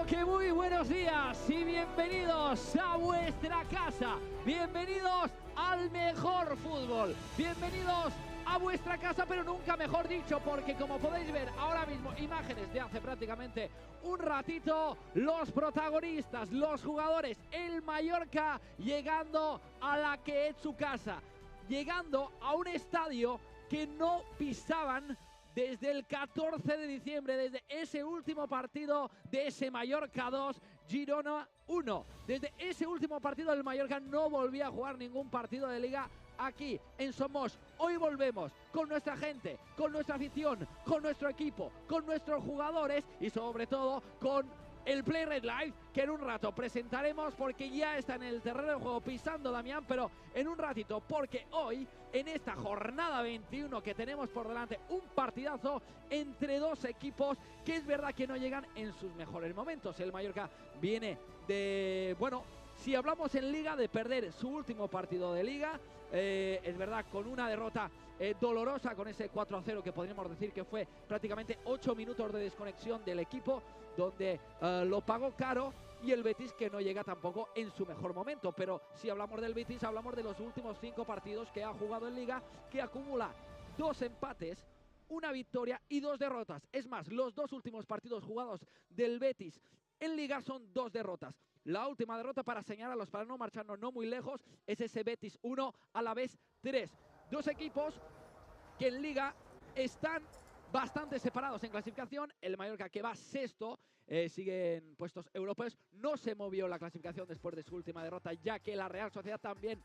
que muy buenos días y bienvenidos a vuestra casa, bienvenidos al mejor fútbol, bienvenidos a vuestra casa, pero nunca mejor dicho, porque como podéis ver ahora mismo, imágenes de hace prácticamente un ratito, los protagonistas, los jugadores, el Mallorca llegando a la que es su casa, llegando a un estadio que no pisaban desde el 14 de diciembre, desde ese último partido de ese Mallorca 2, Girona 1. Desde ese último partido el Mallorca no volvía a jugar ningún partido de Liga aquí en Somos. Hoy volvemos con nuestra gente, con nuestra afición, con nuestro equipo, con nuestros jugadores y sobre todo con el Play Red Live, que en un rato presentaremos porque ya está en el terreno de juego pisando Damián, pero en un ratito, porque hoy, en esta jornada 21 que tenemos por delante, un partidazo entre dos equipos que es verdad que no llegan en sus mejores momentos. El Mallorca viene de, bueno, si hablamos en Liga, de perder su último partido de Liga, es verdad, con una derrota dolorosa, con ese 4-0 que podríamos decir que fue prácticamente 8 minutos de desconexión del equipo, donde lo pagó caro, y el Betis que no llega tampoco en su mejor momento. Pero si hablamos del Betis, hablamos de los últimos 5 partidos que ha jugado en Liga, que acumula 2 empates, una victoria y 2 derrotas. Es más, los 2 últimos partidos jugados del Betis en Liga son 2 derrotas. La última derrota, para señalarlos, para no marcharnos no muy lejos, es ese Betis 1, Alavés 3. 2 equipos que en Liga están bastante separados en clasificación. El Mallorca, que va sexto, sigue en puestos europeos, no se movió la clasificación después de su última derrota, ya que la Real Sociedad también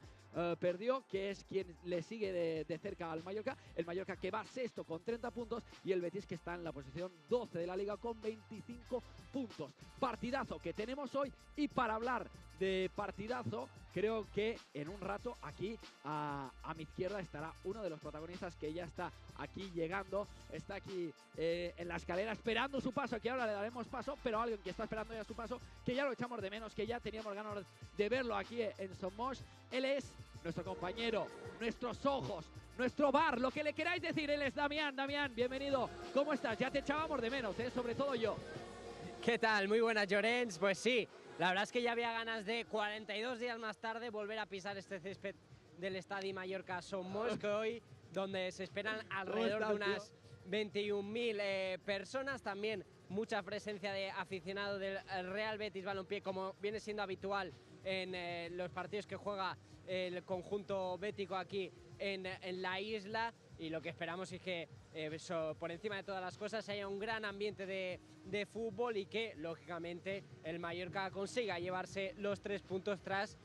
perdió, que es quien le sigue de cerca al Mallorca. El Mallorca, que va sexto con 30 puntos, y el Betis, que está en la posición 12 de la Liga con 25 puntos. Partidazo que tenemos hoy, y para hablar de partidazo, creo que en un rato aquí a mi izquierda estará uno de los protagonistas, que ya está aquí llegando, está aquí en la escalera esperando su paso, que ahora le daremos paso, pero alguien que está esperando ya su paso, que ya lo echamos de menos, que ya teníamos ganas de verlo aquí en Somos. Él es nuestro compañero, nuestros ojos, nuestro bar, lo que le queráis decir. Él es Damián. Damián, bienvenido. ¿Cómo estás? Ya te echábamos de menos, sobre todo yo. ¿Qué tal? Muy buenas, Llorens. Pues sí, la verdad es que ya había ganas de 42 días más tarde volver a pisar este césped del Estadio Mallorca Somos, que hoy, donde se esperan alrededor de unas 21.000 personas, también mucha presencia de aficionados del Real Betis Balompié, como viene siendo habitual en los partidos que juega el conjunto bético aquí en la isla. Y lo que esperamos es que por encima de todas las cosas haya un gran ambiente de fútbol, y que lógicamente el Mallorca consiga llevarse los 3 puntos tras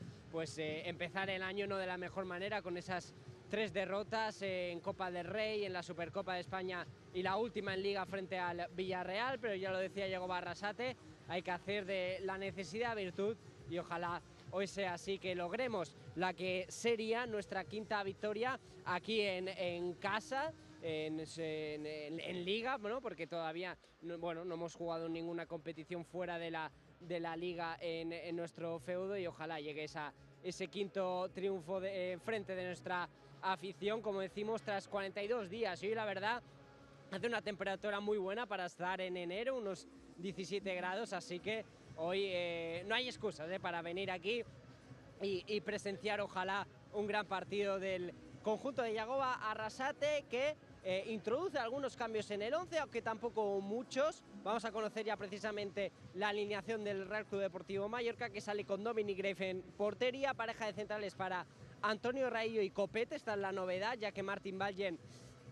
empezar el año no de la mejor manera, con esas 3 derrotas en Copa del Rey, en la Supercopa de España y la última en Liga frente al Villarreal. Pero ya lo decía Yago Arrasate, hay que hacer de la necesidad virtud, y ojalá hoy sea así, que logremos la que sería nuestra 5ª victoria aquí en casa, en Liga, bueno, porque todavía no hemos jugado ninguna competición fuera de la Liga en nuestro feudo, y ojalá llegue ese 5º triunfo frente de nuestra afición, como decimos, tras 42 días. Y hoy, la verdad, hace una temperatura muy buena para estar en enero, unos 17 grados, así que hoy no hay excusas para venir aquí y presenciar, ojalá, un gran partido del conjunto de Yago Arrasate, que introduce algunos cambios en el 11, aunque tampoco muchos. Vamos a conocer ya precisamente la alineación del Real Club Deportivo Mallorca, que sale con Dominic Grave en portería, pareja de centrales para Antonio Raillo y Copete. Esta es la novedad, ya que Martin Vallen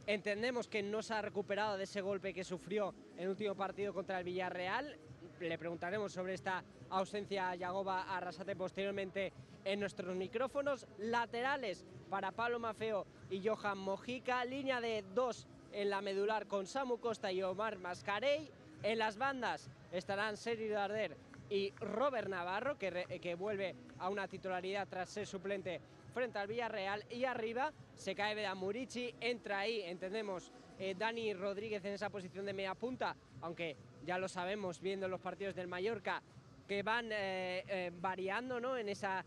entendemos que no se ha recuperado de ese golpe que sufrió en el último partido contra el Villarreal. Le preguntaremos sobre esta ausencia a Yago Arrasate posteriormente en nuestros micrófonos. Laterales para Pablo Maffeo y Johan Mojica. Línea de 2 en la medular con Samu Costa y Omar Mascarell. En las bandas estarán Sergi Darder y Robert Navarro, que vuelve a una titularidad tras ser suplente frente al Villarreal. Y arriba se cae Vedan Murici, entra ahí, entendemos, Dani Rodríguez en esa posición de media punta, aunque ya lo sabemos viendo los partidos del Mallorca, que van variando, ¿no?, en esa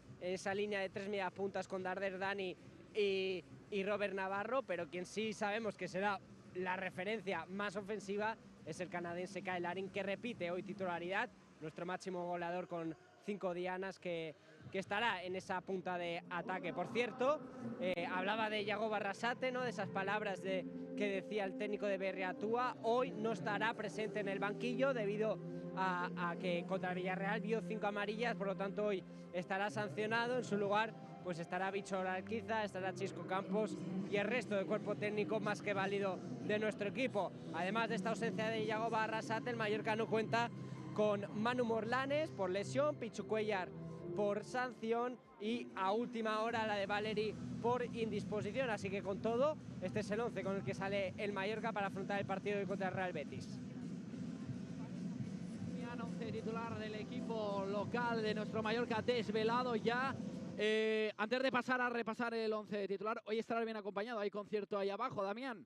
línea de 3 medias puntas con Darder, Dani y Robert Navarro, pero quien sí sabemos que será la referencia más ofensiva es el canadiense Kyle Larin, que repite hoy titularidad nuestro máximo goleador con 5 dianas, que estará en esa punta de ataque. Por cierto, hablaba de Iago Barrasate, ¿no? De esas palabras que decía el técnico de Berriatúa. Hoy no estará presente en el banquillo debido a que contra Villarreal vio 5 amarillas, por lo tanto hoy estará sancionado. En su lugar pues estará Bicho Alquiza, estará Chisco Campos y el resto del cuerpo técnico más que válido de nuestro equipo. Además de esta ausencia de Iago Barrasate, el Mallorca no cuenta con Manu Morlanes por lesión, Pichu Cuellar por sanción y a última hora la de Valeri por indisposición. Así que con todo, este es el 11 con el que sale el Mallorca para afrontar el partido contra el Real Betis. 11 titular del equipo local de nuestro Mallorca desvelado ya. Antes de pasar a repasar el 11 titular, hoy estará bien acompañado. Hay concierto ahí abajo, Damián.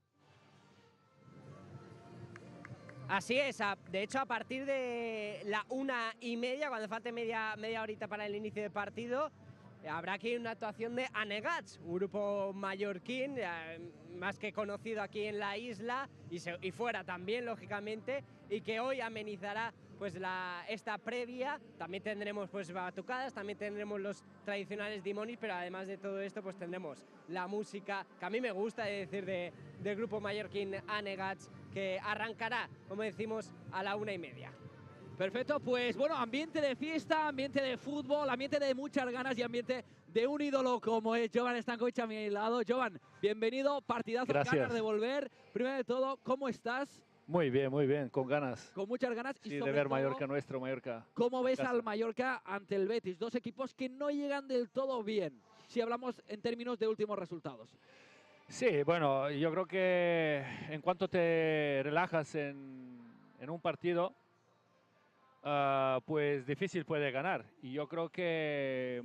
Así es, de hecho a partir de la 1:30, cuando falte media horita para el inicio del partido, habrá aquí una actuación de Anegats, un grupo mallorquín, más que conocido aquí en la isla y fuera también, lógicamente, y que hoy amenizará pues esta previa. También tendremos pues batucadas, también tendremos los tradicionales dimonis, pero además de todo esto pues tendremos la música que a mí me gusta decir del grupo mallorquín Anegats, que arrancará, como decimos, a la 1:30. Perfecto, pues bueno, ambiente de fiesta, ambiente de fútbol, ambiente de muchas ganas y ambiente de un ídolo como es Jovan Stankovic a mi lado. Jovan, bienvenido, partidazo, Gracias. Ganas de volver. Primero de todo, ¿cómo estás? Muy bien, con ganas. Con muchas ganas. Sí, y de ver Mallorca, nuestro Mallorca. ¿Cómo ves al Mallorca ante el Betis? Dos equipos que no llegan del todo bien, si hablamos en términos de últimos resultados. Sí, bueno, yo creo que en cuanto te relajas en un partido, pues difícil puede ganar. Y yo creo que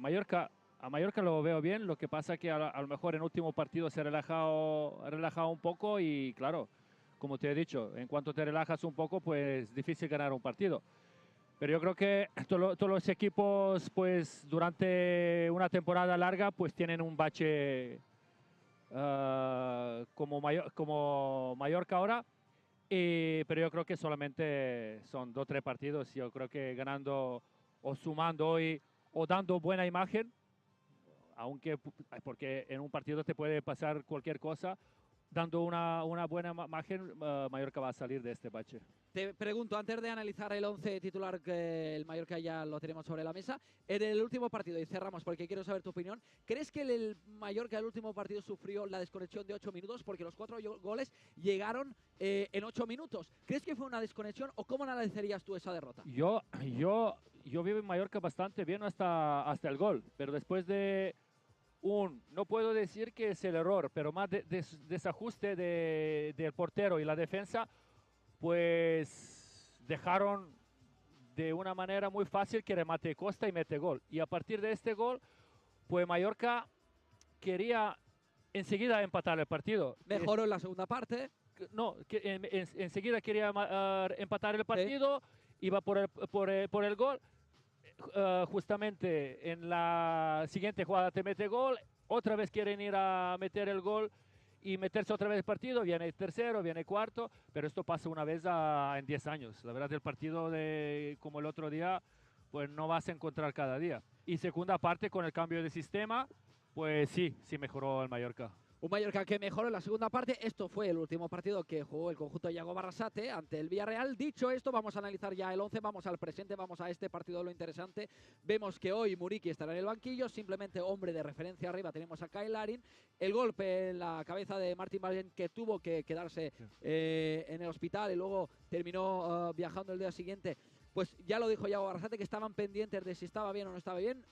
a Mallorca lo veo bien, lo que pasa que a lo mejor en último partido se ha relajado un poco y claro, como te he dicho, en cuanto te relajas un poco, pues difícil ganar un partido. Pero yo creo que todos los equipos, pues durante una temporada larga, pues tienen un bache como Mallorca ahora. Pero yo creo que solamente son 2 o 3 partidos. Yo creo que ganando o sumando hoy o dando buena imagen, aunque porque en un partido te puede pasar cualquier cosa, dando una buena imagen, Mallorca va a salir de este bache. Te pregunto, antes de analizar el 11 titular, que el Mallorca ya lo tenemos sobre la mesa, en el último partido, y cerramos porque quiero saber tu opinión, ¿crees que el Mallorca el último partido sufrió la desconexión de 8 minutos? Porque los 4 goles llegaron en 8 minutos. ¿Crees que fue una desconexión o cómo analizarías tú esa derrota? Yo vivo en Mallorca bastante bien hasta el gol, pero después de no puedo decir que es el error, pero más desajuste del portero y la defensa, pues dejaron de una manera muy fácil que remate Costa y mete gol. Y a partir de este gol, pues Mallorca quería enseguida empatar el partido. Mejoró en la segunda parte. No, enseguida quería empatar el partido, iba por el gol. Justamente en la siguiente jugada te mete gol, otra vez quieren ir a meter el gol y meterse otra vez el partido, viene el tercero, viene el cuarto, pero esto pasa una vez en 10 años. La verdad, el partido como el otro día, pues no vas a encontrar cada día. Y segunda parte, con el cambio de sistema, pues sí mejoró el Mallorca. Un Mallorca que mejoró en la segunda parte. Esto fue el último partido que jugó el conjunto de Iago Barrasate ante el Villarreal. Dicho esto, vamos a analizar ya el 11, vamos al presente, vamos a este partido. Lo interesante, vemos que hoy Muriqui estará en el banquillo, simplemente hombre de referencia arriba. Tenemos a Kyle Larin, el golpe en la cabeza de Martin Vallen, que tuvo que quedarse en el hospital y luego terminó viajando el día siguiente. Pues ya lo dijo Iago Barrasate, que estaban pendientes de si estaba bien o no estaba bien.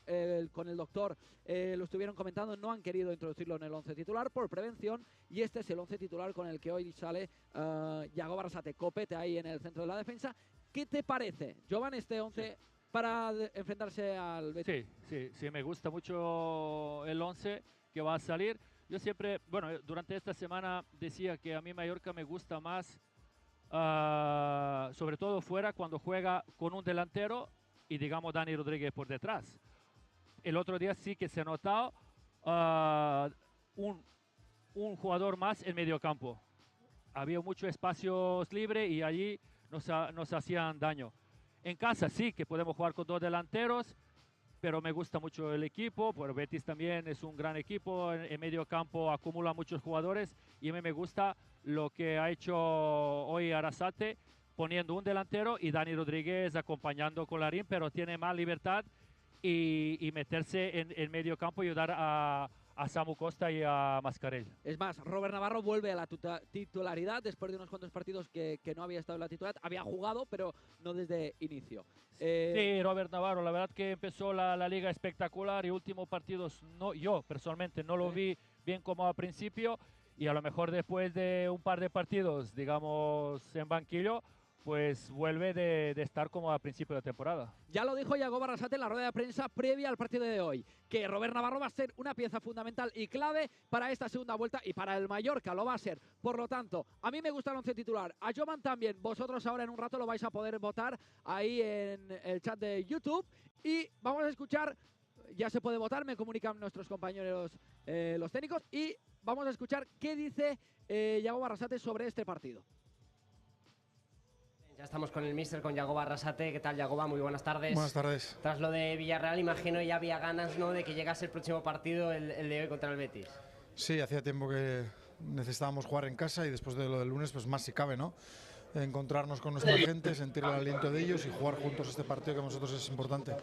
Con el doctor lo estuvieron comentando, no han querido introducirlo en el 11 titular por prevención. Y este es el 11 titular con el que hoy sale Iago Barrasate. Copete ahí en el centro de la defensa. ¿Qué te parece, Jovan, este 11 para enfrentarse al Betis? Sí, me gusta mucho el 11 que va a salir. Yo siempre, bueno, durante esta semana decía que a mí Mallorca me gusta más, sobre todo fuera, cuando juega con un delantero y digamos Dani Rodríguez por detrás. El otro día sí que se ha notado un jugador más en medio campo. Había muchos espacios libres y allí nos hacían daño. En casa sí que podemos jugar con 2 delanteros, pero me gusta mucho el equipo. Pues Betis también es un gran equipo, en medio campo acumula muchos jugadores y a mí me gusta lo que ha hecho hoy Arrasate, poniendo un delantero y Dani Rodríguez acompañando con Larín, pero tiene más libertad y meterse en medio campo y ayudar a Samu Costa y a Mascarell. Es más, Robert Navarro vuelve a la titularidad después de unos cuantos partidos que no había estado en la titularidad. Había jugado, pero no desde inicio. Sí, Robert Navarro, la verdad que empezó la liga espectacular y últimos partidos yo personalmente no lo vi bien como al principio, y a lo mejor después de un par de partidos, digamos, en banquillo, pues vuelve de estar como al principio de temporada. Ya lo dijo Yago Arrasate en la rueda de prensa previa al partido de hoy, que Robert Navarro va a ser una pieza fundamental y clave para esta segunda vuelta y para el Mallorca lo va a ser. Por lo tanto, a mí me gusta el 11 titular, a Jovan también. Vosotros ahora en un rato lo vais a poder votar ahí en el chat de YouTube y vamos a escuchar, ya se puede votar, me comunican nuestros compañeros los técnicos, y vamos a escuchar qué dice Yago Arrasate sobre este partido. Ya estamos con el míster, con Yago Arrasate. ¿Qué tal, Yagoba? Muy buenas tardes. Buenas tardes. Tras lo de Villarreal, imagino ya había ganas, ¿no?, de que llegase el próximo partido, el de hoy contra el Betis. Sí, hacía tiempo que necesitábamos jugar en casa y después de lo del lunes, pues más si cabe, ¿no? Encontrarnos con nuestra gente, sentir el aliento de ellos y jugar juntos este partido que para nosotros es importante.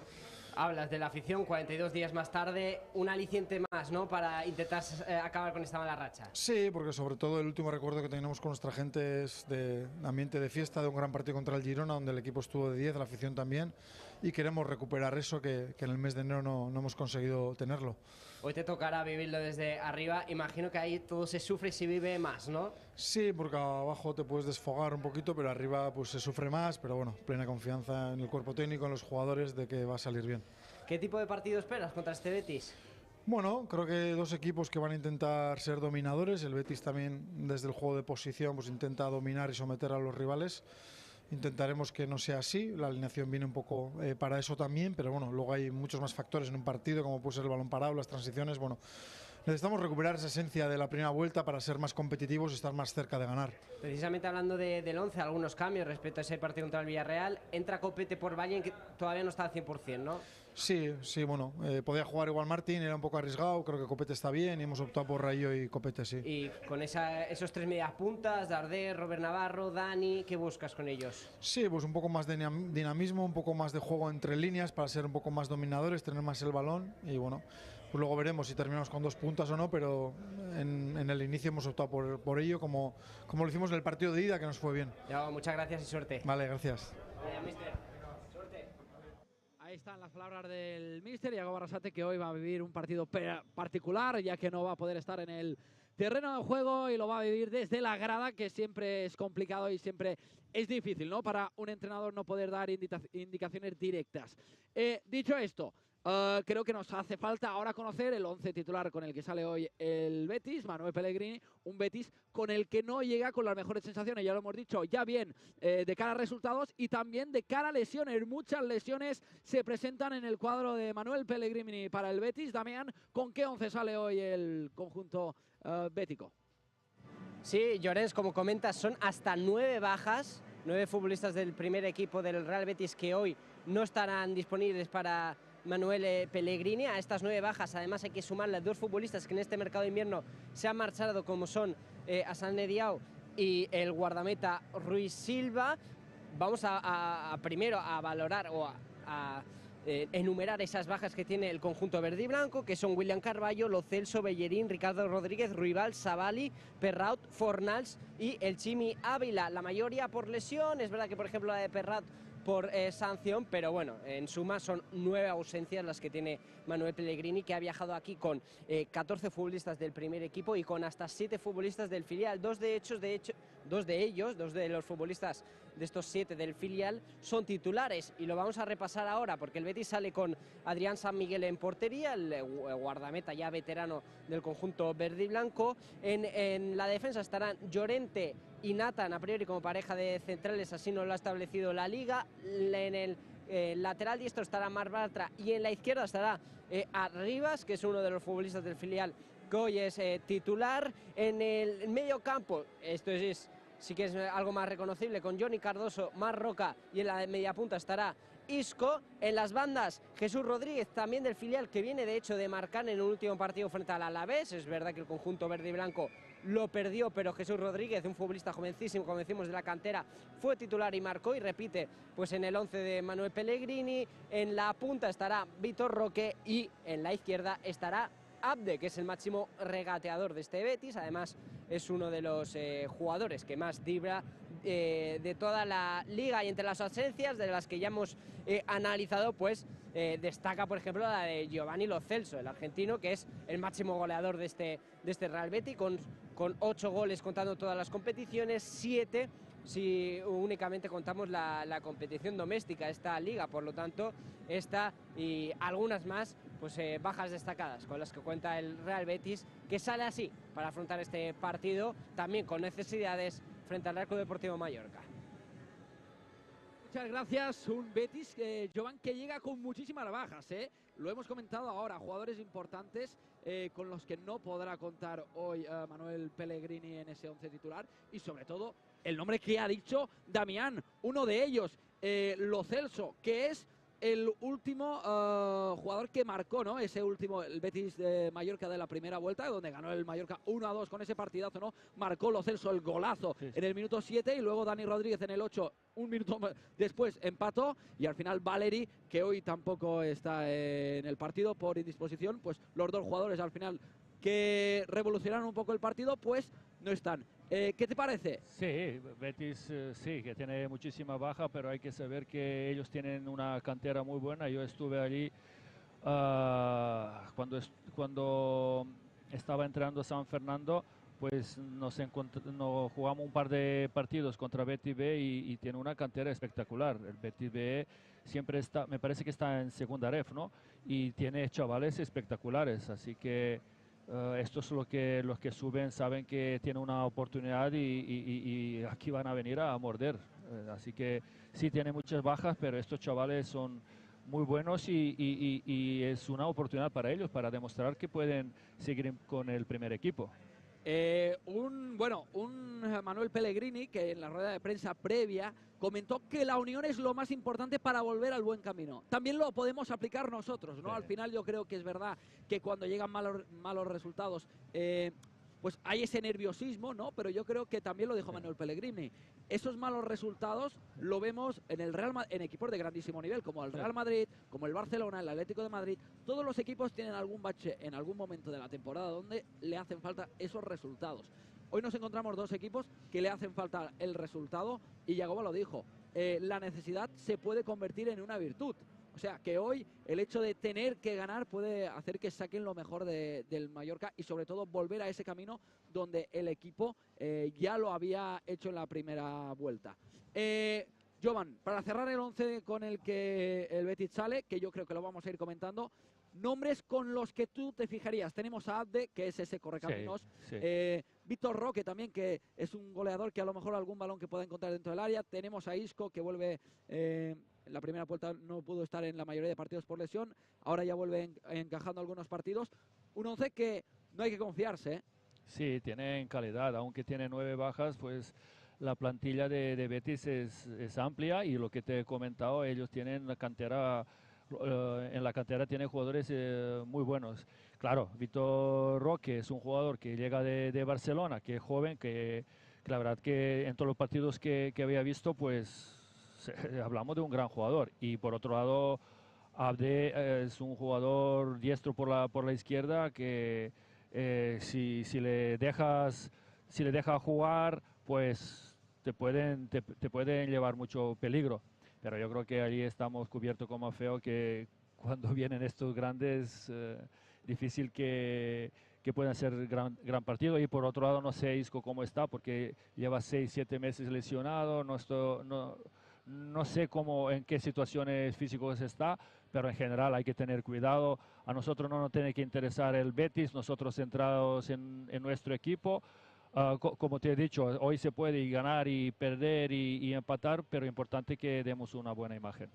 Hablas de la afición, 42 días más tarde, un aliciente más, ¿no?, para intentar acabar con esta mala racha. Sí, porque sobre todo el último recuerdo que tenemos con nuestra gente es de ambiente de fiesta, de un gran partido contra el Girona, donde el equipo estuvo de 10, la afición también, y queremos recuperar eso que en el mes de enero no hemos conseguido tenerlo. Hoy te tocará vivirlo desde arriba, imagino que ahí todo se sufre y se vive más, ¿no? Sí, porque abajo te puedes desfogar un poquito, pero arriba pues se sufre más, pero bueno, plena confianza en el cuerpo técnico, en los jugadores, de que va a salir bien. ¿Qué tipo de partido esperas contra este Betis? Bueno, creo que dos equipos que van a intentar ser dominadores. El Betis también, desde el juego de posición, pues intenta dominar y someter a los rivales. Intentaremos que no sea así, la alineación viene un poco para eso también, pero bueno, luego hay muchos más factores en un partido, como puede ser el balón parado, las transiciones. Bueno, necesitamos recuperar esa esencia de la primera vuelta para ser más competitivos y estar más cerca de ganar. Precisamente hablando del 11, algunos cambios respecto a ese partido contra el Villarreal. Entra Copete por Valle, que todavía no está al 100%, ¿no? Sí, bueno, podía jugar igual Martín, era un poco arriesgado, creo que Copete está bien y hemos optado por Rayo y Copete, sí. Y con esos tres medias puntas, Darder, Robert Navarro, Dani, ¿qué buscas con ellos? Sí, pues un poco más de dinamismo, un poco más de juego entre líneas para ser un poco más dominadores, tener más el balón y bueno, pues luego veremos si terminamos con 2 puntas o no, pero en el inicio hemos optado por ello, como lo hicimos en el partido de ida, que nos fue bien. Ya, muchas gracias y suerte. Vale, gracias. Mister. Suerte. Ahí están las palabras del míster Yago Arrasate, que hoy va a vivir un partido particular, ya que no va a poder estar en el terreno de juego y lo va a vivir desde la grada, que siempre es complicado y siempre es difícil, ¿no?, para un entrenador no poder dar indicaciones directas. Dicho esto, creo que nos hace falta ahora conocer el 11 titular con el que sale hoy el Betis, Manuel Pellegrini, un Betis con el que no llega con las mejores sensaciones, ya lo hemos dicho, ya bien de cara a resultados y también de cara a lesiones. Muchas lesiones se presentan en el cuadro de Manuel Pellegrini para el Betis. Damián, ¿con qué 11 sale hoy el conjunto bético? Sí, Llorens, como comentas, son hasta 9 bajas, 9 futbolistas del primer equipo del Real Betis que hoy no estarán disponibles para Manuel Pellegrini. A estas 9 bajas además hay que sumarle a 2 futbolistas que en este mercado de invierno se han marchado, como son Hassan Diao y el guardameta Ruiz Silva. Vamos a primero a valorar o a enumerar esas bajas que tiene el conjunto verde y blanco, que son William Carballo, Lo Celso, Bellerín, Ricardo Rodríguez, Ruibal, Savali, Perraut, Fornals y el Chimi Ávila. La mayoría por lesión, es verdad que por ejemplo la de Perraut por sanción, pero bueno, en suma son 9 ausencias las que tiene Manuel Pellegrini, que ha viajado aquí con 14 futbolistas del primer equipo y con hasta 7 futbolistas del filial. Dos de los futbolistas de estos 7 del filial son titulares y lo vamos a repasar ahora, porque el Betis sale con Adrián San Miguel en portería, el guardameta ya veterano del conjunto verde y blanco. En la defensa estarán Llorente y Nathan, a priori como pareja de centrales, así nos lo ha establecido la Liga. En el lateral diestro estará Marc Bartra y en la izquierda estará Arribas, que es uno de los futbolistas del filial que hoy es titular. En el medio campo, esto es sí que es algo más reconocible, con Johnny Cardoso, Marc Roca, y en la media punta estará Isco. En las bandas, Jesús Rodríguez, también del filial, que viene de hecho de marcar en el último partido frente al Alavés. Es verdad que el conjunto verde y blanco lo perdió, pero Jesús Rodríguez, un futbolista jovencísimo, como decimos, de la cantera, fue titular y marcó, y repite pues en el 11 de Manuel Pellegrini. En la punta estará Vitor Roque y en la izquierda estará Abde, que es el máximo regateador de este Betis. Además es uno de los jugadores que más dribla de toda la liga, y entre las ausencias de las que ya hemos analizado, pues destaca por ejemplo la de Giovanni Lo Celso, el argentino, que es el máximo goleador de este Real Betis, con 8 goles contando todas las competiciones, 7 si únicamente contamos la competición doméstica, esta liga. Por lo tanto, esta y algunas más, pues bajas destacadas con las que cuenta el Real Betis, que sale así para afrontar este partido, también con necesidades frente al Real Club Deportivo Mallorca. Muchas gracias. Un Betis, Jovan, que llega con muchísimas bajas, lo hemos comentado ahora, jugadores importantes con los que no podrá contar hoy Manuel Pellegrini en ese 11 titular, y sobre todo el nombre que ha dicho Damián, uno de ellos, Lo Celso, que es el último jugador que marcó, ¿no? Ese último, el Betis de Mallorca de la primera vuelta, donde ganó el Mallorca 1-2 con ese partidazo, ¿no? Marcó Lo Celso el golazo en el minuto 7, y luego Dani Rodríguez en el 8, un minuto después empató, y al final Valeri, que hoy tampoco está en el partido por indisposición, pues los dos jugadores al final que revolucionaron un poco el partido, pues no están. ¿Qué te parece? Sí, Betis sí, que tiene muchísima baja, pero hay que saber que ellos tienen una cantera muy buena. Yo estuve allí cuando estaba entrando a San Fernando, pues nos jugamos un par de partidos contra Betis B y tiene una cantera espectacular. El Betis B siempre está, me parece que está en segunda ref, ¿no? Y tiene chavales espectaculares, así que estos los que suben saben que tienen una oportunidad y aquí van a venir a morder. Así que sí tiene muchas bajas, pero estos chavales son muy buenos y es una oportunidad para ellos para demostrar que pueden seguir con el primer equipo. Un Manuel Pellegrini que en la rueda de prensa previa comentó que la unión es lo más importante para volver al buen camino. También lo podemos aplicar nosotros, ¿no? Sí. Al final yo creo que es verdad que cuando llegan malos resultados, pues hay ese nerviosismo, ¿no? Pero yo creo que también lo dijo Manuel Pellegrini. Esos malos resultados lo vemos en equipos de grandísimo nivel, como el Real Madrid, como el Barcelona, el Atlético de Madrid. Todos los equipos tienen algún bache en algún momento de la temporada donde le hacen falta esos resultados. Hoy nos encontramos dos equipos que le hacen falta el resultado, y Yagoba lo dijo, la necesidad se puede convertir en una virtud. O sea, que hoy el hecho de tener que ganar puede hacer que saquen lo mejor del Mallorca, y sobre todo volver a ese camino donde el equipo ya lo había hecho en la primera vuelta. Jovan, para cerrar el 11 con el que el Betis sale, que yo creo que lo vamos a ir comentando, nombres con los que tú te fijarías. Tenemos a Abde, que es ese correcaminos. Sí. Vitor Roque también, que es un goleador que a lo mejor algún balón que pueda encontrar dentro del área. Tenemos a Isco, que vuelve... en la primera vuelta no pudo estar en la mayoría de partidos por lesión. Ahora ya vuelve encajando algunos partidos. Un 11 que no hay que confiarse, ¿eh? Sí, tienen calidad. Aunque tiene 9 bajas, pues la plantilla de Betis es amplia, y lo que te he comentado, ellos tienen la cantera... en la cantera tiene jugadores muy buenos. Claro, Vitor Roque es un jugador que llega de Barcelona, que es joven, que la verdad que en todos los partidos que había visto, pues hablamos de un gran jugador. Y por otro lado, Abde es un jugador diestro por la izquierda, que si le dejas jugar, pues te pueden llevar mucho peligro. Pero yo creo que allí estamos cubiertos como feo, que cuando vienen estos grandes, difícil que puedan ser gran partido. Y por otro lado, no sé Isco cómo está, porque lleva 6-7 meses lesionado, no sé en qué situaciones físicas está, pero en general hay que tener cuidado. A nosotros no nos tiene que interesar el Betis, nosotros centrados en nuestro equipo. Como te he dicho, hoy se puede ganar y perder y empatar, pero es importante que demos una buena imagen.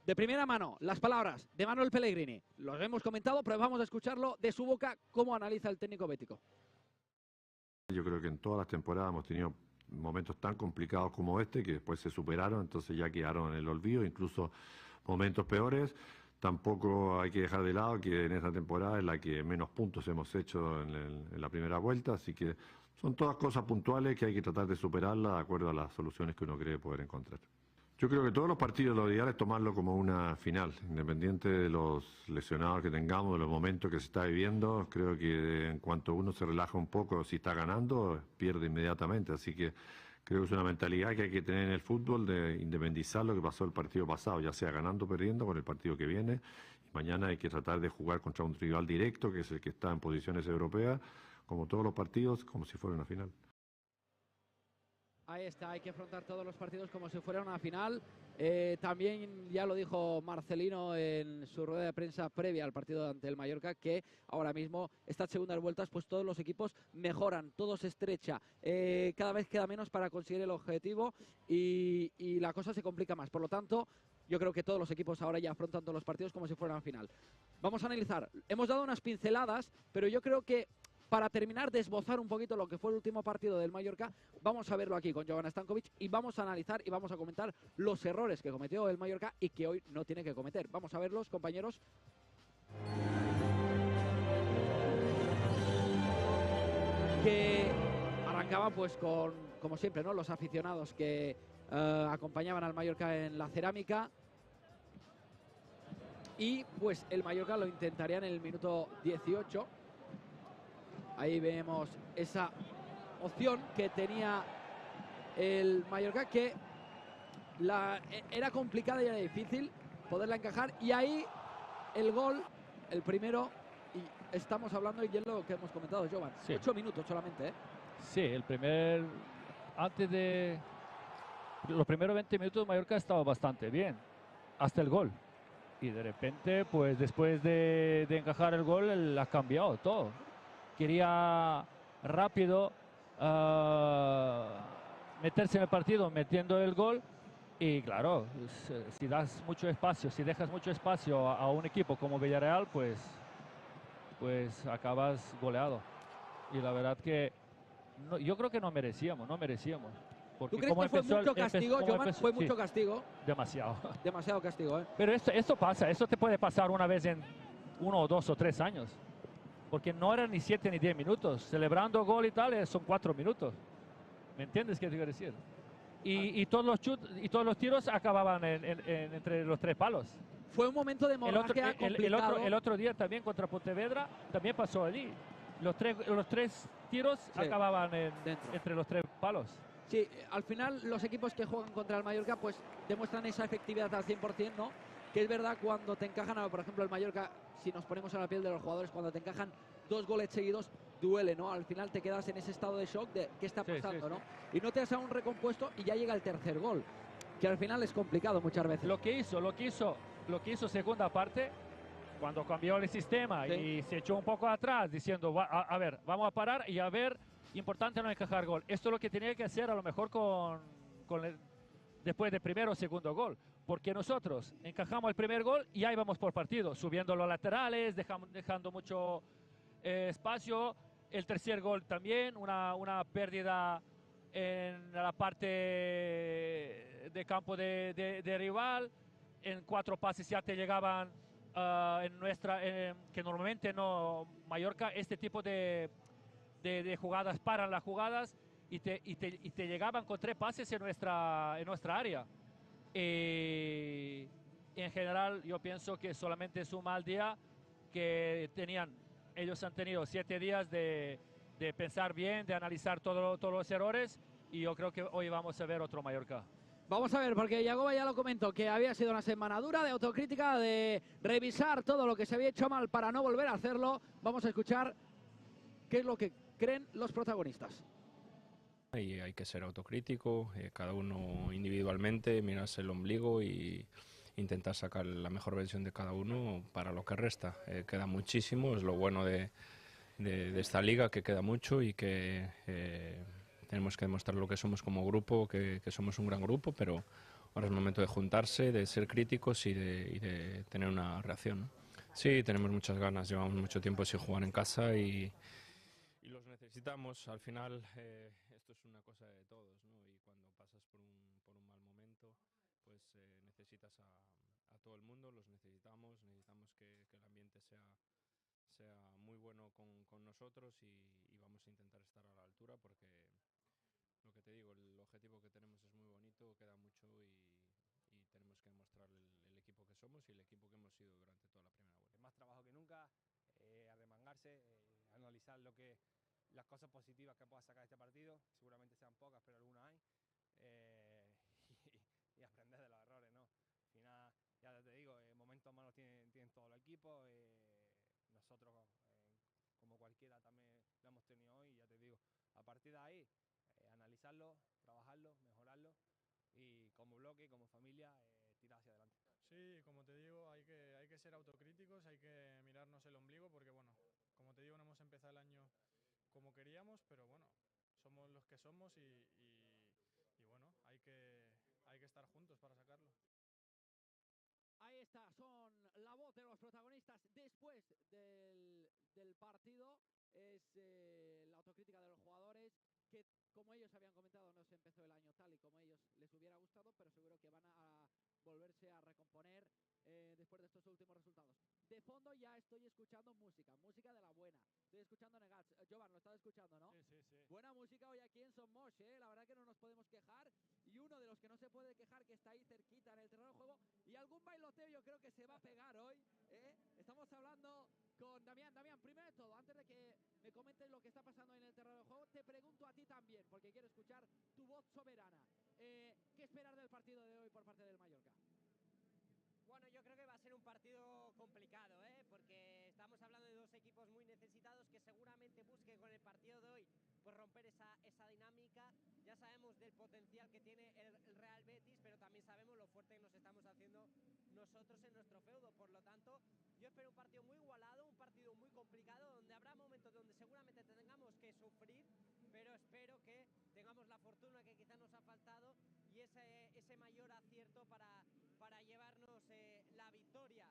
De primera mano, las palabras de Manuel Pellegrini. Los hemos comentado, pero vamos a escucharlo de su boca, cómo analiza el técnico bético. Yo creo que en todas las temporadas hemos tenido momentos tan complicados como este, que después se superaron, entonces ya quedaron en el olvido, incluso momentos peores. Tampoco hay que dejar de lado que en esta temporada es la que menos puntos hemos hecho en la primera vuelta, así que son todas cosas puntuales que hay que tratar de superarlas de acuerdo a las soluciones que uno cree poder encontrar. Yo creo que todos los partidos lo ideal es tomarlo como una final, independiente de los lesionados que tengamos, de los momentos que se está viviendo. Creo que en cuanto uno se relaja un poco, si está ganando, pierde inmediatamente. Así que creo que es una mentalidad que hay que tener en el fútbol de independizar lo que pasó el partido pasado, ya sea ganando o perdiendo con el partido que viene. Y mañana hay que tratar de jugar contra un rival directo, que es el que está en posiciones europeas, como todos los partidos, como si fuera una final. Ahí está, hay que afrontar todos los partidos como si fuera una final. También ya lo dijo Marcelino en su rueda de prensa previa al partido ante el Mallorca, que ahora mismo estas segundas vueltas pues todos los equipos mejoran, todo se estrecha, cada vez queda menos para conseguir el objetivo y la cosa se complica más. Por lo tanto, yo creo que todos los equipos ahora ya afrontan todos los partidos como si fuera una final. Vamos a analizar, hemos dado unas pinceladas, pero yo creo que para terminar de esbozar un poquito lo que fue el último partido del Mallorca, vamos a verlo aquí con Jovan Stankovic y vamos a analizar y vamos a comentar los errores que cometió el Mallorca y que hoy no tiene que cometer. Vamos a verlos, compañeros. Que arrancaban pues con, como siempre, ¿no?, los aficionados que acompañaban al Mallorca en la cerámica. Y pues el Mallorca lo intentaría en el minuto 18. Ahí vemos esa opción que tenía el Mallorca, que era complicada y era difícil poderla encajar. Y ahí el gol, el primero, y estamos hablando, y es lo que hemos comentado, Jovan, sí. 8 minutos solamente, ¿eh? Sí, el primer, antes de los primeros 20 minutos Mallorca estaba bastante bien, hasta el gol. Y de repente, pues después de encajar el gol, él ha cambiado todo. Quería rápido meterse en el partido metiendo el gol y claro, si das mucho espacio, si dejas mucho espacio a un equipo como Villarreal, pues acabas goleado. Y la verdad que no, yo creo que no merecíamos. Porque ¿Tú crees que fue mucho castigo, Jovan? ¿Fue mucho castigo? Demasiado. Demasiado castigo, ¿eh? Pero esto pasa, esto te puede pasar una vez en 1 o 2 o 3 años. Porque no eran ni 7 ni 10 minutos. Celebrando gol y tal, son 4 minutos. ¿Me entiendes qué te quiero decir? Y todos los tiros acababan entre los 3 palos. Fue un momento de hemorragia complicado. El otro día también contra Pontevedra, también pasó allí. Los tres tiros acababan entre los 3 palos. Sí, al final los equipos que juegan contra el Mallorca pues demuestran esa efectividad al 100%, ¿no? Que es verdad cuando te encajan, por ejemplo, el Mallorca, si nos ponemos en la piel de los jugadores, cuando te encajan 2 goles seguidos, duele, ¿no? Al final te quedas en ese estado de shock de qué está pasando, ¿no? Y no te das a un recompuesto y ya llega el tercer gol, que al final es complicado muchas veces. Lo que hizo segunda parte, cuando cambió el sistema y se echó un poco atrás, diciendo, a ver, vamos a parar y a ver, importante no encajar gol. Esto es lo que tenía que hacer a lo mejor después del primero o segundo gol. Porque nosotros encajamos el primer gol y ahí vamos por partido, subiendo los laterales, dejando mucho espacio. El tercer gol también, una pérdida en la parte de campo de rival. En 4 pases ya te llegaban que normalmente no, Mallorca, este tipo de jugadas paran las jugadas y te llegaban con 3 pases en nuestra área. Y en general yo pienso que solamente es un mal día que ellos han tenido 7 días de pensar bien, de analizar todos los errores, y yo creo que hoy vamos a ver otro Mallorca. Vamos a ver, porque Yagoba ya lo comentó, que había sido una semana dura de autocrítica, de revisar todo lo que se había hecho mal para no volver a hacerlo. Vamos a escuchar qué es lo que creen los protagonistas. Y hay que ser autocrítico, cada uno individualmente, mirarse el ombligo y intentar sacar la mejor versión de cada uno para lo que resta. Queda muchísimo, es lo bueno de esta liga, que queda mucho y que tenemos que demostrar lo que somos como grupo, que somos un gran grupo, pero ahora es el momento de juntarse, de ser críticos y de tener una reacción, ¿no? Sí, tenemos muchas ganas, llevamos mucho tiempo sin jugar en casa y los necesitamos. Necesitamos, al final, esto es una cosa de todos, ¿no? Y cuando pasas por un mal momento, pues necesitas a todo el mundo, los necesitamos que el ambiente sea muy bueno con nosotros y vamos a intentar estar a la altura porque, lo que te digo, el objetivo que tenemos es muy bonito, queda mucho y tenemos que demostrar el equipo que somos y el equipo que hemos sido durante toda la primera vuelta. Más trabajo que nunca, arremangarse, analizar las cosas positivas que pueda sacar de este partido, seguramente sean pocas, pero algunas hay, y aprender de los errores, ¿no? Al final, ya te digo, momentos malos tienen todo el equipo, nosotros, como cualquiera, también lo hemos tenido hoy, y ya te digo, a partir de ahí, analizarlo, trabajarlo, mejorarlo, y como bloque, como familia, tirar hacia adelante. Sí, como te digo, hay que ser autocríticos, hay que mirarnos el ombligo porque, bueno, como te digo, no hemos empezado el año como queríamos, pero bueno, somos los que somos y bueno, hay que estar juntos para sacarlo. Ahí está, son la voz de los protagonistas después del partido. Es la autocrítica de los jugadores que, como ellos habían comentado, no se empezó el año tal y como a ellos les hubiera gustado, pero seguro que van a volverse a recomponer después de estos últimos resultados. De fondo ya estoy escuchando música de la buena. Estoy escuchando Negats. Jovan, lo estás escuchando, ¿no? Sí, sí, sí. Buena música hoy aquí en Son Moix, la verdad que no nos podemos quejar. Y uno de los que no se puede quejar, que está ahí cerquita en el terreno de juego, y algún bailoteo yo creo que se va a pegar hoy, ¿eh? Estamos hablando con Damián. Damián, primero de todo, antes de que me comentes lo que está pasando en el terreno de juego, te pregunto a ti también, porque quiero escuchar tu voz soberana. ¿Qué esperar del partido de hoy por parte del Mallorca? Bueno, yo creo que va a ser un partido complicado, porque estamos hablando de dos equipos muy necesitados que seguramente busquen con el partido de hoy pues romper esa dinámica. Ya sabemos del potencial que tiene el Real Betis, pero también sabemos lo fuerte que nos estamos haciendo nosotros en nuestro feudo. Por lo tanto, yo espero un partido muy igualado, un partido muy complicado, donde habrá momentos donde seguramente tengamos que sufrir, pero espero que tengamos la fortuna que quizás nos ha faltado y ese mayor acierto para llevarnos la victoria.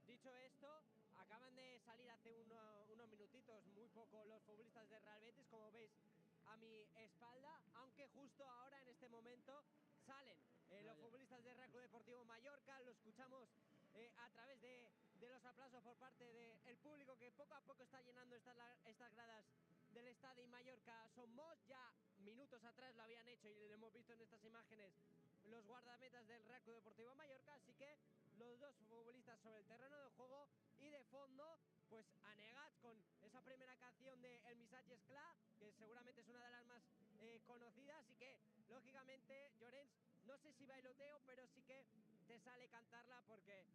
Dicho esto, acaban de salir hace unos minutitos, muy poco, los futbolistas de Real Betis, como veis a mi espalda, aunque justo ahora, en este momento, salen los futbolistas de Real Club Deportivo Mallorca. Lo escuchamos a través de los aplausos por parte del público, que poco a poco está llenando estas gradas del Estadio Mallorca Son Moix. Ya minutos atrás lo habían hecho y lo hemos visto en estas imágenes los guardametas del Real Club Deportivo Mallorca, así que los dos futbolistas sobre el terreno de juego, y de fondo pues a Negats con esa primera canción de El Missatge és clar, que seguramente es una de las más conocidas, y que lógicamente, Llorens, no sé si bailoteo, pero sí que te sale cantarla porque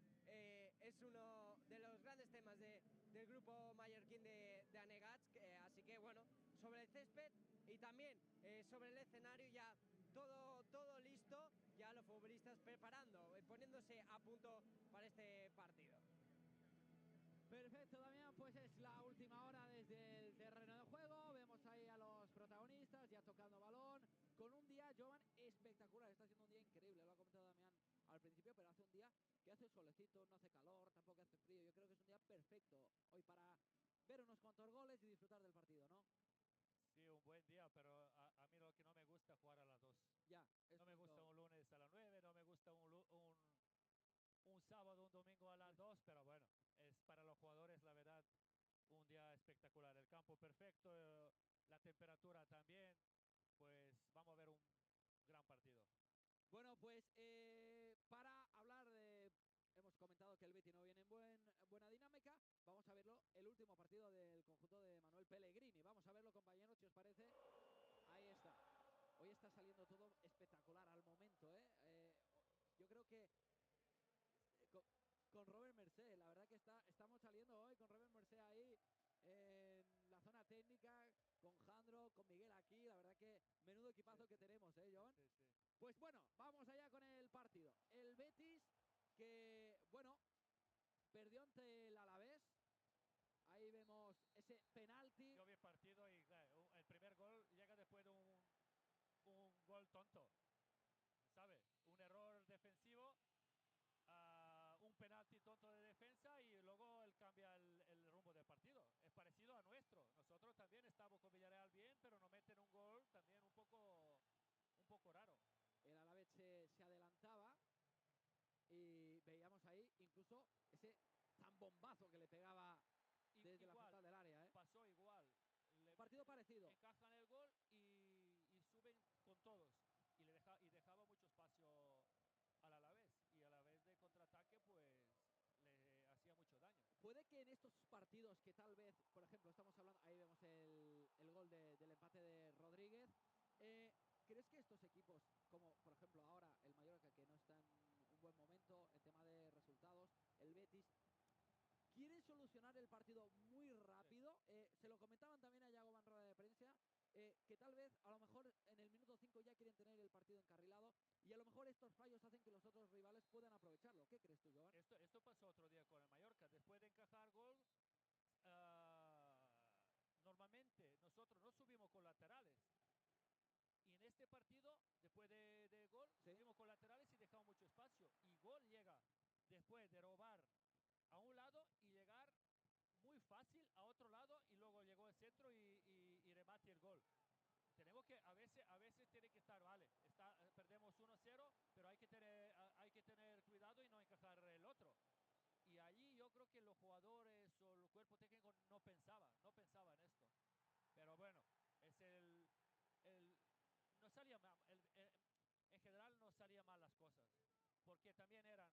es uno de los grandes temas del grupo mallorquín de Anegats, así que bueno, sobre el césped y también sobre el escenario ya todo listo, ya los futbolistas preparando, poniéndose a punto para este partido. Perfecto, Damián, pues es la última hora desde el terreno de juego. Vemos ahí a los protagonistas ya tocando balón, con un día, Jovan, espectacular. Está siendo un día increíble, lo ha comentado Damián al principio, pero hace un día que hace solecito, no hace calor, tampoco hace frío. Yo creo que es un día perfecto hoy para ver unos cuantos goles y disfrutar del partido, ¿no? Sí, un buen día, pero a mí lo que no me gusta es jugar a las 2. Ya. No me gusta un lunes a las 9, no me gusta un sábado, un domingo a las 2, pero bueno, es para los jugadores, la verdad, un día espectacular. El campo perfecto, la temperatura también, pues vamos a ver un gran partido. Bueno, pues para hablar de... Hemos comentado que el Betis no viene en buena dinámica. Vamos a verlo, el último partido del conjunto de Manuel Pellegrini. Vamos a verlo, compañeros, si os parece. Ahí está. Hoy está saliendo todo espectacular al momento, yo creo que con Robert Mercé, la verdad que estamos saliendo hoy con Robert Mercé ahí en la zona técnica, con Jandro, con Miguel aquí. La verdad que menudo equipazo que tenemos, Jovan. Sí, sí. Pues bueno, vamos allá con el partido. El Betis, que, bueno, perdió ante el Alavés. Ahí vemos ese penalti. Yo vi el partido y claro, el primer gol llega después de un gol tonto, ¿sabes? Un error defensivo, un penalti tonto de defensa y luego él cambia el rumbo del partido. Es parecido a nuestro. nuestro. Nosotros también estamos con Villarreal bien, pero nos meten un gol también un poco raro. El Alavés se adelantaba y veíamos ahí incluso ese zambombazo que le pegaba desde la frontal del área. Pasó igual. Partido parecido. Encajan el gol y suben con todos. Y dejaba mucho espacio al Alavés. Y a la vez de contraataque, pues le hacía mucho daño. Puede que en estos partidos que tal vez, por ejemplo, estamos hablando, ahí vemos el gol del empate de Rodríguez. ¿Crees que estos equipos, como por ejemplo ahora el Mallorca, que no está en un buen momento en tema de resultados, el Betis, quieren solucionar el partido muy rápido? Se lo comentaban también a Yago en rueda de prensa, que tal vez a lo mejor en el minuto 5 ya quieren tener el partido encarrilado y a lo mejor estos fallos hacen que los otros rivales puedan aprovecharlo. ¿Qué crees tú, Joan? Esto pasó otro día con el Mallorca. Después de encajar gol, normalmente nosotros no subimos con laterales. Y en este partido, después de gol, subimos con laterales y dejamos mucho espacio. Y gol llega después de robar a un lado y llegar muy fácil a otro lado, y luego llegó el centro y remate el gol. Tenemos que, a veces tiene que estar, vale, perdemos 1-0, pero hay que tener cuidado y no encajar el otro. Y allí yo creo que los jugadores o el cuerpo técnico no pensaba en esto. Pero bueno, es no salía mal, en general no salían mal las cosas, porque también eran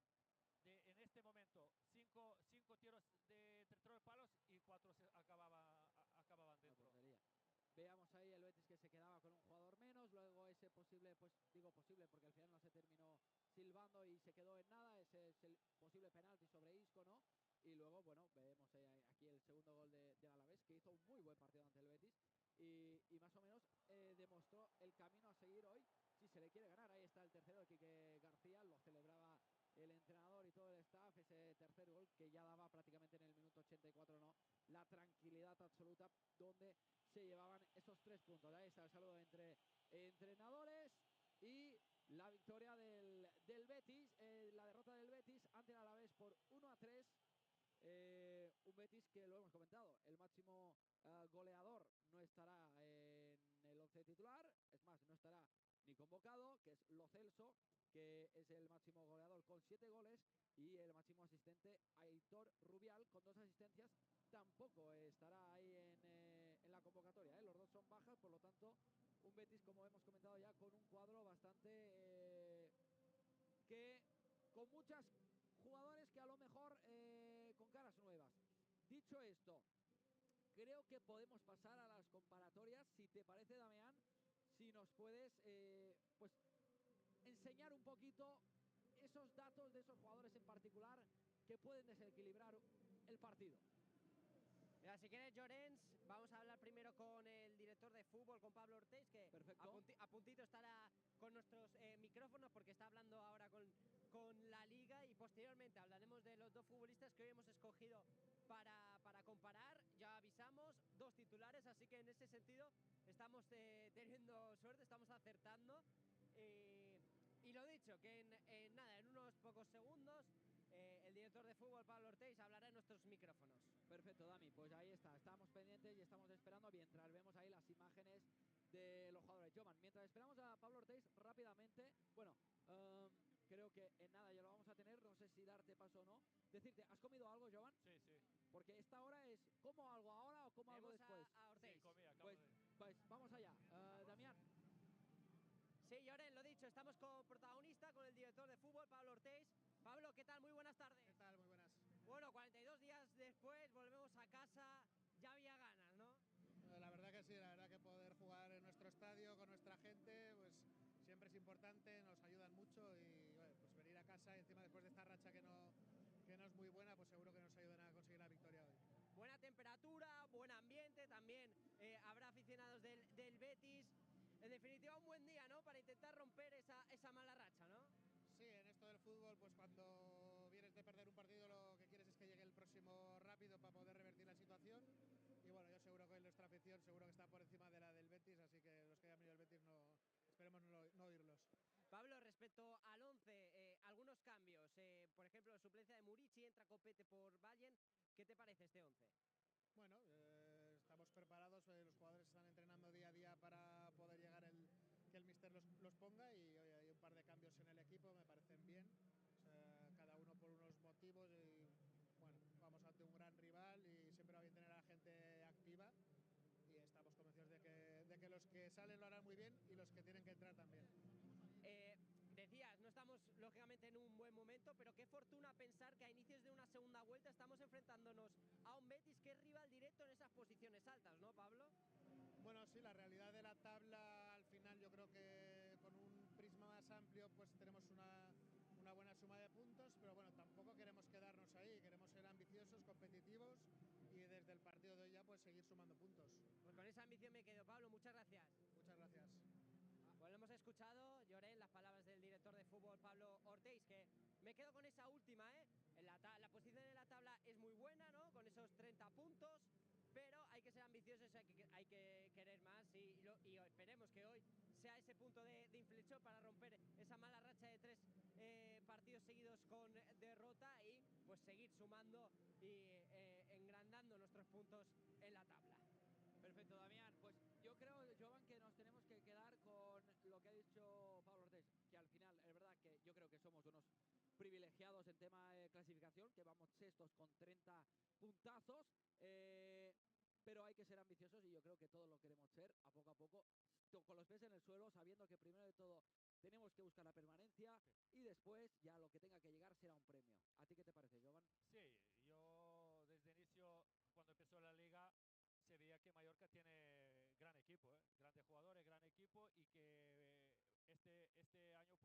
en este momento cinco tiros de tres palos y 4 acababan dentro. Veamos ahí el Betis que se quedaba con un jugador menos, luego ese posible, pues digo posible porque al final no se terminó silbando y se quedó en nada, ese es el posible penalti sobre Isco, ¿no? Y luego, bueno, vemos aquí el segundo gol del Alavés, que hizo un muy buen partido ante el Betis y más o menos demostró el camino a seguir hoy si se le quiere ganar. Ahí está el tercero de Quique García, lo celebraba el entrenador y todo el staff, ese tercer gol que ya daba prácticamente en el minuto 84, ¿no? La tranquilidad absoluta donde se llevaban esos 3 puntos. Ahí está el saludo entre entrenadores y la victoria del Betis, la derrota del Betis ante el Alavés por 1-3. Un Betis que lo hemos comentado, el máximo goleador no estará en el 11 titular, es más, no estará ni convocado, que es Lo Celso, que es el máximo goleador con 7 goles, y el máximo asistente Aitor Rubial con 2 asistencias tampoco estará ahí en la convocatoria, los dos son bajas, por lo tanto un Betis, como hemos comentado ya, con un cuadro bastante que con muchas jugadores que a lo mejor con caras nuevas. Dicho esto, creo que podemos pasar a las comparatorias, si te parece, Damián, si nos puedes pues enseñar un poquito esos datos de esos jugadores en particular que pueden desequilibrar el partido. Mira, si quieres, Llorens, vamos a hablar primero con el director de fútbol, con Pablo Ortiz, que a puntito estará con nuestros micrófonos porque está hablando ahora con la Liga, y posteriormente hablaremos de los dos futbolistas que hoy hemos escogido para comparar. Ya avisamos, 2 titulares, así que en ese sentido estamos teniendo suerte, estamos acertando. Y lo dicho, que en unos pocos segundos el director de fútbol, Pablo Ortiz, hablará en nuestros micrófonos. Perfecto, Dami, pues ahí está, estamos pendientes y estamos esperando mientras vemos ahí las imágenes de los jugadores. Joman, mientras esperamos a Pablo Ortiz rápidamente, bueno, creo que en nada ya lo vamos a tener, no sé si darte paso o no. Decirte, ¿has comido algo, Jovan? Sí, sí. Porque esta hora es, ¿como algo ahora o como algo después? A Ortiz. Sí, comí, pues vamos allá. Damián. Sí, Lloren, lo dicho, estamos con protagonista, con el director de fútbol, Pablo Ortiz. Pablo, ¿qué tal? Muy buenas tardes. ¿Qué tal? Muy buenas. Bueno, 42 días después volvemos a casa, ya había ganas, ¿no? La verdad que sí, la verdad que poder jugar en nuestro estadio con nuestra gente, pues siempre es importante, nos ayudan mucho, y bueno, pues venir a casa y encima después de esta racha que no es muy buena, pues seguro que nos ayudan a conseguir la victoria hoy. Buena temperatura, buen ambiente, también habrá aficionados del Betis. En definitiva, un buen día, ¿no? Para intentar romper esa mala racha, ¿no? Sí, en esto del fútbol, pues cuando vienes de perder un partido, lo que quieres es que llegue el próximo rápido para poder revertir la situación. Y bueno, yo seguro que nuestra afición seguro que está por encima de la del Betis, así que los que hayan venido al Betis esperemos no oírlos. Pablo, respecto al 11, algunos cambios. Por ejemplo, la suplencia de Murici, entra Copete por Vallen. ¿Qué te parece este 11? Bueno, estamos preparados, los jugadores están entrenando día a día para poder llegar que el míster los ponga y oye, hay un par de cambios en el equipo, me parecen bien, o sea, cada uno por unos motivos y bueno, vamos ante un gran rival y siempre va bien tener a la gente activa y estamos convencidos de que los que salen lo harán muy bien y los que tienen que entrar también. Decías, no estamos lógicamente en un buen momento, pero qué fortuna pensar que a inicios de una segunda vuelta estamos enfrentándonos a un Betis que es rival directo en esas posiciones altas, ¿no, Pablo? Bueno, sí, la realidad de la tabla al final yo creo que con un prisma más amplio pues tenemos una buena suma de puntos, pero bueno, tampoco queremos quedarnos ahí, queremos ser ambiciosos, competitivos y desde el partido de hoy ya pues seguir sumando puntos. Pues con esa ambición me quedo, Pablo, muchas gracias. Muchas gracias. Pues lo hemos escuchado, Llorén, las palabras del director de fútbol Pablo Ortiz, que me quedo con esa última, ¿eh? La posición en la tabla es muy buena, ¿no? Con esos 30 puntos, pero hay que ser ambiciosos, hay que querer más y esperemos que hoy sea ese punto de inflexión para romper esa mala racha de 3 partidos seguidos con derrota y pues seguir sumando y engrandando nuestros puntos en la tabla. Perfecto, Damián. Pues yo creo, Jovan, que nos tenemos que quedar con lo que ha dicho Pablo Ortiz, que al final es verdad que yo creo que somos unos privilegiados en tema de clasificación, que vamos sextos con 30 puntazos, pero hay que ser ambiciosos y yo creo que todos lo queremos ser a poco, con los pies en el suelo, sabiendo que primero de todo tenemos que buscar la permanencia y después ya lo que tenga que llegar será un premio. ¿A ti qué te parece, Jovan? Sí, yo desde el inicio, cuando empezó la liga, se veía que Mallorca tiene gran equipo, grandes jugadores, gran equipo y que este año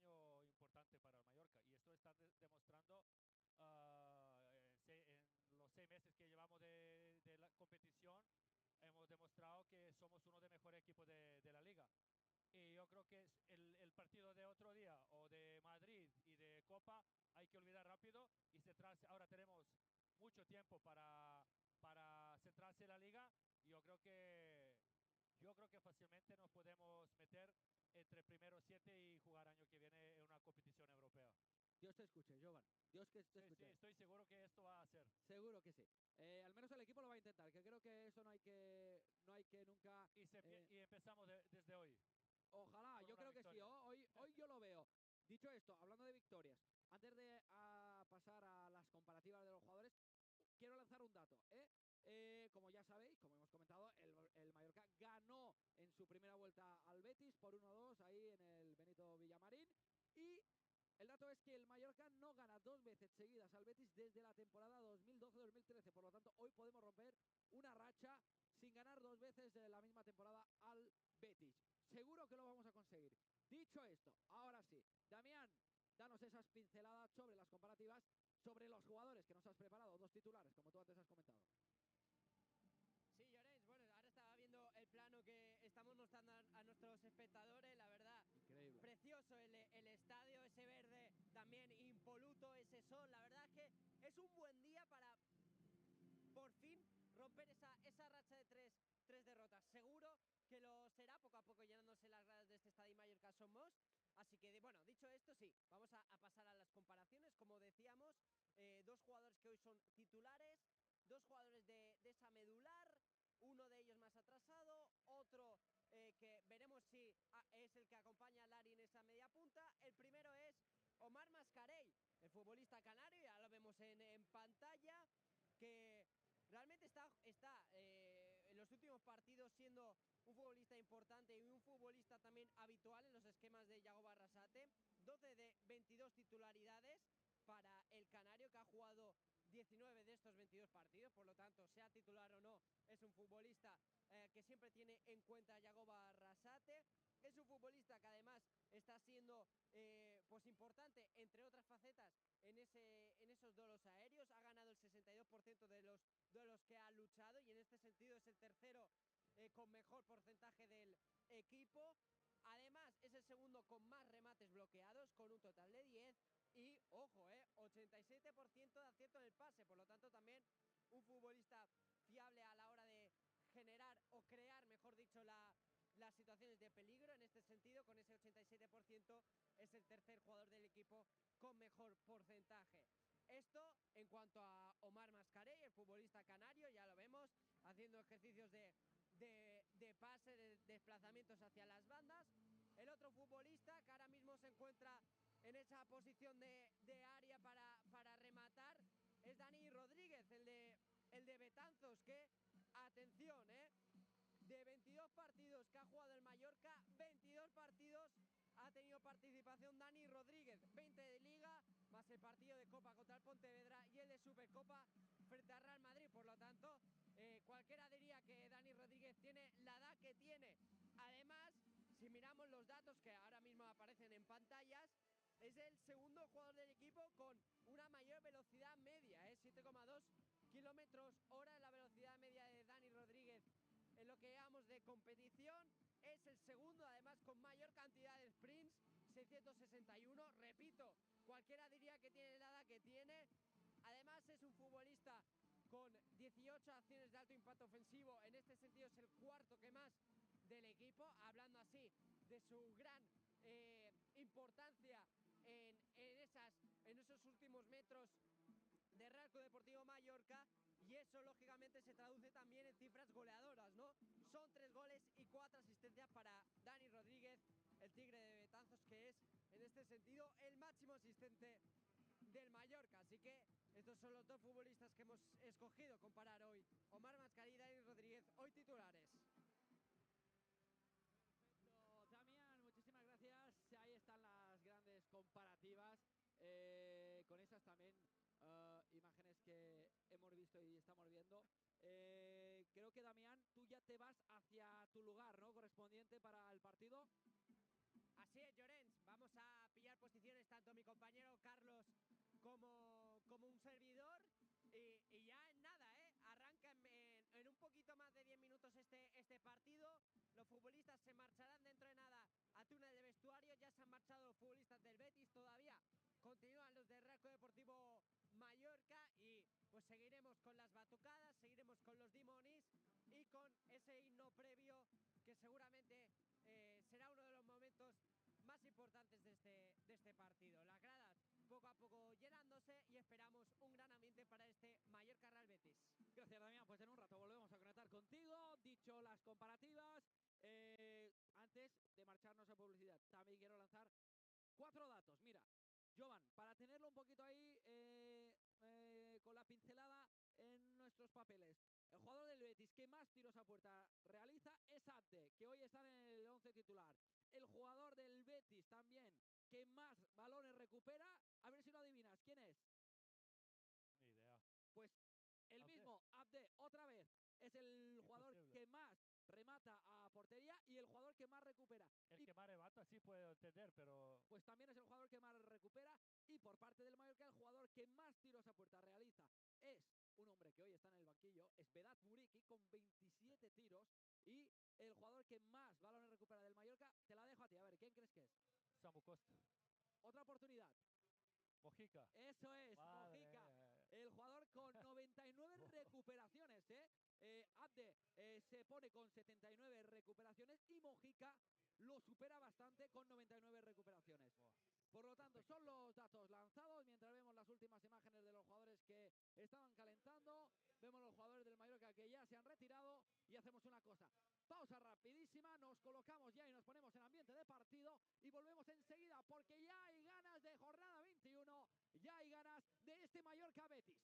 puede ser un año importante para el Mallorca. Y esto está demostrando en los 6 meses que llevamos de la competición, hemos demostrado que somos uno de los mejores equipos de la liga. Y yo creo que el partido de otro día o de Madrid y de Copa hay que olvidar rápido y centrarse. Ahora tenemos mucho tiempo para centrarse en la liga y yo creo que fácilmente nos podemos meter entre primeros 7 y jugar año que viene en una competición europea. Dios te escuche, Jovan. Dios que te escuche. Sí, estoy seguro que esto va a ser. Seguro que sí. Al menos el equipo lo va a intentar, que creo que eso no hay que nunca... Y empezamos desde hoy. Ojalá, yo creo victoria. Que sí. Hoy yo lo veo. Dicho esto, hablando de victorias, antes de pasar a las comparativas de los jugadores, quiero lanzar un dato. Como ya sabéis, como hemos comentado, el Mallorca ganó en su primera vuelta al Betis por 1-2 ahí en el Benito Villamarín. Y el dato es que el Mallorca no gana 2 veces seguidas al Betis desde la temporada 2012-2013. Por lo tanto, hoy podemos romper una racha sin ganar 2 veces de la misma temporada al Betis. Seguro que lo vamos a conseguir. Dicho esto, ahora sí, Damián, danos esas pinceladas sobre las comparativas, sobre los jugadores que nos has preparado, 2 titulares, como tú antes has comentado. Sí, Llorens, bueno, ahora estaba viendo el plano que estamos mostrando a nuestros espectadores, la verdad. Increíble. Precioso el estadio, ese verde también impoluto, ese sol. La verdad es que es un buen día para por fin romper esa racha de tres derrotas. Seguro que lo será poco a poco llenándose las gradas de este estadio Mallorca Somos. Así que, bueno, dicho esto, sí, vamos a pasar a las comparaciones. Como decíamos, 2 jugadores que hoy son titulares, 2 jugadores de esa medular, uno de ellos más atrasado, otro que veremos si es el que acompaña a Lari en esa media punta. El primero es Omar Mascarell, el futbolista canario, ya lo vemos en pantalla, que realmente está en los últimos partidos siendo un futbolista importante y un futbolista también habitual en los esquemas de Yago Barrasate. 12 de 22 titularidades para el canario, que ha jugado 19 de estos 22 partidos, por lo tanto, sea titular o no, es un futbolista que siempre tiene en cuenta a Yago Barrasate. Es un futbolista que además está siendo pues importante, entre otras facetas, en esos duelos aéreos. Ha ganado el 62% de los duelos que ha luchado y en este sentido es el tercero con mejor porcentaje del equipo. Además, es el segundo con más remates bloqueados, con un total de 10. Y, ojo, 87% de acierto en el pase. Por lo tanto, también un futbolista fiable a la hora de generar o crear, mejor dicho, las situaciones de peligro. En este sentido, con ese 87%, es el tercer jugador del equipo con mejor porcentaje. Esto en cuanto a Omar Mascarell, el futbolista canario, ya lo vemos, haciendo ejercicios de pase, de desplazamientos hacia las bandas. El otro futbolista que ahora mismo se encuentra en esa posición de área para rematar es Dani Rodríguez, el de Betanzos, que, atención, de 22 partidos que ha jugado el Mallorca, 22 partidos ha tenido participación Dani Rodríguez, 20 de Liga, más el partido de Copa contra el Pontevedra y el de Supercopa frente al Real Madrid. Por lo tanto, cualquiera diría que Dani Rodríguez tiene la edad que tiene. Además, si miramos los datos que ahora mismo aparecen en pantallas, es el segundo jugador del equipo con una mayor velocidad media, 7,2 kilómetros hora la velocidad media de Dani Rodríguez en lo que llevamos de competición. Es el segundo, además, con mayor cantidad de sprints, 661. Repito, cualquiera diría que tiene la edad que tiene. Además, es un futbolista con 18 acciones de alto impacto ofensivo. En este sentido, es el cuarto que más del equipo, hablando así de su gran importancia en esos últimos metros de Real Club Deportivo Mallorca, y eso lógicamente se traduce también en cifras goleadoras, ¿no? Son 3 goles y 4 asistencias para Dani Rodríguez, el Tigre de Betanzos, que es en este sentido el máximo asistente del Mallorca. Así que estos son los dos futbolistas que hemos escogido comparar hoy: Omar Mascarell y Dani Rodríguez, hoy titulares. Perfecto, Damián, muchísimas gracias. Ahí están las grandes comparativas, con esas también imágenes que hemos visto y estamos viendo. Creo que, Damián, tú ya te vas hacia tu lugar, ¿no?, correspondiente para el partido. Así es, Llorens, vamos a pillar posiciones tanto mi compañero Carlos como un servidor, y ya en nada, arranca en un poquito más de 10 minutos este partido. Los futbolistas se marcharán dentro de nada a túnel de vestuario. Ya se han marchado los futbolistas del Betis, todavía continúan los del Real Club Deportivo Mallorca, y pues seguiremos con las batucadas, seguiremos con los dimonis y con ese himno previo que seguramente será uno de los momentos más importantes de este partido. Las gradas poco a poco llenándose y esperamos un gran ambiente para este Mallorca Real Betis. Gracias, Damián. Pues en un rato volvemos a conectar contigo. Dicho las comparativas, antes de marcharnos a publicidad, también quiero lanzar 4 datos. Mira, Jovan, para tenerlo un poquito ahí con la pincelada en nuestros papeles. El jugador del Betis que más tiros a puerta realiza es Abde, que hoy está en el 11 titular. El jugador del Betis también que más balones recupera, a ver si lo adivinas, ¿quién es? Ni idea. Pues el Abde. mismo Abde, otra vez, es el jugador Imposible. que más remata a portería y el jugador que más recupera. El que más remata sí puedo entender, pero... Pues también es el jugador que más recupera, y por parte del Mallorca el jugador que más tiros a puerta realiza es un hombre que hoy está en el banquillo, es Vedat Muriqui, con 27 tiros, y el jugador que más balones recupera del Mallorca, te la dejo a ti, a ver, ¿quién crees que es? Samu Costa. Otra oportunidad. Mojica. Eso es, Madre Mojica, mía. el jugador con 99 recuperaciones, Abde se pone con 79 recuperaciones y Mojica lo supera bastante con 99 recuperaciones. Por lo tanto, son los datos lanzados mientras vemos las últimas imágenes de los jugadores que estaban calentando. Vemos los jugadores del Mallorca que ya se han retirado y hacemos una cosa. Pausa rapidísima, nos colocamos ya y nos ponemos en ambiente de partido y volvemos enseguida porque ya hay ganas de jornada 21, ya hay ganas de este Mallorca Betis.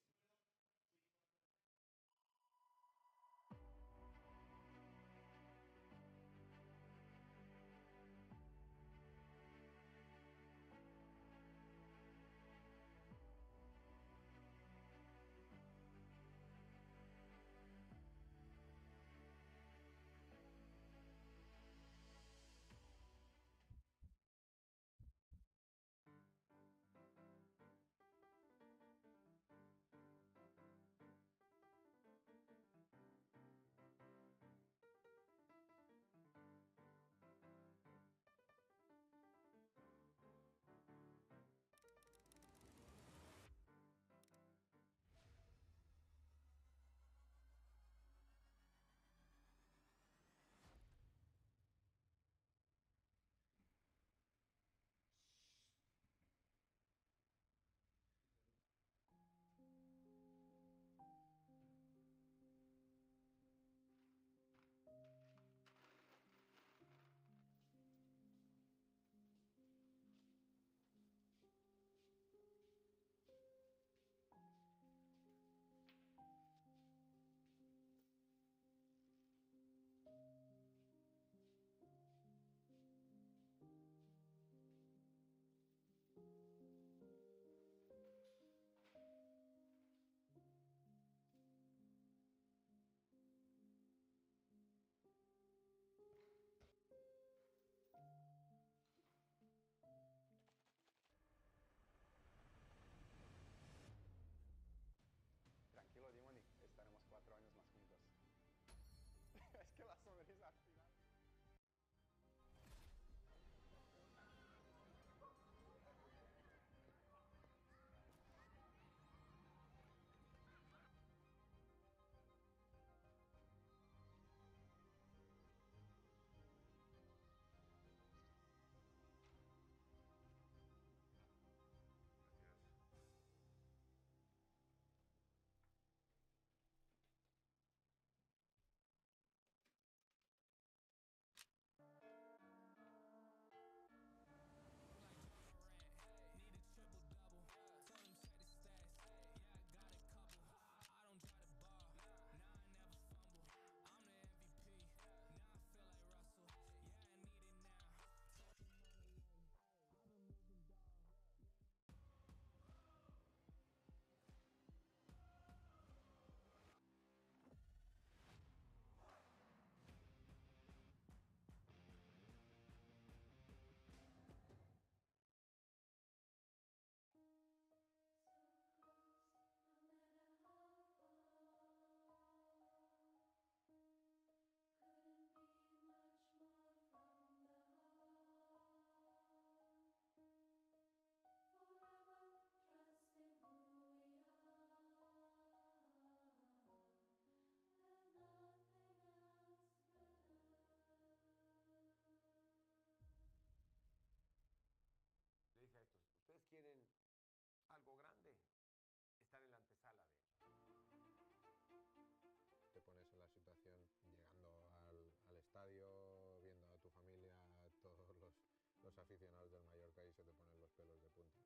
los aficionados del Mallorca y se te ponen los pelos de punta.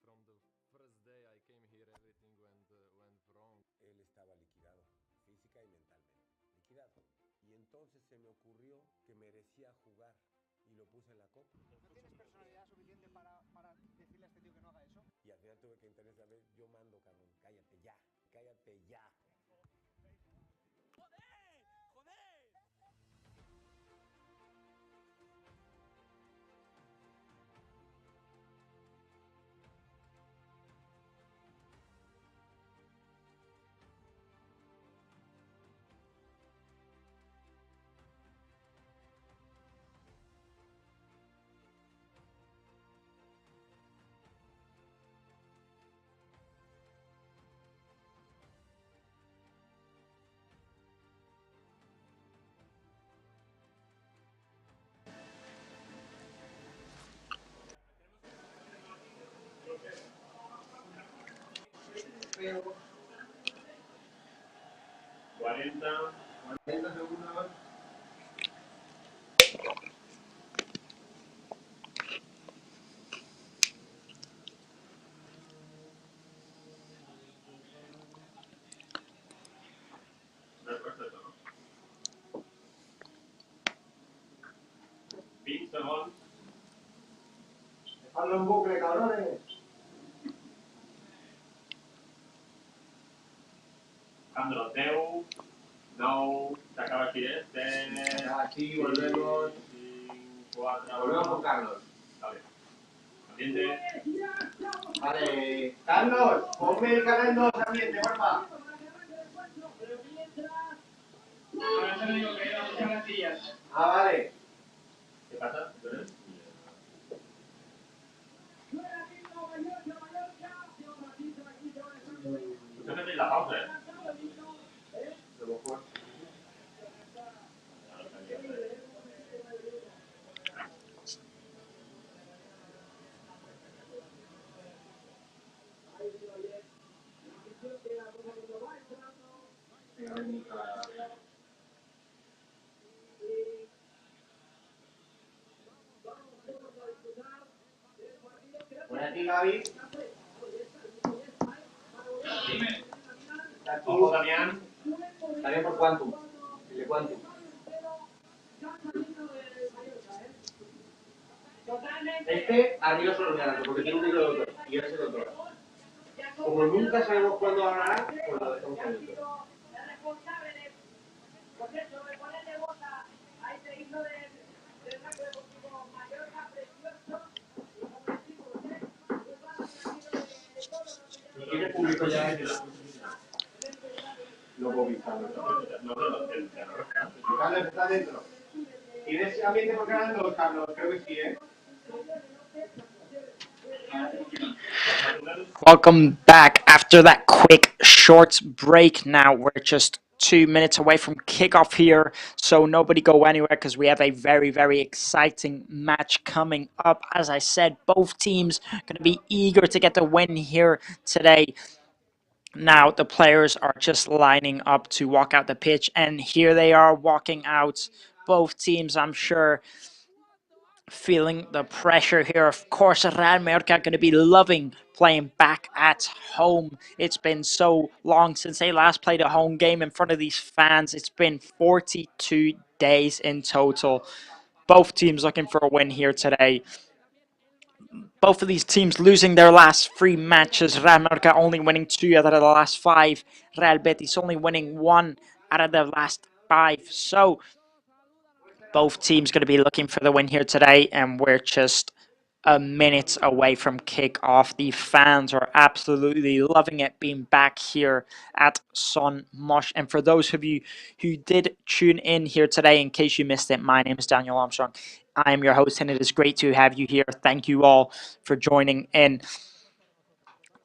From the first day I came here, everything went wrong. Él estaba liquidado, física y mentalmente. Liquidado. Y entonces se me ocurrió que merecía jugar y lo puse en la copa. ¿No tienes personalidad suficiente para decirle a este tío que no haga eso? Y al final tuve que entender esa vez, yo mando, cabrón, cállate ya, cállate ya. Pero 40 segundos. Dejadlo en bucle, cabrones. Alejandro, 10, 9, s'acaba aquí, 10, aquí, volvemos. 4, volvemos con Carlos. Vale. Ambiente. Vale, Carlos, ponme el canal 2 ambiente, porfa. Ahora te digo que hay muchas gatillas. Ah, vale. ¿Qué pasa? Usted la pausa, ¿eh? Por aquí, Gaby. Dime. Ojo, Damián. Damián por Quantum. Dile Quantum. Este arriba solo mirando, porque tiene un micro de otro. Y ese de otro. Como nunca sabemos cuándo hablará, pues lo dejamos con el otro. ¿Tiene público ya en no puedo pintarlo. Carlos está dentro. ¿Tienes ambiente por canal 2, Carlos? Creo que sí, ¿eh? Welcome back after that quick short break. Now we're just 2 minutes away from kickoff here, so nobody go anywhere because we have a very, very exciting match coming up. As I said, both teams going to be eager to get the win here today. Now the players are just lining up to walk out the pitch, and here they are walking out. Both teams, I'm sure, feeling the pressure here. Of course, Real Mallorca going to be loving playing back at home. It's been so long since they last played a home game in front of these fans. It's been 42 days in total. Both teams looking for a win here today. Both of these teams losing their last 3 matches. Real Mallorca only winning 2 out of the last 5. Real Betis only winning 1 out of the last 5. So both teams going to be looking for the win here today, and we're just a minute away from kickoff. The fans are absolutely loving it being back here at Son Mosh. And for those of you who did tune in here today, in case you missed it, my name is Daniel Armstrong. I am your host, and it is great to have you here. Thank you all for joining in.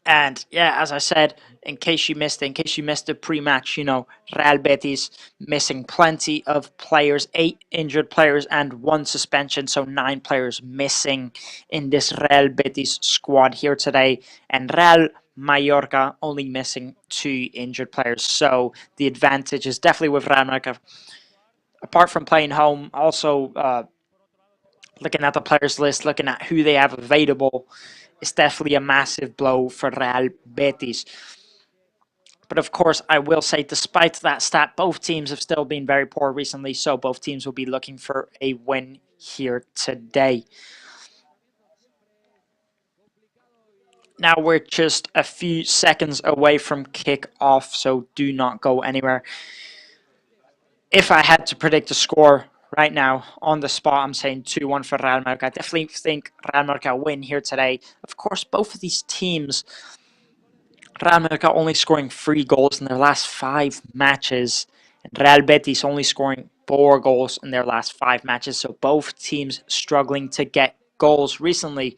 And yeah, as I said, in case you missed the pre-match, you know, Real Betis missing plenty of players, 8 injured players and 1 suspension, so 9 players missing in this Real Betis squad here today. And Real Mallorca only missing 2 injured players, so the advantage is definitely with Real Mallorca. Apart from playing home, also looking at the players list, looking at who they have available, it's definitely a massive blow for Real Betis. But of course, I will say, despite that stat, both teams have still been very poor recently, so both teams will be looking for a win here today. Now we're just a few seconds away from kick-off, so do not go anywhere. If I had to predict a score right now on the spot, I'm saying 2-1 for Real Mallorca. I definitely think Real Mallorca win here today. Of course, both of these teams, Real Mallorca only scoring 3 goals in their last 5 matches, and Real Betis only scoring 4 goals in their last 5 matches. So both teams struggling to get goals recently.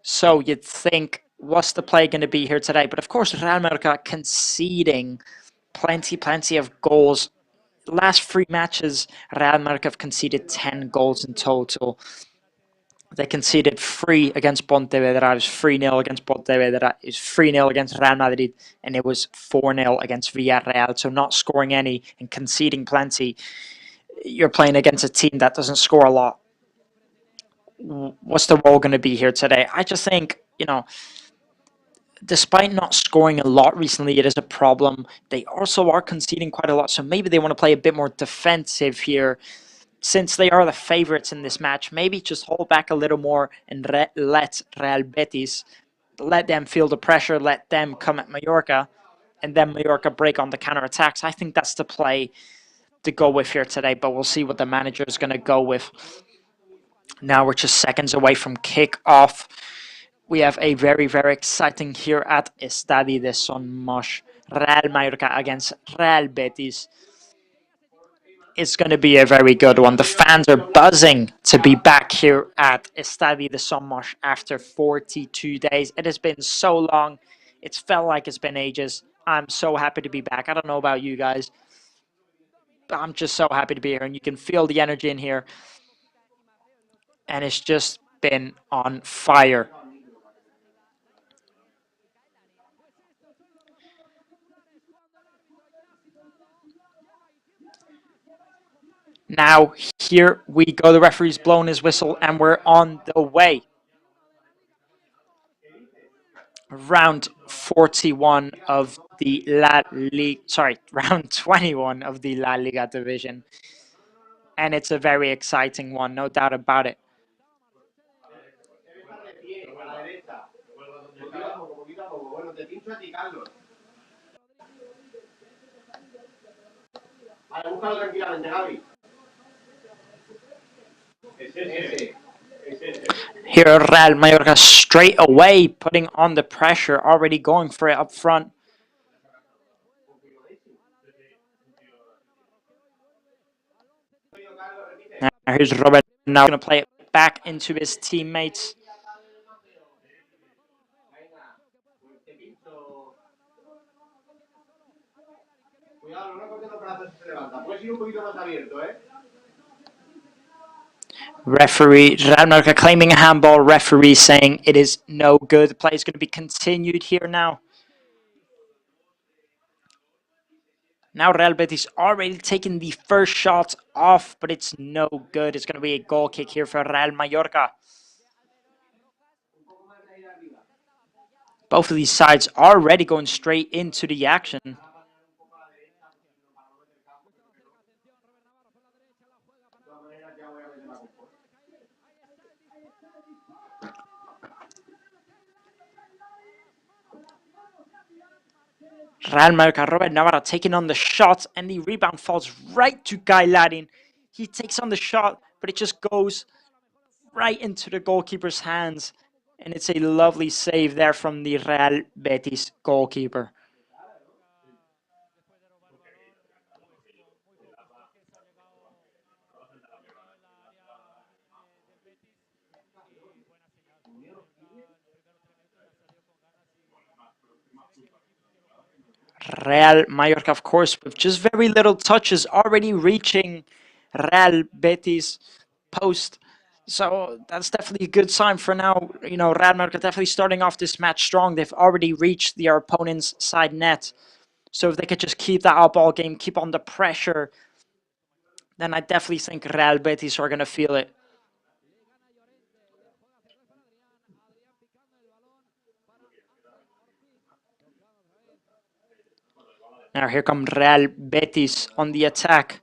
So you'd think, what's the play going to be here today? But of course, Real Mallorca conceding plenty of goals. Last 3 matches, Real Mallorca have conceded 10 goals in total. They conceded 3 against Pontevedra, it was 3-0 against Pontevedra, it was 3-0 against Real Madrid, and it was 4-0 against Villarreal. So not scoring any and conceding plenty. You're playing against a team that doesn't score a lot. What's the role going to be here today? I just think, despite not scoring a lot recently, it is a problem. They also are conceding quite a lot, so maybe they want to play a bit more defensive here. Since they are the favourites in this match, maybe just hold back a little more and let Real Betis, let them feel the pressure, let them come at Mallorca, and then Mallorca break on the counter-attacks. I think that's the play to go with here today, but we'll see what the manager is going to go with. Now we're just seconds away from kick-off. We have a very exciting here at Estadi de Son Moix. Real Mallorca against Real Betis. It's going to be a very good one. The fans are buzzing to be back here at Estadi de Son Moix after 42 days. It has been so long. It's felt like it's been ages. I'm so happy to be back. I don't know about you guys, but I'm just so happy to be here. And you can feel the energy in here. And it's just been on fire. Now, here we go. The referee's blown his whistle, and we're on the way. Round 41 of the round 21 of the La Liga division. And it's a very exciting one, no doubt about it. Here, Real Mallorca straight away putting on the pressure, already going for it up front. Now here's Robert, now going to play it back into his teammates. Referee, Real Mallorca claiming a handball, referee saying it is no good. The play is going to be continued here now. Now Real Betis already taking the first shot off, but it's no good. It's going to be a goal kick here for Real Mallorca. Both of these sides already going straight into the action. Real Mallorca, Robert Navarra taking on the shot, and the rebound falls right to Guy Larin. He takes on the shot, but it just goes right into the goalkeeper's hands. And it's a lovely save there from the Real Betis goalkeeper. Real Mallorca, of course, with just very little touches, already reaching Real Betis post. So that's definitely a good sign for now. Real Mallorca definitely starting off this match strong. They've already reached their opponent's side net. So if they could just keep that up all game, keep on the pressure, then I definitely think Real Betis are going to feel it. Now here come Real Betis on the attack.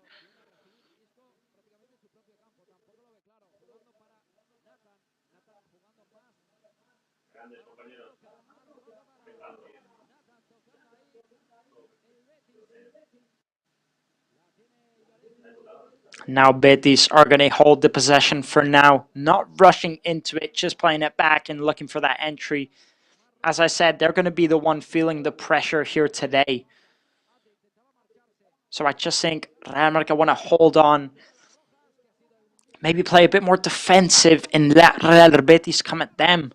Now Betis are going to hold the possession for now, not rushing into it, just playing it back and looking for that entry. As I said, they're going to be the one feeling the pressure here today. So I just think Real Mallorca want to hold on, maybe play a bit more defensive and let Real Betis come at them.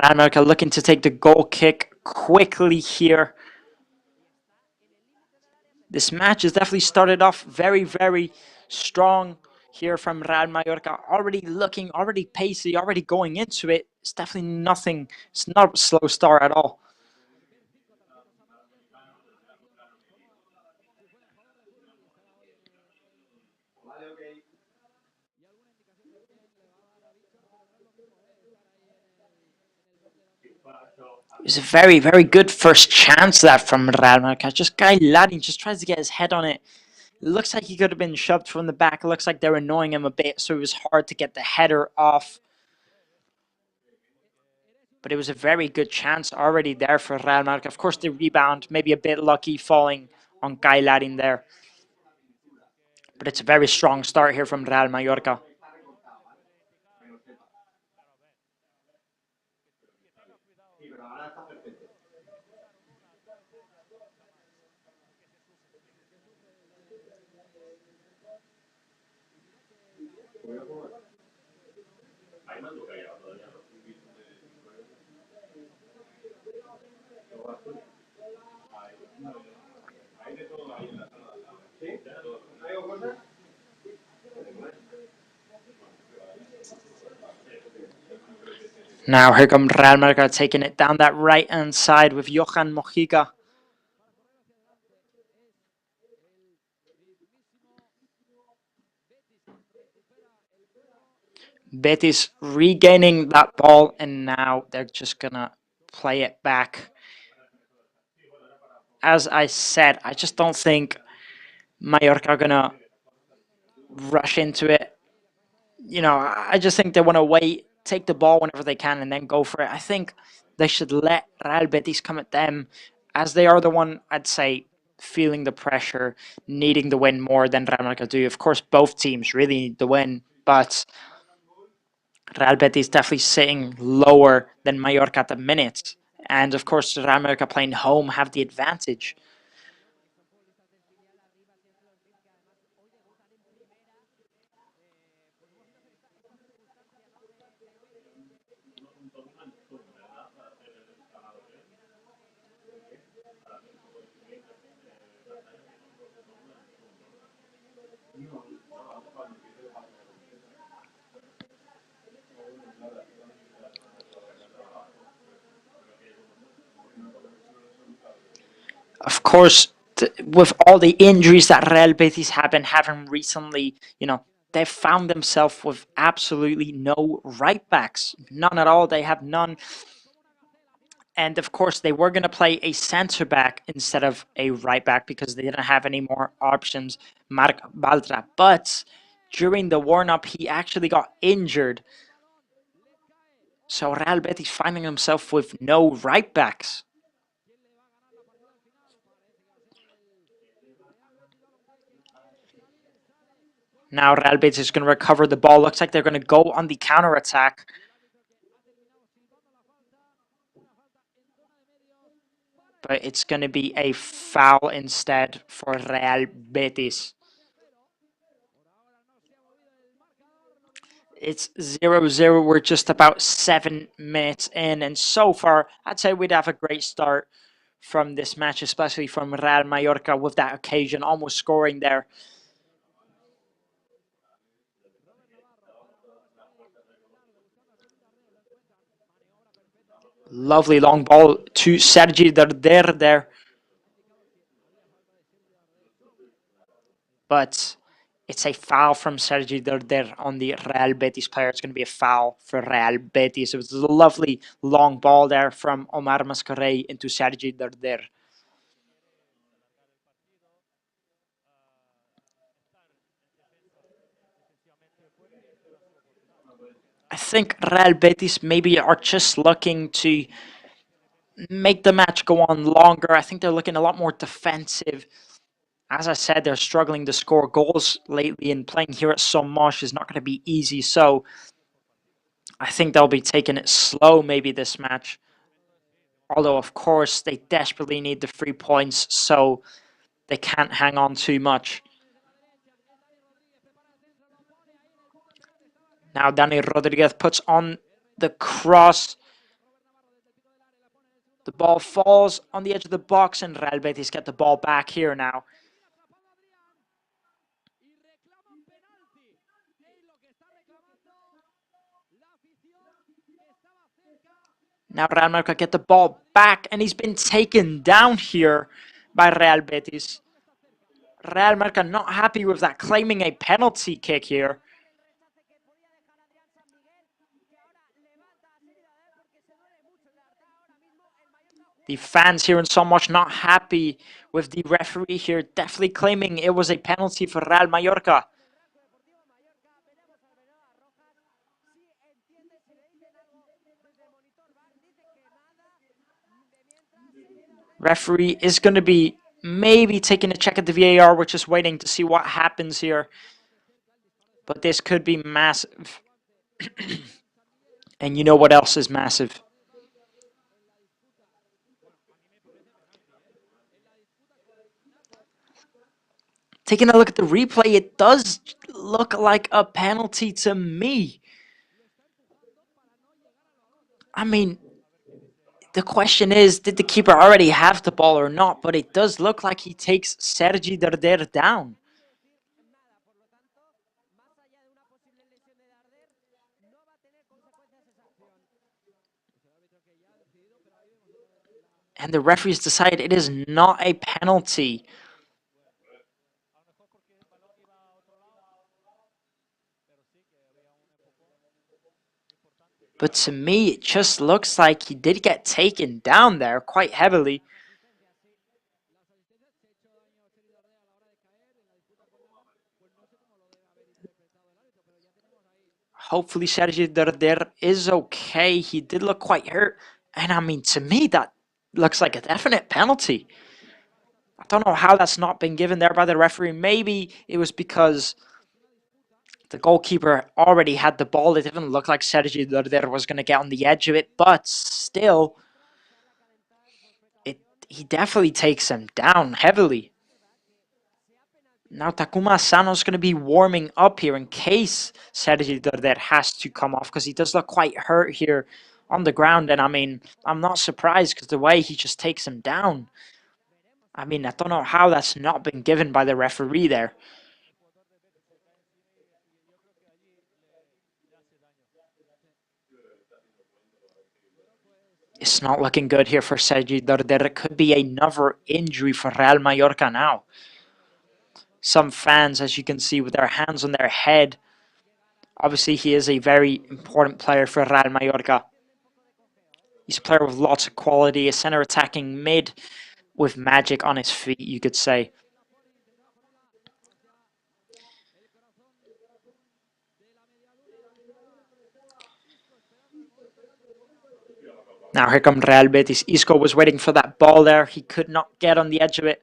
Real Mallorca looking to take the goal kick quickly here. This match has definitely started off very, very strong here from Real Mallorca. Already looking, already pacey, already going into it. It's definitely nothing. It's not a slow start at all. It was a very, very good first chance that from Real Mallorca. Just Guy Ladding just tries to get his head on it. It looks like he could have been shoved from the back. It looks like they're annoying him a bit, so it was hard to get the header off. But it was a very good chance already there for Real Mallorca. Of course, the rebound, maybe a bit lucky falling on Guy Ladding there. But it's a very strong start here from Real Mallorca. Now here comes Real Mallorca taking it down that right-hand side with Johan Mojica. Betis regaining that ball, and now they're just going to play it back. As I said, I just don't think Mallorca are going to rush into it. You know, I just think they want to wait, take the ball whenever they can, and then go for it. I think they should let Real Betis come at them, as they are the one, I'd say, feeling the pressure, needing the win more than Real Mallorca do. Of course, both teams really need the win, but Real Betis definitely sitting lower than Mallorca at the minute. And of course, Real Mallorca playing home have the advantage. Of course, with all the injuries that Real Betis have been having recently, you know, they've found themselves with absolutely no right backs. None at all. They have none. And of course, they were going to play a centre back instead of a right back because they didn't have any more options, Marc Baltra. But during the warm-up, he actually got injured. So Real Betis finding himself with no right backs. Now Real Betis is going to recover the ball. Looks like they're going to go on the counter-attack. But it's going to be a foul instead for Real Betis. It's 0-0. We're just about 7 minutes in. And so far, I'd say we'd have a great start from this match, especially from Real Mallorca with that occasion, almost scoring there. Lovely long ball to Sergi Darder there. But It's a foul from Sergi Derder on the Real Betis player. It's going to be a foul for Real Betis. It was a lovely long ball there from Omar Mascarell into Sergi Derder. I think Real Betis maybe are just looking to make the match go on longer. I think they're looking a lot more defensive. As I said, they're struggling to score goals lately, and playing here at Somos is not going to be easy. So I think they'll be taking it slow maybe this match. Although, of course, they desperately need the 3 points, so they can't hang on too much. Now Dani Rodriguez puts on the cross. The ball falls on the edge of the box, and Real Betis get the ball back here now. Now Real Mallorca get the ball back, and he's been taken down here by Real Betis. Real Mallorca not happy with that, claiming a penalty kick here. The fans here in Somos not happy with the referee here, definitely claiming it was a penalty for Real Mallorca. Referee is going to be maybe taking a check at the VAR. We're just waiting to see what happens here. But this could be massive. And you know what else is massive? Taking a look at the replay, it does look like a penalty to me. I mean, the question is, did the keeper already have the ball or not? But it does look like he takes Sergi Derder down. And the referees decide it is not a penalty. But to me, it just looks like he did get taken down there quite heavily. Hopefully Sergi Derder is okay. He did look quite hurt. And I mean, to me, that looks like a definite penalty. I don't know how that's not been given there by the referee. Maybe it was because the goalkeeper already had the ball. It didn't look like Sergi Derder was going to get on the edge of it. But still, he definitely takes him down heavily. Now Takuma Asano's going to be warming up here in case Sergi Derder has to come off, because he does look quite hurt here on the ground. And I mean, I'm not surprised because the way he just takes him down. I mean, I don't know how that's not been given by the referee there. It's not looking good here for Sergi Derder. It could be another injury for Real Mallorca now. Some fans, as you can see, with their hands on their head. Obviously, he is a very important player for Real Mallorca. He's a player with lots of quality, a center attacking mid with magic on his feet, you could say. Now here comes Real Betis. Isco was waiting for that ball there. He could not get on the edge of it.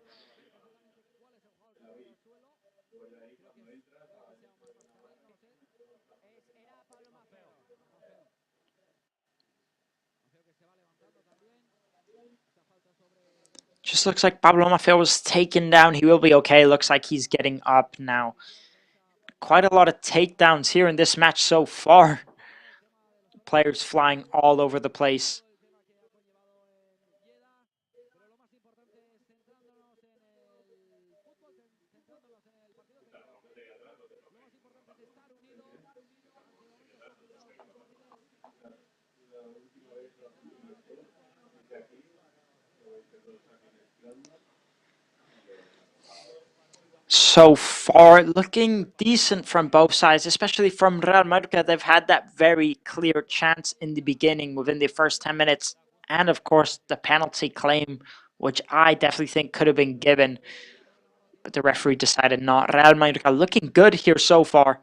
Just looks like Pablo Maffeo was taken down. He will be okay. Looks like he's getting up now. Quite a lot of takedowns here in this match so far. Players flying all over the place. so far. Looking decent from both sides, especially from Real Mallorca. They've had that very clear chance in the beginning within the first 10 minutes. And of course, the penalty claim, which I definitely think could have been given. But the referee decided not. Real Mallorca looking good here so far.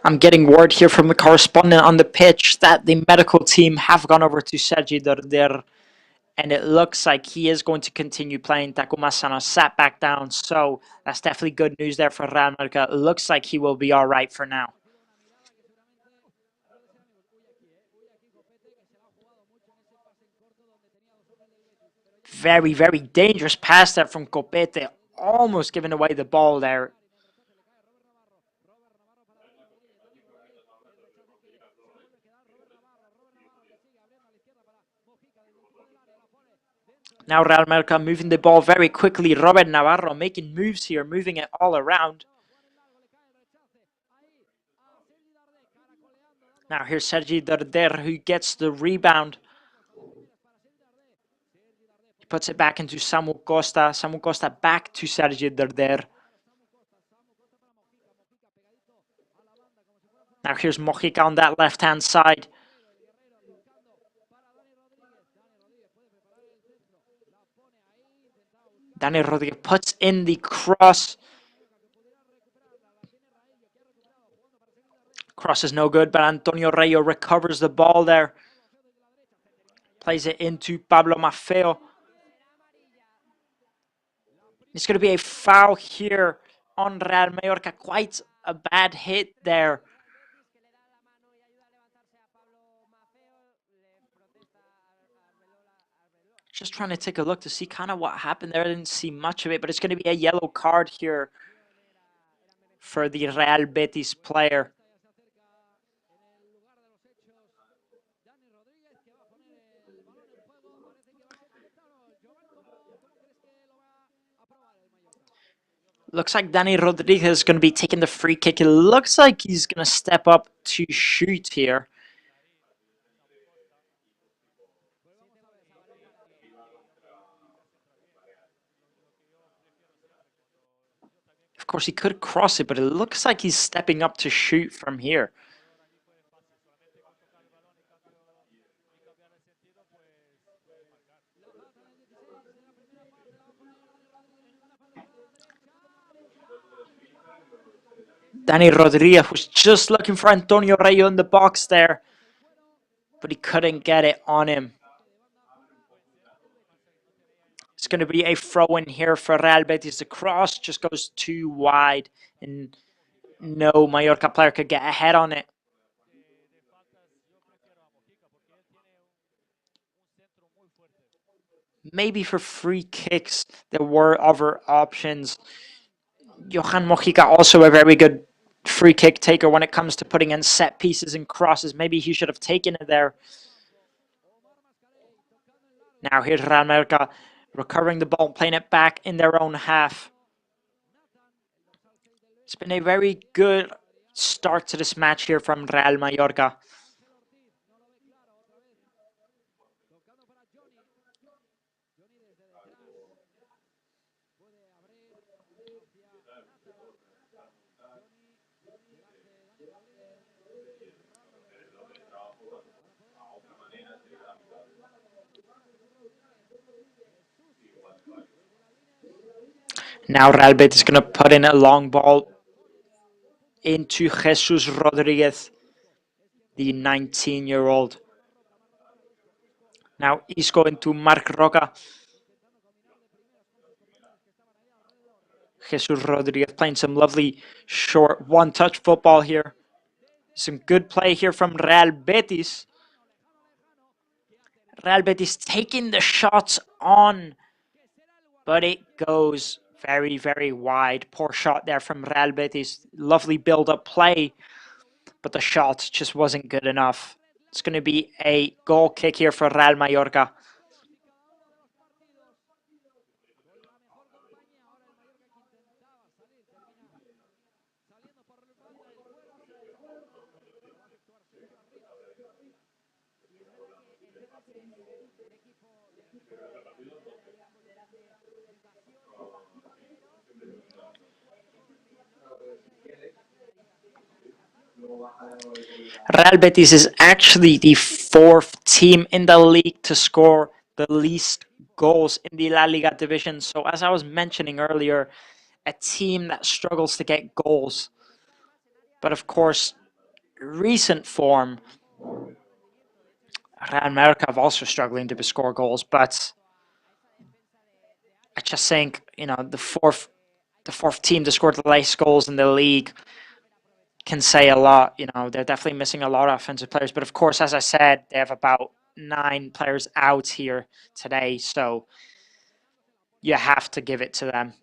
I'm getting word here from the correspondent on the pitch that the medical team have gone over to Sergi Derder, and it looks like he is going to continue playing. Takuma Sano sat back down, so that's definitely good news there for Real Mallorca. It looks like he will be all right for now. Very, very dangerous pass there from Copete, almost giving away the ball there. Now Real Mallorca moving the ball very quickly. Robert Navarro making moves here, moving it all around. Now here's Sergi Derder who gets the rebound. He puts it back into Samu Costa. Samu Costa back to Sergi Derder. Now here's Mojica on that left-hand side. Dani Rodriguez puts in the cross. Cross is no good, but Antonio Rayo recovers the ball there. Plays it into Pablo Maffeo. It's going to be a foul here on Real Mallorca. Quite a bad hit there. Just trying to take a look to see kind of what happened there. I didn't see much of it, but it's going to be a yellow card here for the Real Betis player. Looks like Dani Rodriguez is going to be taking the free kick. It looks like he's going to step up to shoot here. Of course, he could cross it, but it looks like he's stepping up to shoot from here. Dani Rodriguez was just looking for Antonio Rayo in the box there, but he couldn't get it on him. It's going to be a throw-in here for Real Betis. The cross just goes too wide, and no Mallorca player could get ahead on it. Maybe for free kicks, there were other options. Johan Mojica, also a very good free kick taker when it comes to putting in set pieces and crosses. Maybe he should have taken it there. Now here's Real Mallorca recovering the ball, playing it back in their own half. It's been a very good start to this match here from Real Mallorca. Now Real Betis is going to put in a long ball into Jesus Rodriguez, the 19-year-old. Now Isco into Marc Roca. Jesus Rodriguez playing some lovely short one-touch football here. Some good play here from Real Betis. Real Betis taking the shots on but it goes very, very wide. Poor shot there from Real Betis. Lovely build-up play, but the shot just wasn't good enough. It's going to be a goal kick here for Real Mallorca. Real Betis is actually the 4th team in the league to score the least goals in the LaLiga division. So as I was mentioning earlier, a team that struggles to get goals. But of course, recent form, Real Mallorca have also struggling to score goals. But I just think, the fourth team to score the least goals in the league can say a lot. They're definitely missing a lot of offensive players. But of course, as I said, they have about 9 players out here today. So you have to give it to them.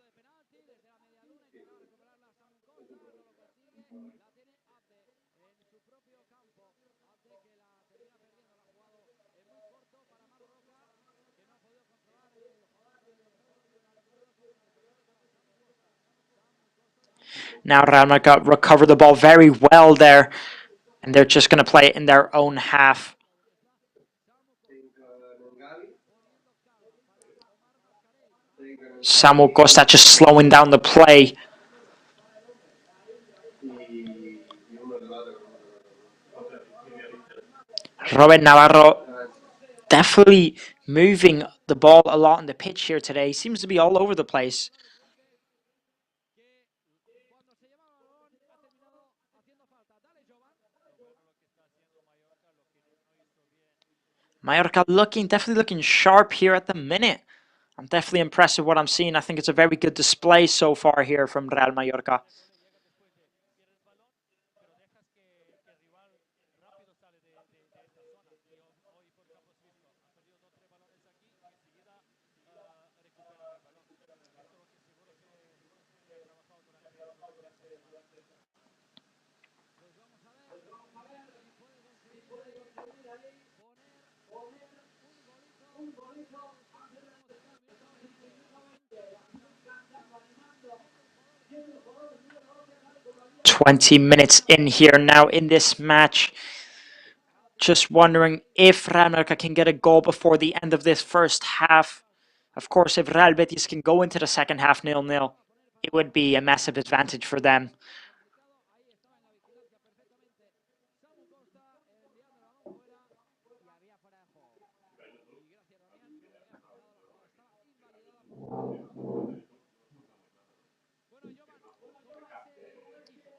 Now Real Madrid recover the ball very well there, and they're just going to play it in their own half. Samu Costa just slowing down the play. Robert Navarro definitely moving the ball a lot on the pitch here today. Seems to be all over the place. Mallorca definitely looking sharp here at the minute. I'm definitely impressed with what I'm seeing. I think it's a very good display so far here from Real Mallorca. "20 minutes in here now in this match. Just wondering if Real Mallorca can get a goal before the end of this first half. Of course, if Real Betis can go into the second half 0-0, it would be a massive advantage for them.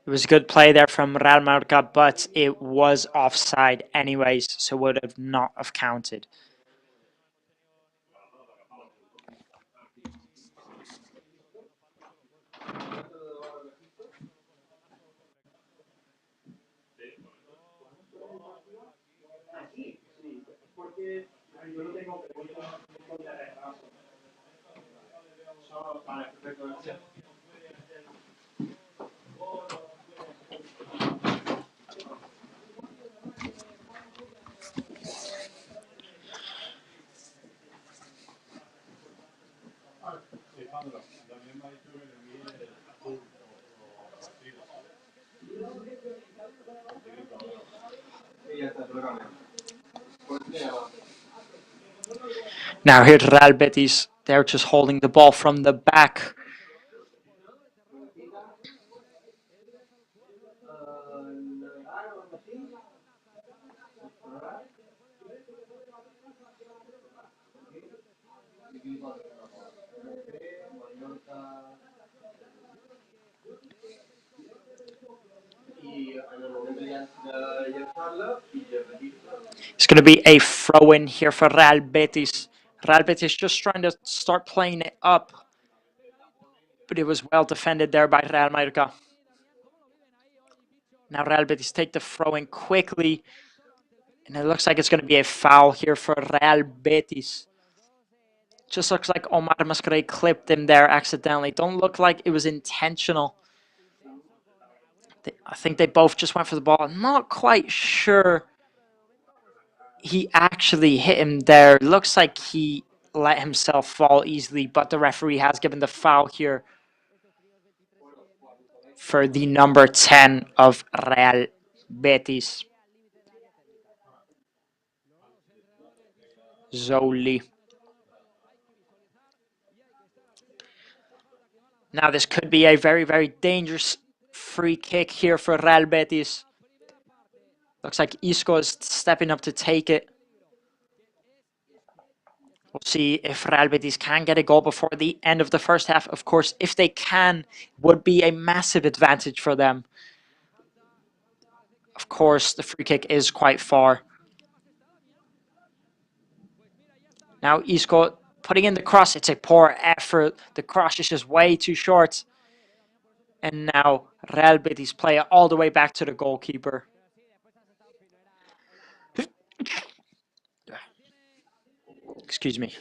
It was a good play there from Real Mallorca, but it was offside anyways, so would have not have counted. Now here Real Betis, they're just holding the ball from the back. It's going to be a throw-in here for Real Betis. Real Betis just trying to start playing it up, but it was well defended there by Real Mallorca. Now Real Betis take the throw-in quickly, and it looks like it's going to be a foul here for Real Betis. Just looks like Omar Mascarell clipped him there accidentally. Don't look like it was intentional. I think they both just went for the ball. I'm not quite sure he actually hit him there. Looks like he let himself fall easily, but the referee has given the foul here for the number 10 of Real Betis. Zoli. Now this could be a very, very dangerous free kick here for Real Betis. Looks like Isco is stepping up to take it. We'll see if Real Betis can get a goal before the end of the first half. Of course, if they can, would be a massive advantage for them. Of course, the free kick is quite far. Now Isco putting in the cross. It's a poor effort. The cross is just way too short. And now Real Betis play it all the way back to the goalkeeper. Excuse me.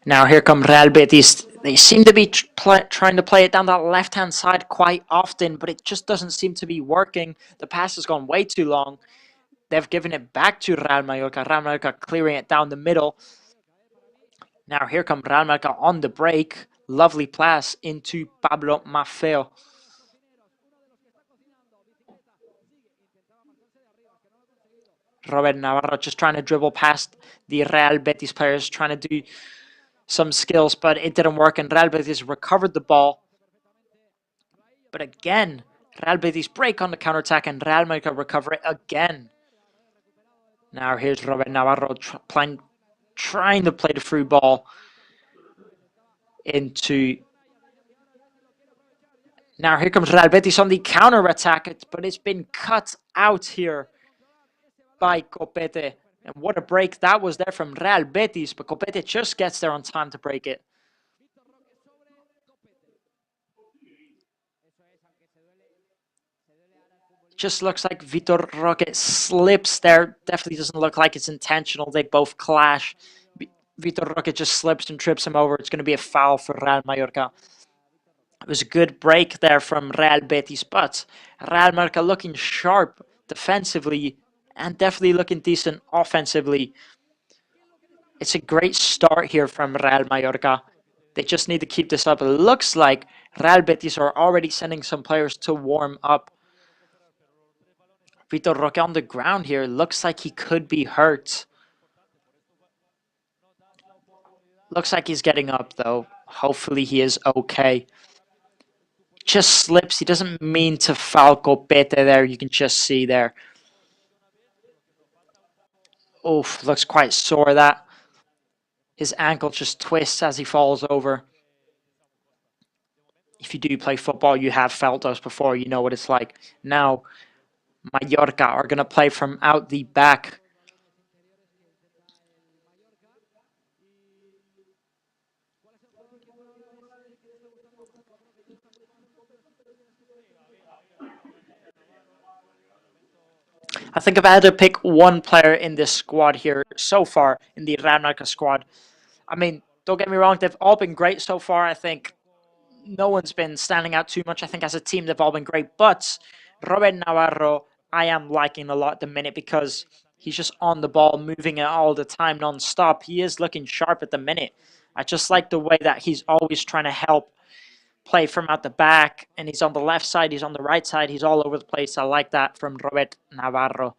Now here come Real Betis. They seem to be trying to play it down that left-hand side quite often, but it just doesn't seem to be working. The pass has gone way too long. They've given it back to Real Mallorca. Real Mallorca clearing it down the middle. Now here come Real Mallorca on the break. Lovely pass into Pablo Maffeo. Robert Navarro just trying to dribble past the Real Betis players, trying to do some skills, but it didn't work, and Real Betis recovered the ball. But again, Real Betis break on the counter-attack, and Real Mallorca recover it again. Now here's Robert Navarro trying to play the through ball into... Now here comes Real Betis on the counter-attack, but it's been cut out here by Copete. And what a break that was there from Real Betis, but Copete just gets there on time to break it. Just looks like Vitor Roque slips there. Definitely doesn't look like it's intentional. They both clash. Vitor Roque just slips and trips him over. It's going to be a foul for Real Mallorca. It was a good break there from Real Betis, but Real Mallorca looking sharp defensively and definitely looking decent offensively. It's a great start here from Real Mallorca. They just need to keep this up. It looks like Real Betis are already sending some players to warm up. Vitor Roque on the ground here. Looks like he could be hurt. Looks like he's getting up, though. Hopefully he is okay. Just slips. He doesn't mean to foul Copete there. You can just see there. Oof, looks quite sore that. His ankle just twists as he falls over. If you do play football, you have felt those before. You know what it's like. Now, Mallorca are going to play from out the back. I think if I had to pick one player in this squad here so far, in the Real Mallorca squad, I mean, don't get me wrong, they've all been great so far. I think no one's been standing out too much. I think as a team, they've all been great. But Robert Navarro, I am liking a lot at the minute because he's just on the ball, moving it all the time, non-stop. He is looking sharp at the minute. I just like the way that he's always trying to help play from out the back, and he's on the left side, he's on the right side, he's all over the place. I like that from Robert Navarro.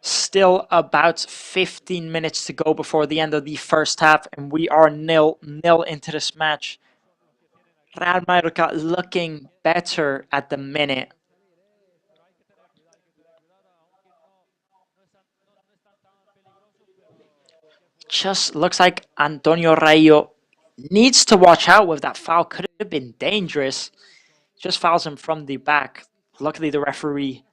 Still about 15 minutes to go before the end of the first half, and we are 0-0 into this match. Real Mallorca looking better at the minute. Just looks like Antonio Rayo needs to watch out with that foul. Could have been dangerous. Just fouls him from the back. Luckily, the referee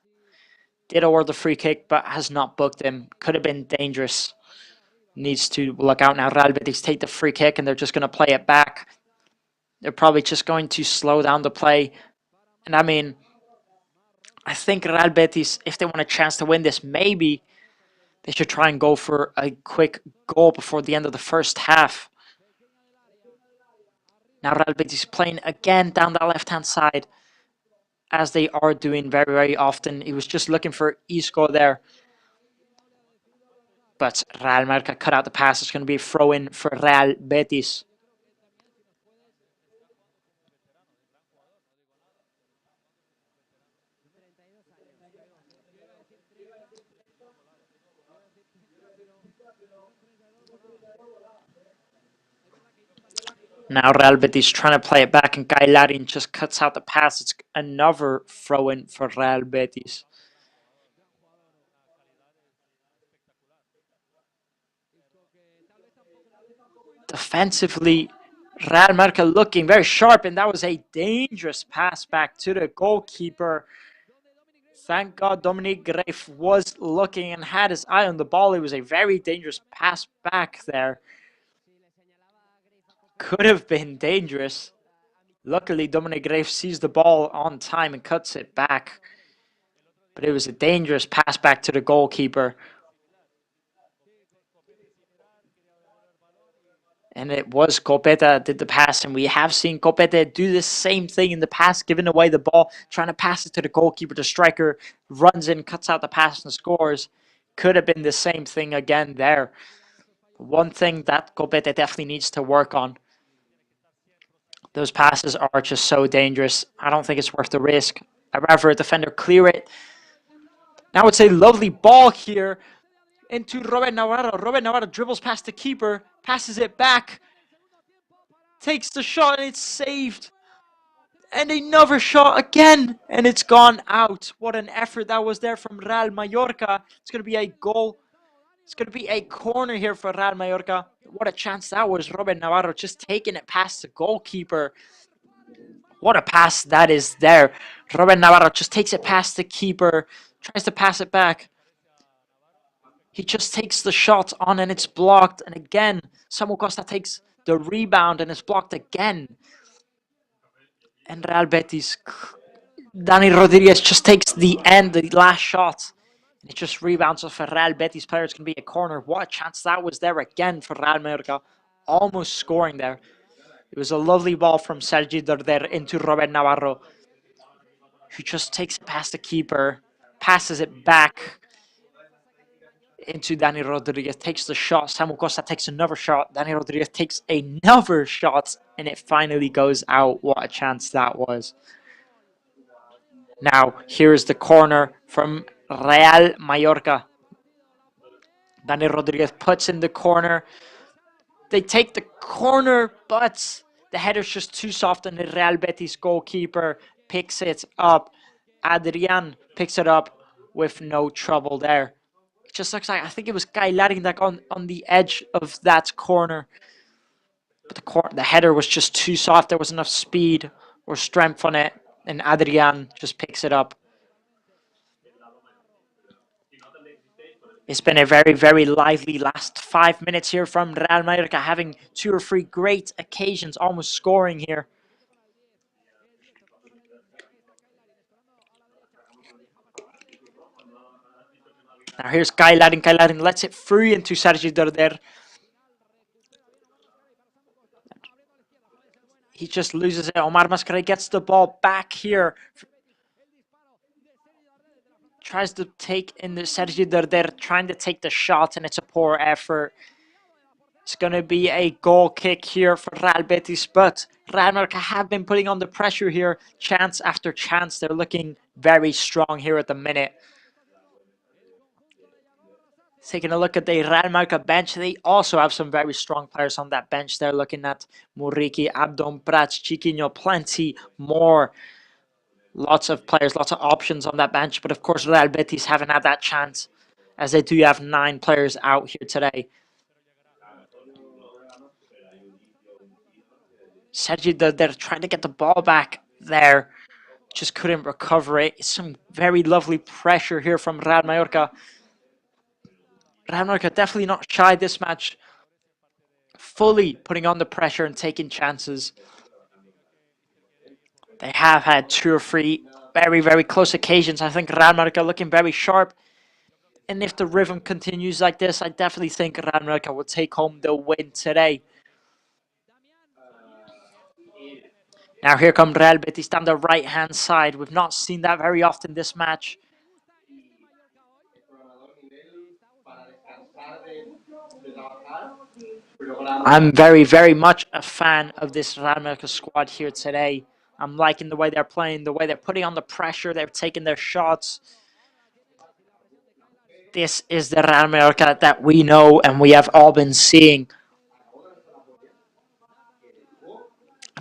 Did award the free kick, but has not booked him. Could have been dangerous. Needs to look out now. Real Betis take the free kick, and they're just going to play it back. They're probably just going to slow down the play. And I mean, I think Real Betis, if they want a chance to win this, maybe they should try and go for a quick goal before the end of the first half. Now Real Betis playing again down that left-hand side, as they are doing very, very often. He was just looking for Isco there. But Real Mallorca cut out the pass. It's going to be a throw-in for Real Betis. Now Real Betis trying to play it back, and Guy Larin just cuts out the pass. It's another throw-in for Real Betis. Defensively, Real Mallorca looking very sharp, and that was a dangerous pass back to the goalkeeper. Thank God Dominic Greif was looking and had his eye on the ball. It was a very dangerous pass back there. Could have been dangerous. Luckily, Dominic Greif sees the ball on time and cuts it back. But it was a dangerous pass back to the goalkeeper. And it was Copeta did the pass, and we have seen Copeta do the same thing in the past, giving away the ball, trying to pass it to the goalkeeper. The striker runs in, cuts out the pass, and scores. Could have been the same thing again there. One thing that Copeta definitely needs to work on. Those passes are just so dangerous. I don't think it's worth the risk. I'd rather a defender clear it. Now it's a lovely ball here into Robert Navarro. Robert Navarro dribbles past the keeper, passes it back, takes the shot, and it's saved. And another shot again, and it's gone out. What an effort that was there from Real Mallorca. It's going to be a goal. It's going to be a corner here for Real Mallorca. What a chance that was. Robert Navarro just taking it past the goalkeeper. What a pass that is there. Robert Navarro just takes it past the keeper, tries to pass it back. He just takes the shot on and it's blocked. And again, Samu Costa takes the rebound and it's blocked again. And Real Betis, Dani Rodriguez just takes the last shot. And it just rebounds off a Real Betis player. It's going to be a corner. What a chance that was there again for Real Mallorca. Almost scoring there. It was a lovely ball from Sergi Dorder into Robert Navarro, who just takes it past the keeper, passes it back into Dani Rodriguez, takes the shot. Samu Costa takes another shot. Dani Rodriguez takes another shot, and it finally goes out. What a chance that was. Now, here's the corner from Real Mallorca. Dani Rodriguez puts in the corner. They take the corner, but the header's just too soft, and the Real Betis goalkeeper picks it up. Adrian picks it up with no trouble there. It just looks like, I think it was Guy Ladding that on the edge of that corner. But the header was just too soft. There wasn't enough speed or strength on it, and Adrian just picks it up. It's been a very, very lively last 5 minutes here from Real Mallorca, having 2 or 3 great occasions, almost scoring here. Now here's Guy Ladding. Guy Ladding lets it free into Sergi Dorder. He just loses it. Omar Mascaray gets the ball back here. Tries to take in the Sergi Dorder, trying to take the shot, and it's a poor effort. It's going to be a goal kick here for Real Betis, but Real Mallorca have been putting on the pressure here, chance after chance. They're looking very strong here at the minute. Taking a look at the Real Mallorca bench, they also have some very strong players on that bench. They're looking at Muriqi, Abdon, Prats, Chiquinho, plenty more. Lots of players, lots of options on that bench. But of course, Real Betis haven't had that chance, as they do have 9 players out here today. Sergi, they're trying to get the ball back there. just couldn't recover it. Some very lovely pressure here from Real Mallorca. Real Mallorca definitely not shy this match, fully putting on the pressure and taking chances. They have had 2 or 3 very, very close occasions. I think Real Mallorca looking very sharp. And if the rhythm continues like this, I definitely think Real Mallorca will take home the win today. Now here come Real Betis down the right-hand side. We've not seen that very often this match. I'm very, very much a fan of this Real Mallorca squad here today. I'm liking the way they're playing, the way they're putting on the pressure, they're taking their shots. This is the Real Mallorca that we know and we have all been seeing.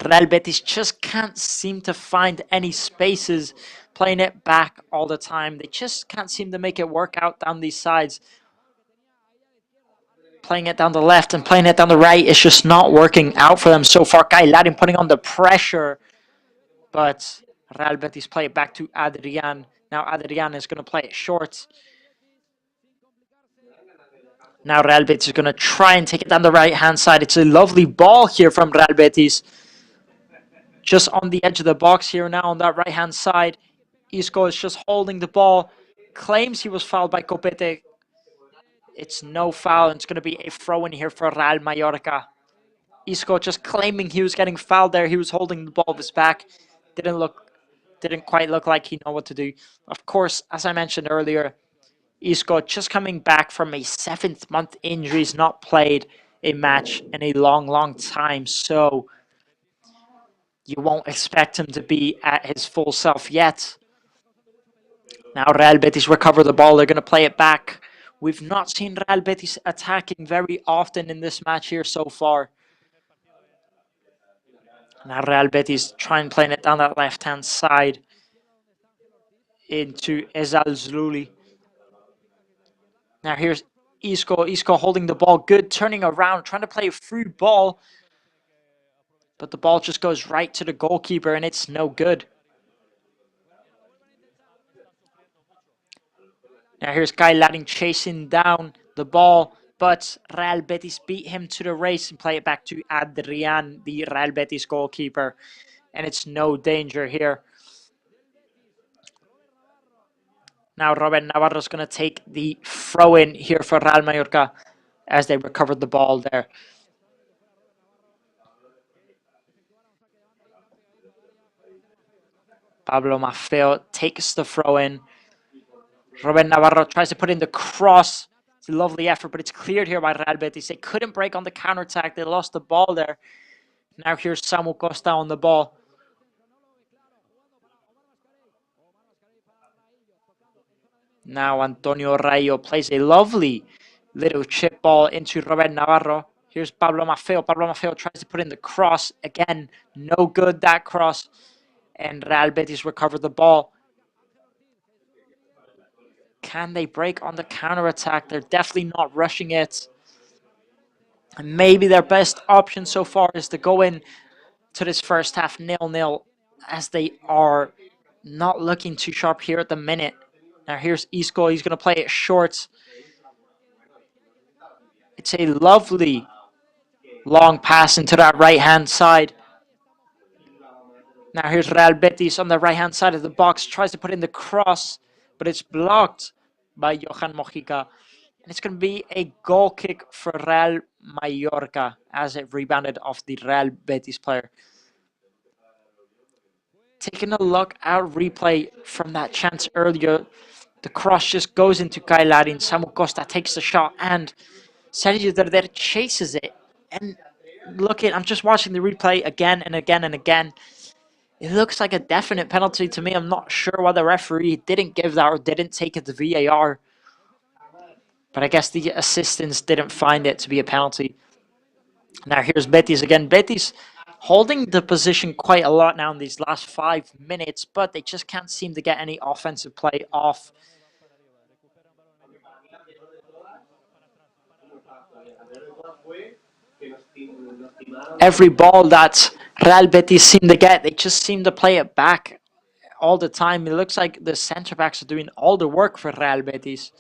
Real Betis just can't seem to find any spaces, playing it back all the time. They just can't seem to make it work out down these sides. Playing it down the left and playing it down the right is just not working out for them so far. Kai Latin putting on the pressure, but Real Betis play it back to Adrian. Now Adrian is going to play it short. Now Real Betis is going to try and take it down the right-hand side. It's a lovely ball here from Real Betis. Just on the edge of the box here now on that right-hand side. Isco is just holding the ball. Claims he was fouled by Copete. It's no foul. And it's going to be a throw in here for Real Mallorca. Isco just claiming he was getting fouled there. He was holding the ball with his back. Didn't quite look like he knew what to do. Of course, as I mentioned earlier, Isco just coming back from a 7th-month injury. He's not played a match in a long, long time. So you won't expect him to be at his full self yet. Now Real Betis recover the ball. They're going to play it back. We've not seen Real Betis attacking very often in this match here so far. Now Real Betis trying playing it down that left-hand side into Ezal Zluli. Now here's Isco. Isco holding the ball good, turning around, trying to play a through ball. But the ball just goes right to the goalkeeper and it's no good. Now here's Kai Latin chasing down the ball, but Real Betis beat him to the race and play it back to Adrian, the Real Betis goalkeeper. And it's no danger here. Now Robert Navarro is going to take the throw in here for Real Mallorca as they recovered the ball there. Pablo Maffeo takes the throw in. Robert Navarro tries to put in the cross. It's a lovely effort, but it's cleared here by Real Betis. They couldn't break on the counterattack. They lost the ball there. Now here's Samu Costa on the ball. Now Antonio Rayo plays a lovely little chip ball into Robert Navarro. Here's Pablo Maffeo. Pablo Maffeo tries to put in the cross. Again, no good that cross. And Real Betis recovered the ball. Can they break on the counterattack? They're definitely not rushing it. And maybe their best option so far is to go in to this first half 0-0 as they are not looking too sharp here at the minute. Now here's Isco. He's going to play it short. It's a lovely long pass into that right-hand side. Now here's Real Betis on the right-hand side of the box. Tries to put in the cross, but it's blocked by Johan Mojica. And it's going to be a goal kick for Real Mallorca as it rebounded off the Real Betis player. Taking a look at replay from that chance earlier, the cross just goes into Kai Larin. Samu Costa takes the shot and Sergio Darder chases it. And look at, I'm just watching the replay again and again and again. It looks like a definite penalty to me. I'm not sure why the referee didn't give that or didn't take it to VAR. But I guess the assistants didn't find it to be a penalty. Now here's Betis again. Betis holding the position quite a lot now in these last 5 minutes, but they just can't seem to get any offensive play off. Every ball that Real Betis seem to get, they just seem to play it back all the time. It looks like the centre backs are doing all the work for Real Betis.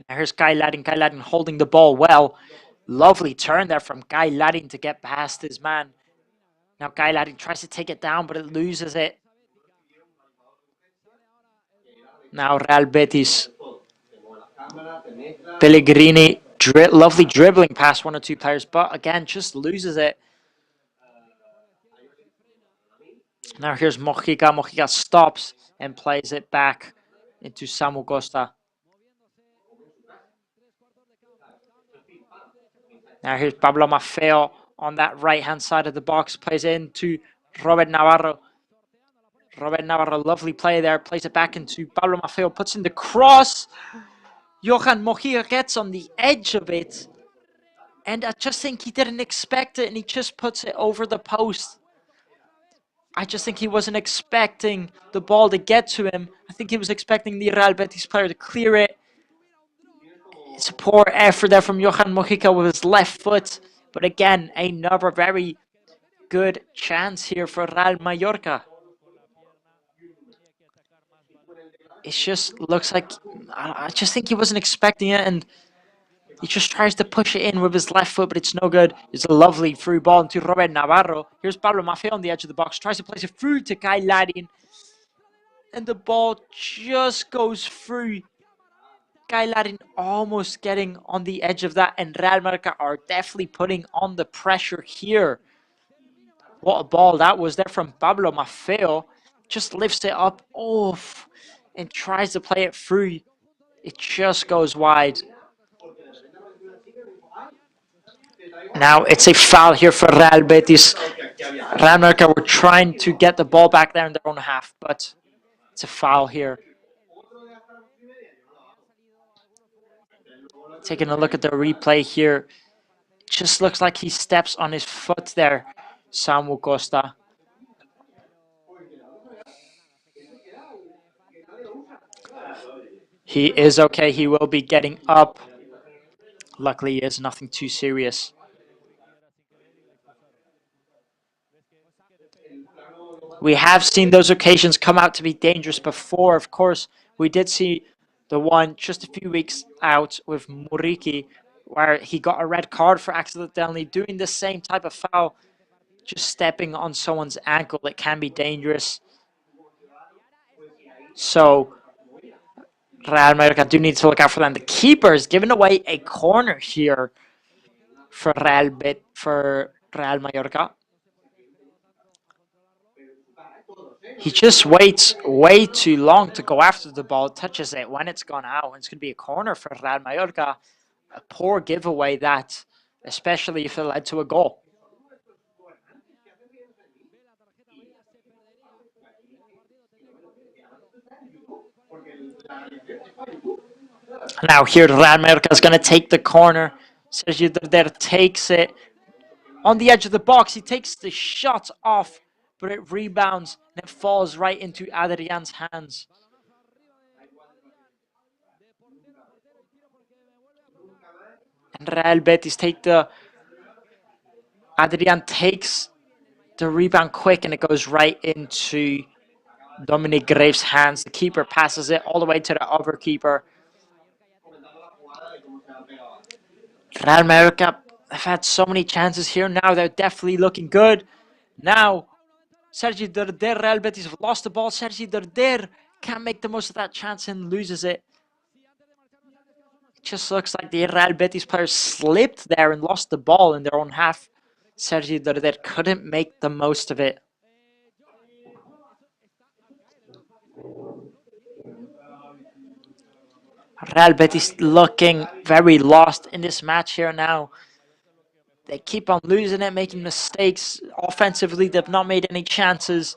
Now here's Guy Laddin holding the ball well. Lovely turn there from Guy Laddin to get past his man. Now Guy Laddin tries to take it down, but it loses it. Now Real Betis. Pellegrini, lovely dribbling past one or two players, but again, just loses it. Now here's Mojica. Mojica stops and plays it back into Samu Costa. Now here's Pablo Maffeo on that right-hand side of the box. Plays it into Robert Navarro. Robert Navarro, lovely play there. Plays it back into Pablo Maffeo. Puts in the cross. Johan Mojica gets on the edge of it. And I just think he didn't expect it, and he just puts it over the post. I just think he wasn't expecting the ball to get to him. I think he was expecting the Real Betis player to clear it. It's a poor effort there from Johan Mojica with his left foot. But again, another very good chance here for Real Mallorca. It just looks like, I just think he wasn't expecting it, and he just tries to push it in with his left foot, but it's no good. It's a lovely through ball into Robert Navarro. Here's Pablo Maffeo on the edge of the box. Tries to place it through to Guy Laddin. And the ball just goes through. Guy Laddin almost getting on the edge of that. And Real Mallorca are definitely putting on the pressure here. What a ball that was there from Pablo Maffeo. Just lifts it up. Oof. And tries to play it through. It just goes wide. Now it's a foul here for Real Betis. Real Mallorca were trying to get the ball back there in their own half, but it's a foul here. Taking a look at the replay here. It just looks like he steps on his foot there, Samu Costa. He is okay. He will be getting up. Luckily, it's nothing too serious. We have seen those occasions come out to be dangerous before. Of course, we did see the one just a few weeks out with Muriqi, where he got a red card for accidentally doing the same type of foul, just stepping on someone's ankle. It can be dangerous. So, Real Mallorca do need to look out for them. The keeper is giving away a corner here for Real Mallorca. He just waits way too long to go after the ball, touches it when it's gone out, and it's going to be a corner for Real Mallorca. A poor giveaway that, especially if it led to a goal. Now here, Real Mallorca is going to take the corner. Sergio Darder takes it on the edge of the box. He takes the shot off, but it rebounds and it falls right into Adrian's hands. And Real Betis Adrian takes the rebound quick, and it goes right into Dominic Graves' hands. The keeper passes it all the way to the other keeper. Real Mallorca have had so many chances here now. They're definitely looking good. Now, Sergi Darder, Real Betis have lost the ball. Sergi Darder can't make the most of that chance and loses it. It just looks like the Real Betis players slipped there and lost the ball in their own half. Sergi Darder couldn't make the most of it. Real Betis looking very lost in this match here now. They keep on losing it, making mistakes. Offensively, they've not made any chances.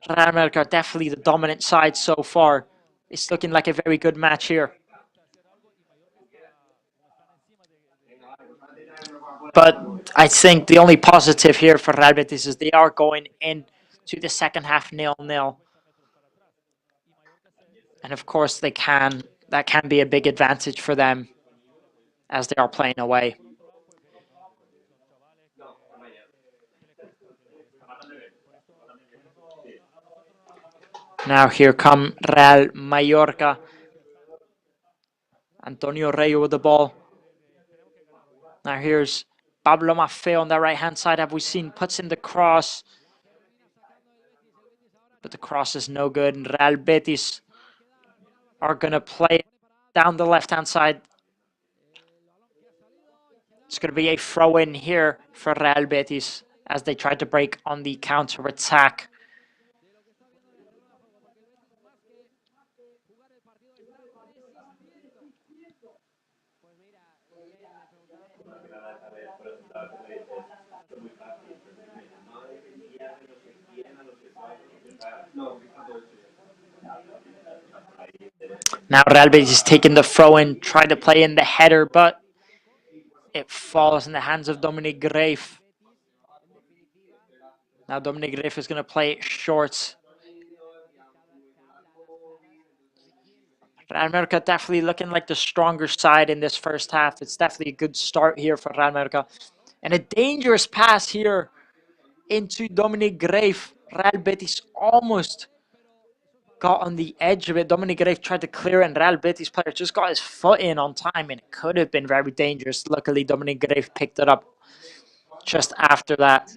Real Mallorca are definitely the dominant side so far. It's looking like a very good match here. But I think the only positive here for Real Betis is they are going into the second half 0-0. And of course, that can be a big advantage for them as they are playing away. Now here come Real Mallorca. Antonio Rey with the ball. Now here's Pablo Maffeo on the right-hand side. Have we seen puts in the cross? But the cross is no good. And Real Betis are going to play it down the left-hand side. It's going to be a throw-in here for Real Betis as they try to break on the counter-attack. Now Real Betis is taking the throw-in, try to play in the header, but it falls in the hands of Dominic Grave. Now Dominic Grave is going to play it short. Real Mallorca definitely looking like the stronger side in this first half. It's definitely a good start here for Real Mallorca. And a dangerous pass here into Dominic Grave. Real Betis almost got on the edge of it. Dominic Grave tried to clear it, and Real Betis player just got his foot in on time, and it could have been very dangerous. Luckily, Dominic Grave picked it up just after that.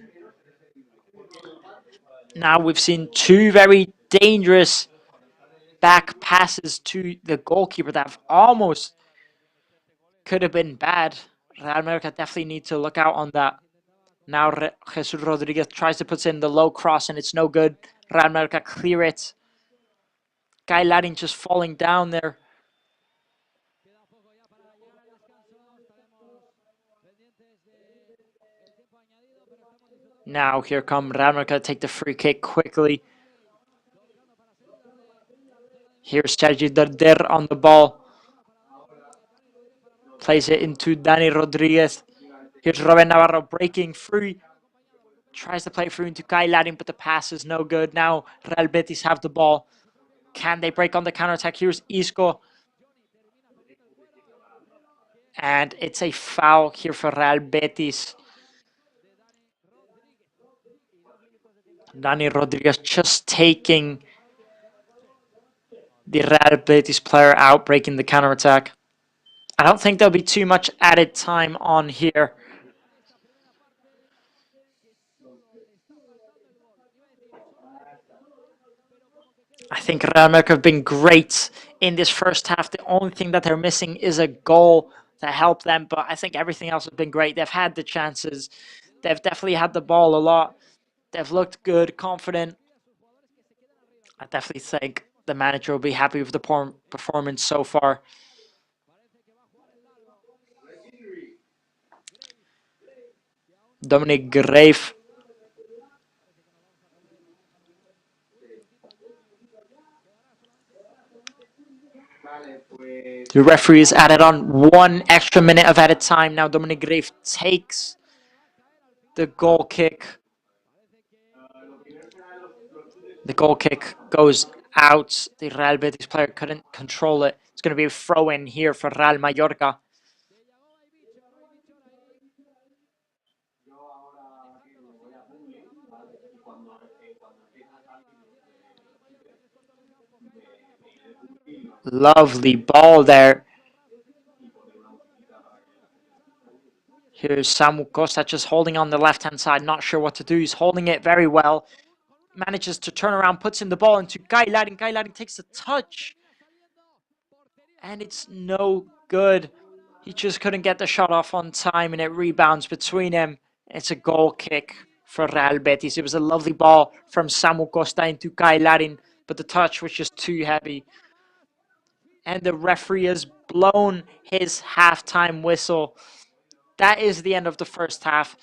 Now we've seen two very dangerous back passes to the goalkeeper that have almost could have been bad. Real Mallorca definitely need to look out on that. Now Jesus Rodriguez tries to put in the low cross, and it's no good. Real Mallorca clear it. Guy Larin just falling down there. Now here come Real Mallorca, take the free kick quickly. Here's Sergi Darder on the ball. Plays it into Dani Rodriguez. Here's Robin Navarro breaking free. Tries to play through into Guy Larin, but the pass is no good. Now Real Betis have the ball. Can they break on the counter-attack? Here's Isco. And it's a foul here for Real Betis. Dani Rodriguez just taking the Real Betis player out, breaking the counter-attack. I don't think there'll be too much added time on here. I think Real Mallorca have been great in this first half. The only thing that they're missing is a goal to help them, but I think everything else has been great. They've had the chances. They've definitely had the ball a lot. They've looked good, confident. I definitely think the manager will be happy with the performance so far. Dominic Grave. The referee has added on 1 extra minute of added time. Now Dominic Grave takes the goal kick. The goal kick goes out. The Real Betis player couldn't control it. It's going to be a throw-in here for Real Mallorca. Lovely ball there. Here's Samu Costa just holding on the left-hand side. Not sure what to do. He's holding it very well. Manages to turn around, puts in the ball into Guy Larin. Guy Larin takes a touch. And it's no good. He just couldn't get the shot off on time, and it rebounds between him. It's a goal kick for Real Betis. It was a lovely ball from Samu Costa into Guy Larin, but the touch was just too heavy. And the referee has blown his halftime whistle. That is the end of the first half.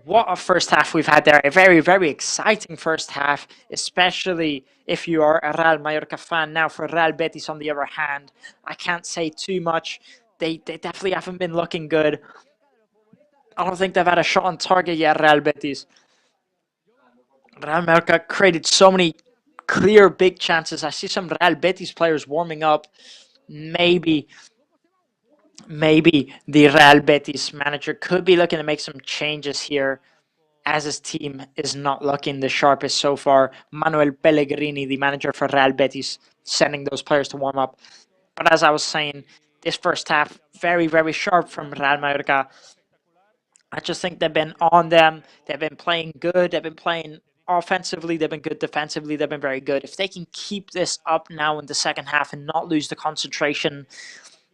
What a first half we've had there. A very, very exciting first half, especially if you are a Real Mallorca fan. Now for Real Betis, on the other hand, I can't say too much. They definitely haven't been looking good. I don't think they've had a shot on target yet, Real Betis. Real Mallorca created so many clear big chances. I see some Real Betis players warming up. Maybe the Real Betis manager could be looking to make some changes here. as his team is not looking the sharpest so far. Manuel Pellegrini, the manager for Real Betis, sending those players to warm up. But as I was saying, this first half, very, very sharp from Real Mallorca. I just think they've been on them. They've been playing good. They've been playing offensively. They've been good defensively. They've been very good. If they can keep this up now in the second half and not lose the concentration,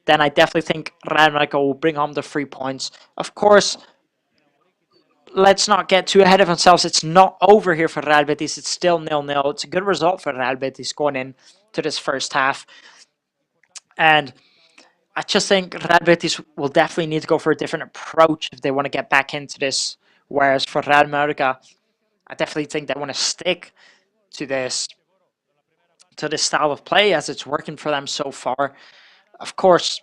then I definitely think Real Mallorca will bring home the 3 points. Of course, let's not get too ahead of ourselves. It's not over here for Real Betis. It's still 0-0. It's a good result for Real Betis going into this first half. And I just think Real Betis will definitely need to go for a different approach if they want to get back into this. Whereas for Real Mallorca, I definitely think they want to stick to this style of play as it's working for them so far. Of course,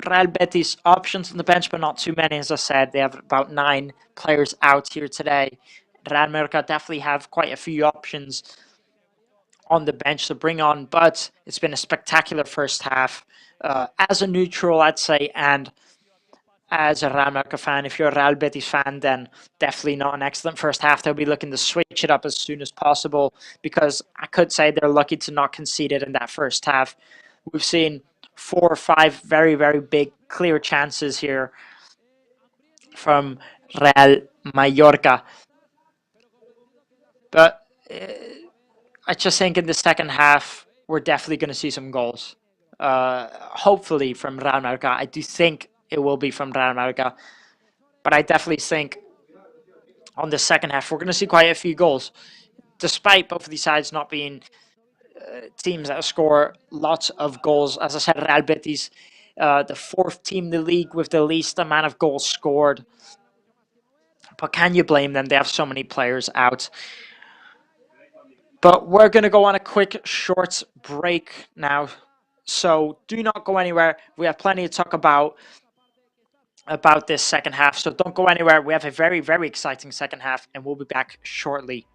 Real Betis options on the bench, but not too many. As I said, they have about 9 players out here today. Real Mallorca definitely have quite a few options on the bench to bring on, but it's been a spectacular first half. As a neutral, I'd say, and as a Real Mallorca fan, if you're a Real Betis fan, then definitely not an excellent first half. They'll be looking to switch it up as soon as possible because I could say they're lucky to not concede it in that first half. We've seen 4 or 5 very, very big, clear chances here from Real Mallorca. But I just think in the second half, we're definitely going to see some goals. Hopefully from Real Mallorca. I do think it will be from Real Mallorca. But I definitely think on the second half, we're going to see quite a few goals. Despite both of these sides not being teams that score lots of goals. As I said, Real Betis, the 4th team in the league with the least amount of goals scored. But can you blame them? They have so many players out. But we're going to go on a quick short break now. So do not go anywhere. We have plenty to talk about this second half. So don't go anywhere. We have a very, very exciting second half, and we'll be back shortly.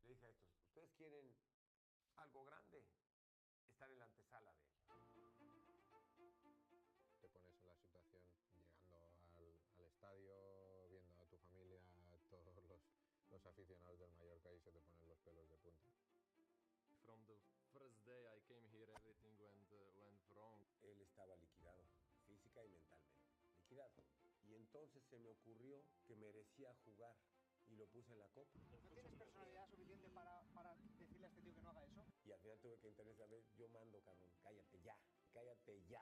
Le dije a estos, ¿ustedes quieren algo grande? Están en la antesala de él. se te ponen los pelos de punta. From the first day I came here, everything went wrong. Él estaba liquidado, física y mentalmente. Liquidado. Y entonces se me ocurrió que merecía jugar y lo puse en la copa. ¿No tienes personalidad suficiente para decirle a este tío que no haga eso? Y al final tuve que entender esa vez, yo mando, cabrón, cállate ya, cállate ya.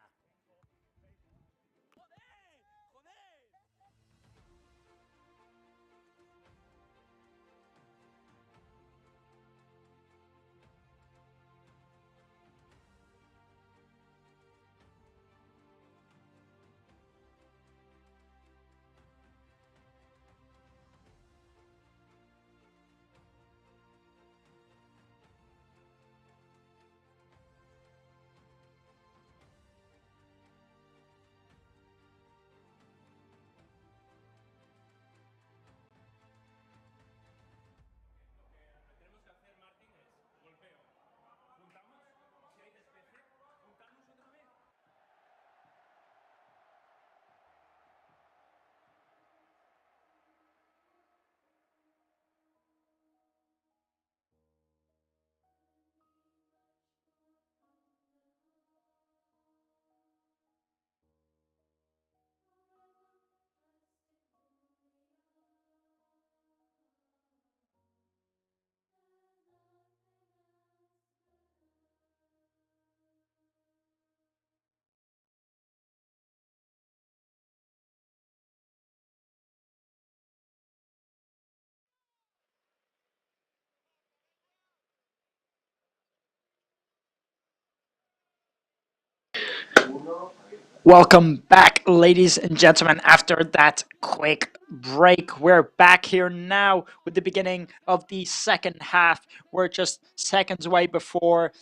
Welcome back, ladies and gentlemen. After that quick break, we're back here now with the beginning of the second half. We're just seconds away before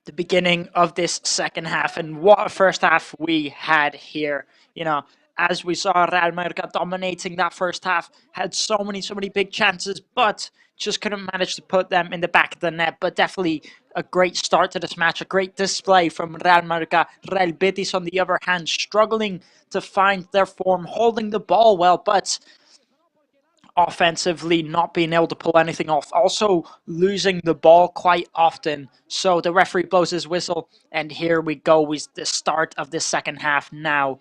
the beginning of this second half, and what a first half we had here. You know, as we saw, Real Mallorca dominating that first half, had so many big chances, but just couldn't manage to put them in the back of the net. But definitely a great start to this match, a great display from Real Mallorca. Real Betis, on the other hand, struggling to find their form, holding the ball well, but offensively not being able to pull anything off. Also losing the ball quite often. So the referee blows his whistle, and here we go with the start of the second half now.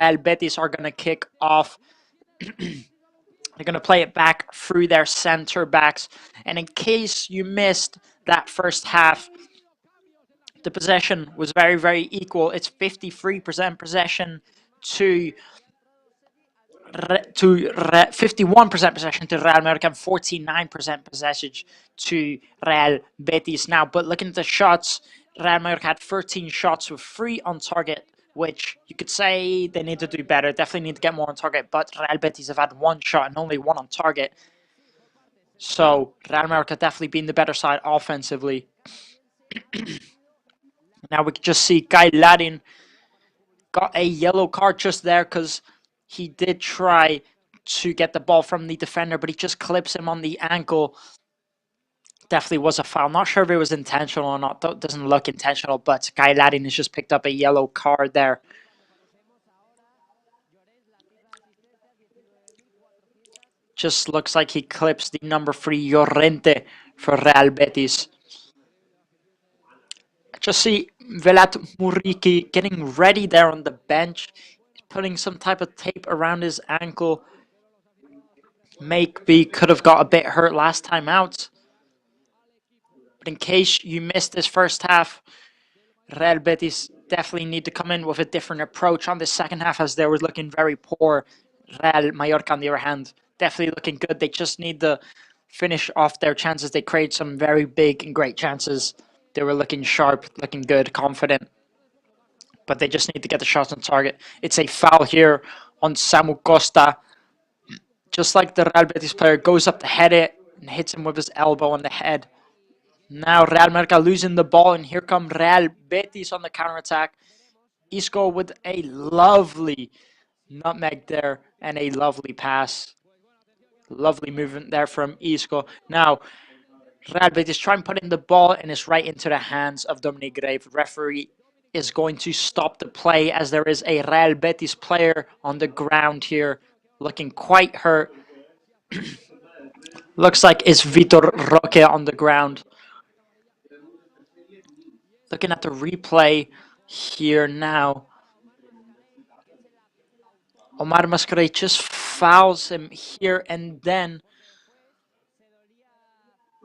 Real Betis are going to kick off. They're going to play it back through their center backs. And in case you missed that first half, the possession was very equal. It's 53% possession to 51% possession to Real Mallorca and 49% possession to Real Betis now. But looking at the shots, Real Mallorca had 13 shots with 3 on target, which you could say they need to do better. Definitely need to get more on target. But Real Betis have had 1 shot and only 1 on target. So Real Mallorca definitely being the better side offensively. Now we can just see Guy Ladin got a yellow card just there because he did try to get the ball from the defender, but he just clips him on the ankle. Definitely was a foul. Not sure if it was intentional or not. Doesn't look intentional, but Guy Ladin has just picked up a yellow card there. Just looks like he clips the number 3 Llorente for Real Betis. Just see Velat Muriqi getting ready there on the bench. He's putting some type of tape around his ankle. Maybe could have got a bit hurt last time out. But in case you missed this first half, Real Betis definitely need to come in with a different approach on the second half, as they were looking very poor. Real Mallorca, on the other hand, definitely looking good. They just need to finish off their chances. They create some very big and great chances. They were looking sharp, looking good, confident. But they just need to get the shots on target. It's a foul here on Samu Costa. Just like the Real Betis player goes up to head it and hits him with his elbow on the head. Now Real Mallorca losing the ball, and here come Real Betis on the counter-attack. Isco with a lovely nutmeg there and a lovely pass. Lovely movement there from Isco. Now, Real Betis trying putting the ball, and it's right into the hands of Dominic Grave. Referee is going to stop the play as there is a Real Betis player on the ground here looking quite hurt. Looks like it's Vitor Roque on the ground. Looking at the replay here now. Omar Mascarell just fouls him here, and then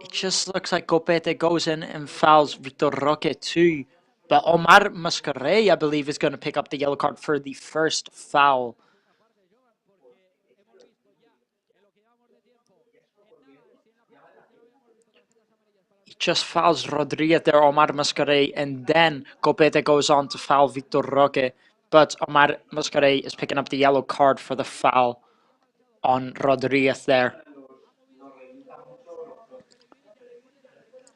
it just looks like Copete goes in and fouls Vitor Roque too. But Omar Mascarell, I believe, is going to pick up the yellow card for the first foul. He just fouls Rodriguez there, Omar Mascarell, and then Copete goes on to foul Vitor Roque. But Omar Mascarell is picking up the yellow card for the foul on Rodriguez there.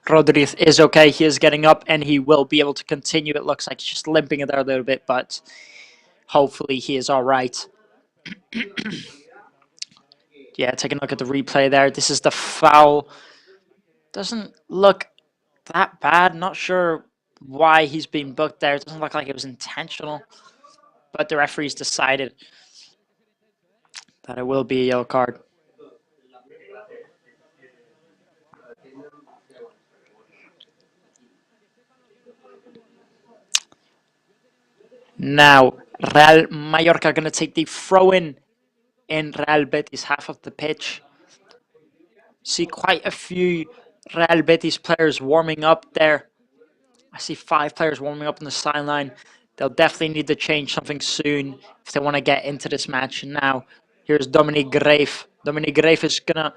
Rodriguez is okay. He is getting up and he will be able to continue. It looks like he's just limping there a little bit, but hopefully he is all right. Yeah, taking a look at the replay there. This is the foul. Doesn't look that bad. Not sure why he's being booked there. It doesn't look like it was intentional, but the referees decided that it will be a yellow card. Now, Real Mallorca going to take the throw-in Real Betis half of the pitch. See quite a few Real Betis players warming up there. I see 5 players warming up on the sideline. They'll definitely need to change something soon if they want to get into this match. And now, here's Dominic Greif. Dominic Greif is going to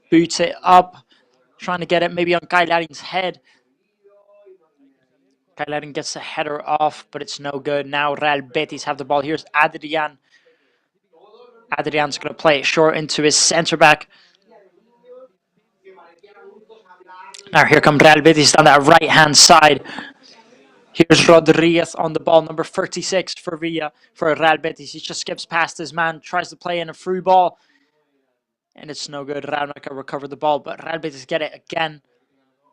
boot it up, trying to get it maybe on Kai Larin's head. Kai Larin gets the header off, but it's no good. Now Real Betis have the ball. Here's Adrian. Adrian's going to play it short into his centre-back. Now here comes Real Betis down that right-hand side. Here's Rodriguez on the ball, number 36 for Real Betis. He just skips past his man, tries to play in a through ball, and it's no good. Real Mallorca recover the ball, but Real Betis get it again.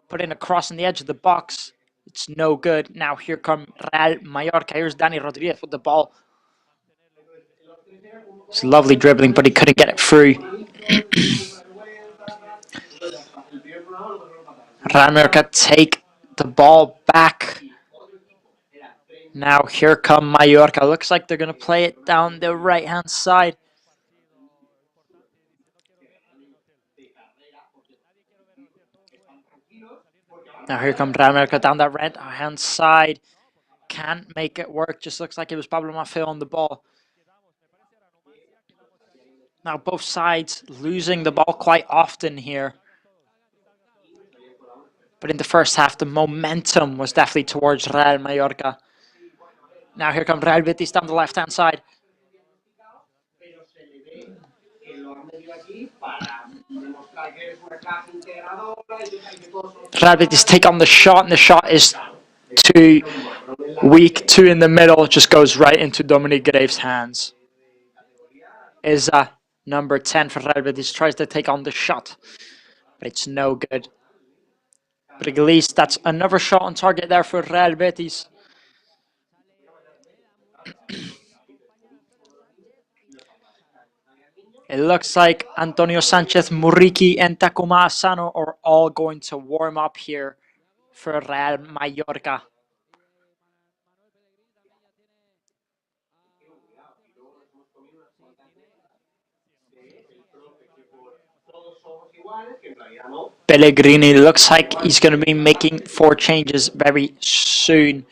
Put in a cross on the edge of the box. It's no good. Now here come Real Mallorca. Here's Dani Rodriguez with the ball. It's lovely dribbling, but he couldn't get it through. Real Mallorca take the ball back. Now here come Mallorca. Looks like they're going to play it down the right-hand side. Now here comes Real Mallorca down that right-hand side. Can't make it work. Just looks like it was Pablo Maffeo on the ball. Now both sides losing the ball quite often here. But in the first half, the momentum was definitely towards Real Mallorca. Now here comes Real Betis down the left-hand side. Real Betis take on the shot, and the shot is too weak, too in the middle. It just goes right into Dominic Greif's hands. Number 10 for Real Betis tries to take on the shot, but it's no good. But at least that's another shot on target there for Real Betis. It looks like Antonio Sanchez, Muriqi, and Takuma Asano are all going to warm up here for Real Mallorca. Pellegrini looks like he's going to be making 4 changes very soon,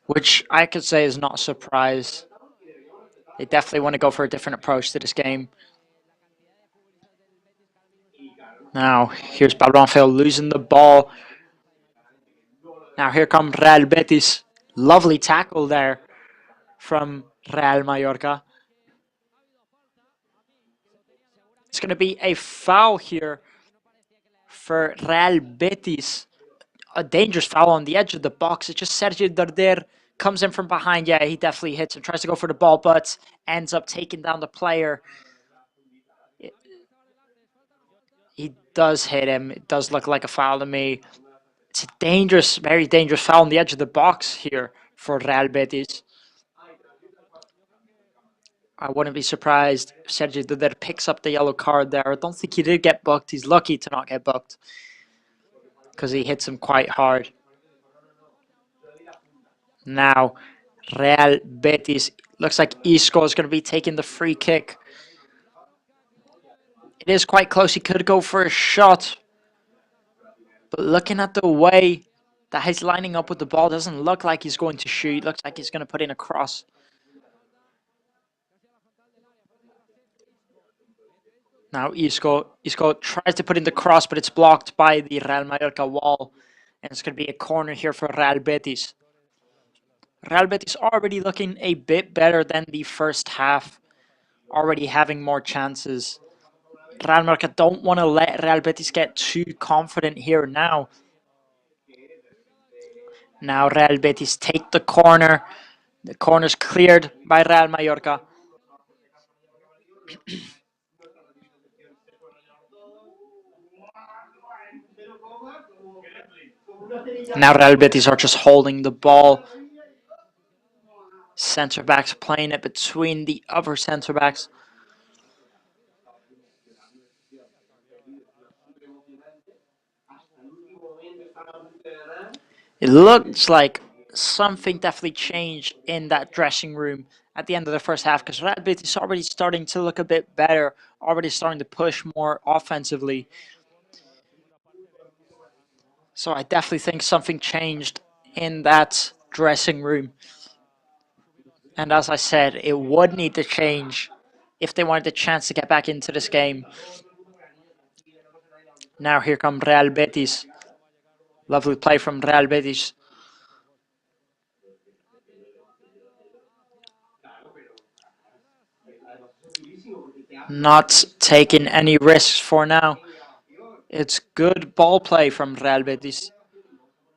which I could say is not a surprise. They definitely want to go for a different approach to this game. Now, here's Pablo Maffeo losing the ball. Now here comes Real Betis. Lovely tackle there from Real Mallorca. It's going to be a foul here for Real Betis. A dangerous foul on the edge of the box. It's just Sergio Darder comes in from behind. Yeah, he definitely hits him. Tries to go for the ball, but ends up taking down the player. He does hit him. It does look like a foul to me. It's a dangerous, very dangerous foul on the edge of the box here for Real Betis. I wouldn't be surprised if Sergio Dudar picks up the yellow card there. I don't think he did get booked. He's lucky to not get booked because he hits him quite hard. Now, Real Betis. Looks like Isco is going to be taking the free kick. It is quite close. He could go for a shot. But looking at the way that he's lining up with the ball, doesn't look like he's going to shoot. Looks like he's going to put in a cross. Now Isco tries to put in the cross, but it's blocked by the Real Mallorca wall. And it's going to be a corner here for Real Betis. Real Betis already looking a bit better than the first half. Already having more chances. Real Mallorca don't want to let Real Betis get too confident here now. Now Real Betis take the corner. The corner's cleared by Real Mallorca. Now Real Betis are just holding the ball. Centre backs playing it between the other centre backs. It looks like something definitely changed in that dressing room at the end of the first half because Real Betis is already starting to look a bit better, already starting to push more offensively. So I definitely think something changed in that dressing room. And as I said, it would need to change if they wanted a chance to get back into this game. Now here come Real Betis. Lovely play from Real Betis. Not taking any risks for now. It's good ball play from Real Betis.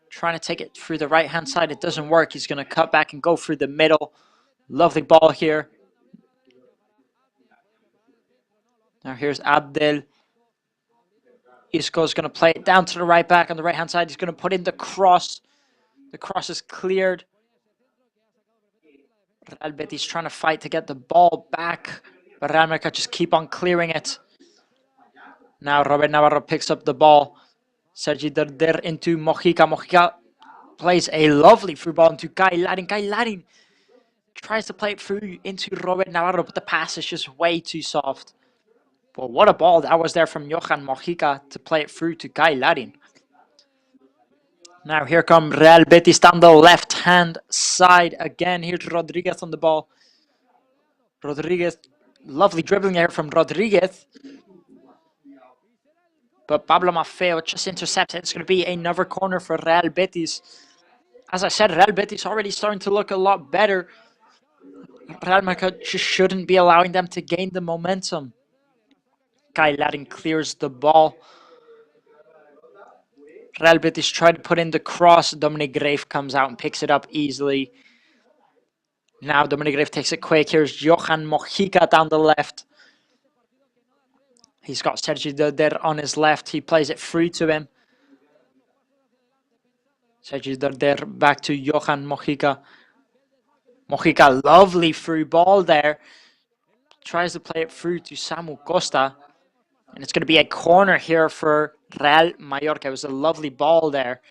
Trying to take it through the right-hand side. It doesn't work. He's going to cut back and go through the middle. Lovely ball here. Now here's Abdel. Isco's going to play it down to the right back on the right-hand side. He's going to put in the cross. The cross is cleared. Real Betis trying to fight to get the ball back. But Real Mallorca just keep on clearing it. Now Robert Navarro picks up the ball. Sergi Derder into Mojica. Mojica plays a lovely through ball into Kai Larin. Kai Larin tries to play it through into Robert Navarro, but the pass is just way too soft. But what a ball that was there from Johan Mojica to play it through to Kai Larin. Now here come Real Betis down the left-hand side again. Here's Rodriguez on the ball. Rodriguez, lovely dribbling there from Rodriguez. But Pablo Maffeo just intercepted. It's going to be another corner for Real Betis. As I said, Real Betis already starting to look a lot better. Real Mallorca just shouldn't be allowing them to gain the momentum. Kai Larin clears the ball. Real Betis tried to put in the cross. Dominic Grave comes out and picks it up easily. Now Dominic Grave takes it quick. Here's Johan Mojica down the left. He's got Sergi Derder on his left. He plays it through to him. Sergi Derder back to Johan Mojica. Mojica, lovely through ball there. Tries to play it through to Samu Costa. And it's going to be a corner here for Real Mallorca. It was a lovely ball there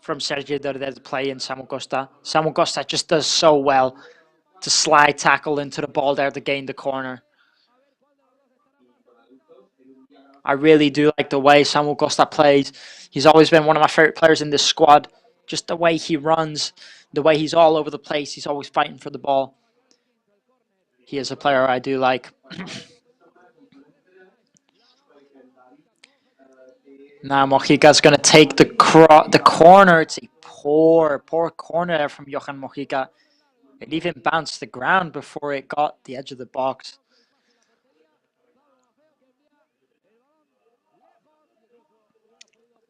from Sergio Derder to play in Samu Costa. Samu Costa just does so well to slide tackle into the ball there to gain the corner. I really do like the way Samu Costa plays. He's always been one of my favorite players in this squad. Just the way he runs, the way he's all over the place. He's always fighting for the ball. He is a player I do like. Now Mojica's going to take the corner. It's a poor corner there from Johan Mojica. It even bounced the ground before it got the edge of the box.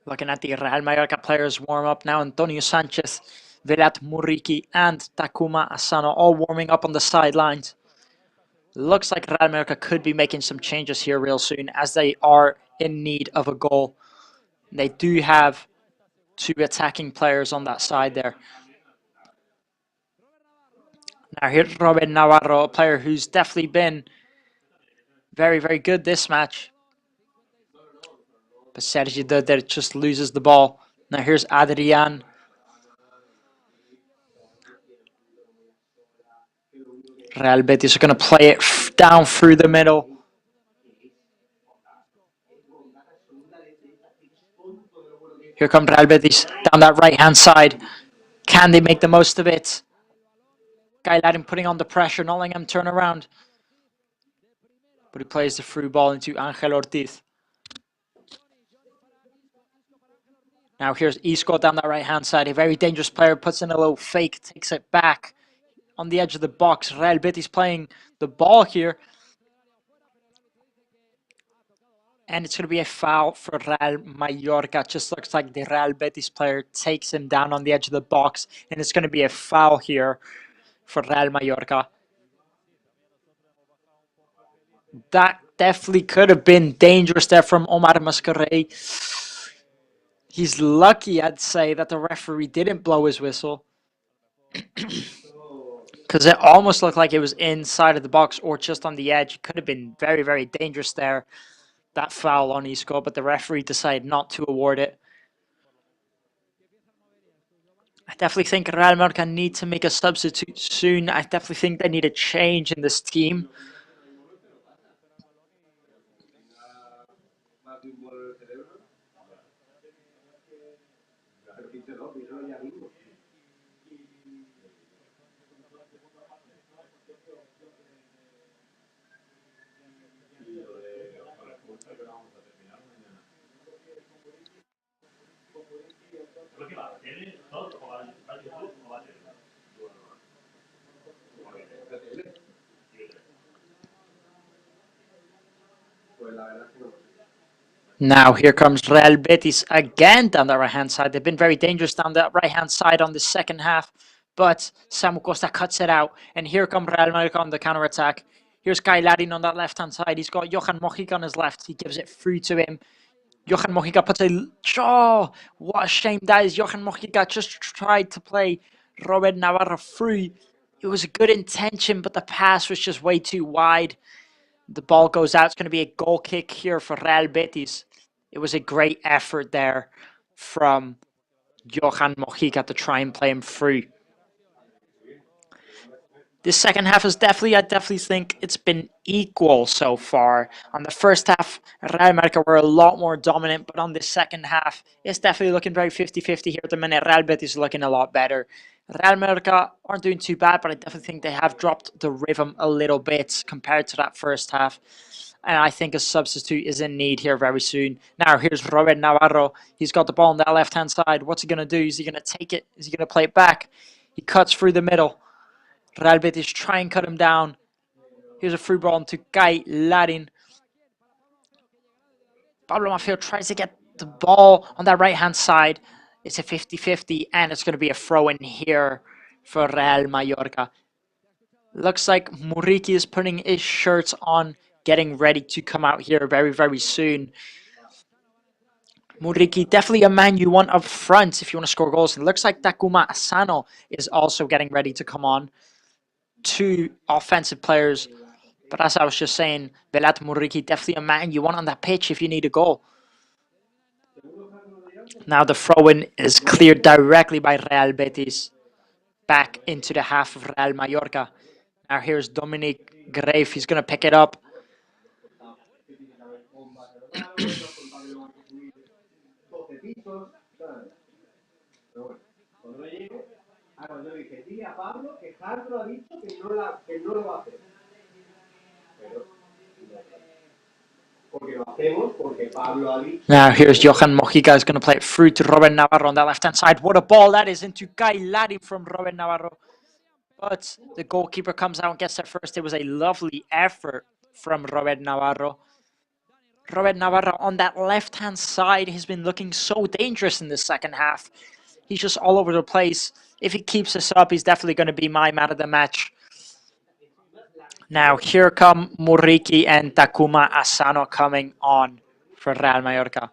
Looking at the Real Mallorca players warm up now. Antonio Sanchez, Velat Muriki, and Takuma Asano all warming up on the sidelines. Looks like Real Mallorca could be making some changes here real soon as they are in need of a goal. They do have two attacking players on that side there. Now here's Robin Navarro, a player who's definitely been very, very good this match. But Sergi Doder just loses the ball. Now here's Adrian. Real Betis are going to play it down through the middle. Here comes Real Betis down that right-hand side. Can they make the most of it? Guy Laddin putting on the pressure, not letting him turn around. But he plays the through ball into Angel Ortiz. Now here's Isco down that right-hand side. A very dangerous player, puts in a little fake, takes it back on the edge of the box. Real Betis playing the ball here. And it's going to be a foul for Real Mallorca. Just looks like the Real Betis player takes him down on the edge of the box. And it's going to be a foul here for Real Mallorca. That definitely could have been dangerous there from Omar Mascarell. He's lucky, I'd say, that the referee didn't blow his whistle. Because it almost looked like it was inside of the box or just on the edge. It could have been very, very dangerous there, that foul on Isco, but the referee decided not to award it. I definitely think Real Mallorca need to make a substitute soon. I definitely think they need a change in this team. Now here comes Real Betis again down the right-hand side. They've been very dangerous down the right-hand side on the second half, but Samu Costa cuts it out. And here comes Real Mallorca on the counter-attack. Here's Kai Larin on that left-hand side. He's got Johan Mojica on his left. He gives it through to him. Johan Mojica puts a... Oh, what a shame that is. Johan Mojica just tried to play Robert Navarro through. It was a good intention, but the pass was just way too wide. The ball goes out. It's going to be a goal kick here for Real Betis. It was a great effort there from Johan Mojica to try and play him through. This second half is I definitely think it's been equal so far. On the first half, Real Mallorca were a lot more dominant, but on the second half, it's definitely looking very 50-50 here at the minute. Real Betis is looking a lot better. Real Mallorca aren't doing too bad, but I definitely think they have dropped the rhythm a little bit compared to that first half. And I think a substitute is in need here very soon. Now, here's Robert Navarro. He's got the ball on that left-hand side. What's he going to do? Is he going to take it? Is he going to play it back? He cuts through the middle. Real Betis try and cut him down. Here's a free ball to Kai Larin. Pablo Maffeo tries to get the ball on that right-hand side. It's a 50-50, and it's going to be a throw-in here for Real Mallorca. Looks like Muriqi is putting his shirts on, getting ready to come out here very, very soon. Muriqi, definitely a man you want up front if you want to score goals. It looks like Takuma Asano is also getting ready to come on. Two offensive players. But as I was just saying, Velat Muriqi, definitely a man you want on that pitch if you need a goal. Now the throw-in is cleared directly by Real Betis. Back into the half of Real Mallorca. Now here's Dominic Grave. He's going to pick it up. Now here's Johan Mojica is going to play it through to Robert Navarro on that left-hand side. What a ball that is into Kai Larin from Robert Navarro. But the goalkeeper comes out and gets it first. It was a lovely effort from Robert Navarro. Robert Navarro on that left-hand side has been looking so dangerous in the second half. He's just all over the place. If he keeps this up, he's definitely going to be my man of the match. Now, here come Muriqi and Takuma Asano coming on for Real Mallorca.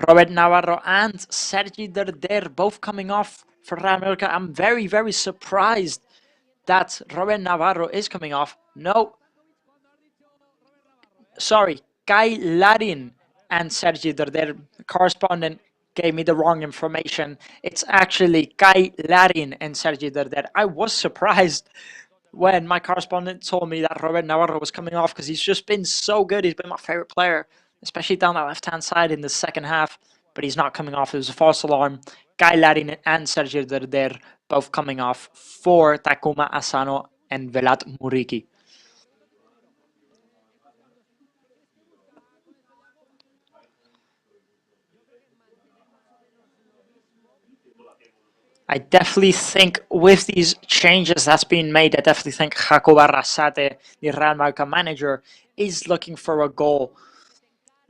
Robert Navarro and Sergi Derder both coming off for Real Mallorca. I'm very, very surprised that Robert Navarro is coming off. No, sorry, Kai Larin and Sergi Derder. The correspondent gave me the wrong information. It's actually Kai Larin and Sergi Derder. I was surprised when my correspondent told me that Robert Navarro was coming off because he's just been so good. He's been my favorite player, especially down that left-hand side in the second half. But he's not coming off. It was a false alarm. Kai Larin and Sergio Derder both coming off for Takuma Asano and Velat Muriki. I definitely think with these changes that's been made, I definitely think Jacob Arrasate, the Real Mallorca manager, is looking for a goal.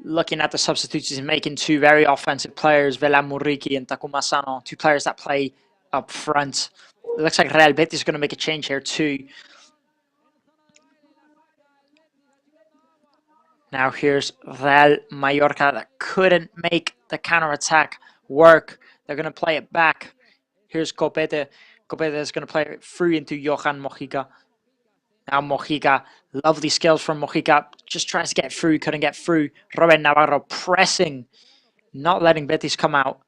Looking at the substitutes, he's making two very offensive players, Velat Muriki and Takuma Asano, two players that play up front. It looks like Real Betis is going to make a change here too. Now here's Real Mallorca that couldn't make the counter-attack work. They're going to play it back. Here's Copete. Copete is going to play it through into Johan Mojica. Now Mojica, lovely skills from Mojica. Just tries to get through, couldn't get through. Robert Navarro pressing, not letting Betis come out.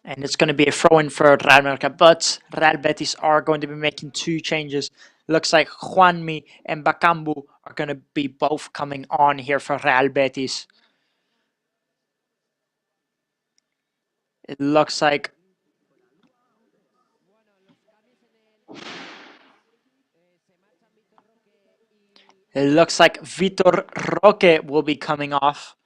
And it's going to be a throw-in for Real Mallorca, but Real Betis are going to be making two changes. Looks like Juanmi and Bakambu are going to be both coming on here for Real Betis. It looks like Vitor Roque will be coming off.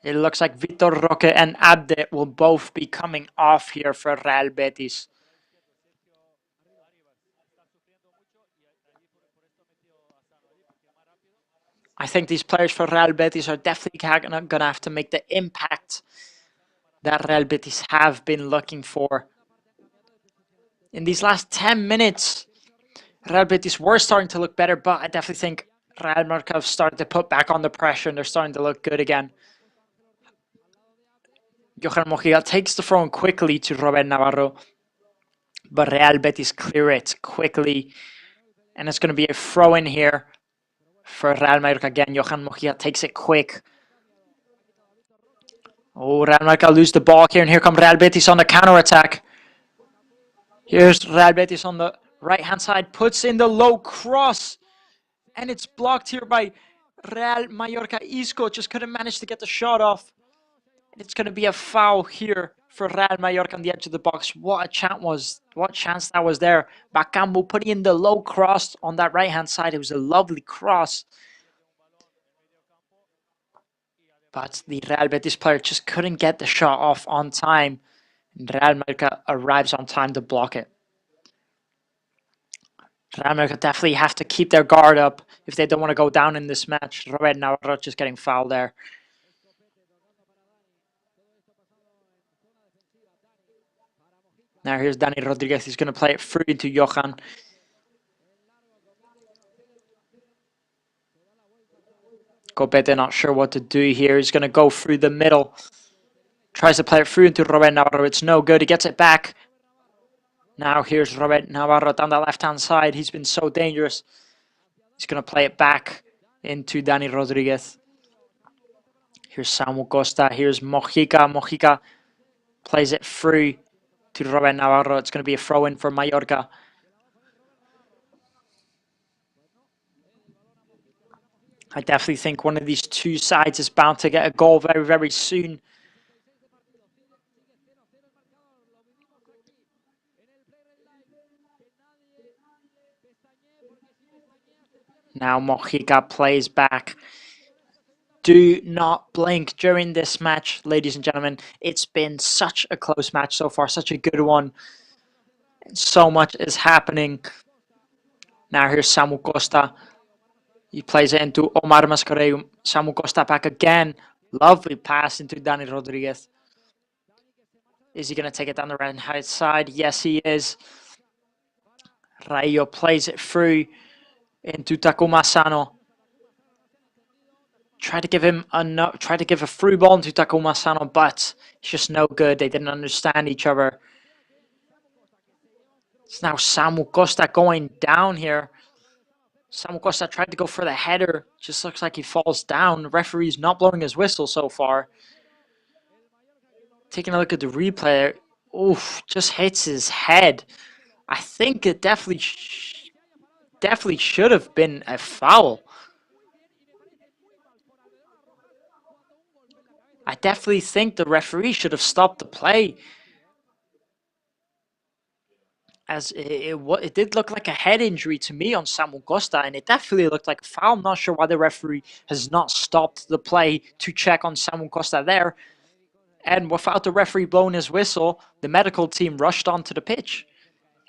It looks like Vitor Roque and Abde will both be coming off here for Real Betis. I think these players for Real Betis are definitely going to have to make the impact that Real Betis have been looking for. In these last 10 minutes, Real Betis were starting to look better, but I definitely think Real Mallorca have started to put back on the pressure and they're starting to look good again. Johan Mojica takes the throw quickly to Robert Navarro, but Real Betis clear it quickly. And it's going to be a throw in here for Real Mallorca again. Johan Mojica takes it quick. Oh, Real Mallorca lose the ball here, and here comes Real Betis on the counter-attack. Here's Real Betis on the right-hand side, puts in the low cross, and it's blocked here by Real Mallorca. Isco just couldn't manage to get the shot off. It's going to be a foul here for Real Mallorca on the edge of the box. What a chance that was there. Bakambu putting in the low cross on that right-hand side. It was a lovely cross. But the Real Betis player just couldn't get the shot off on time. And Real Mallorca arrives on time to block it. Real Mallorca definitely have to keep their guard up if they don't want to go down in this match. Robert Navarro just getting fouled there. Now here's Dani Rodriguez. He's going to play it through into Johan. Copete not sure what to do here. He's going to go through the middle. Tries to play it through into Robert Navarro. It's no good. He gets it back. Now here's Robert Navarro down the left-hand side. He's been so dangerous. He's going to play it back into Dani Rodriguez. Here's Samu Costa. Here's Mojica. Mojica plays it through to Robert Navarro. It's going to be a throw-in for Mallorca. I definitely think one of these two sides is bound to get a goal very, very soon. Now Mojica plays back. Do not blink during this match, ladies and gentlemen. It's been such a close match so far, such a good one. So much is happening. Now here's Samu Costa. He plays it into Omar Mascarell. Samu Costa back again. Lovely pass into Dani Rodriguez. Is he going to take it down the right-hand side? Yes, he is. Rayo plays it through into Takuma Sano. Try to give a through ball into Takuma Sano, but it's just no good. They didn't understand each other. It's now Samu Costa going down here. Samu Costa tried to go for the header. Just looks like he falls down. The referee's not blowing his whistle so far. Taking a look at the replay. Oof, just hits his head. I think it definitely should have been a foul. I definitely think the referee should have stopped the play. As it did look like a head injury to me on Samu Costa, and it definitely looked like a foul. I'm not sure why the referee has not stopped the play to check on Samu Costa there. And without the referee blowing his whistle, the medical team rushed onto the pitch.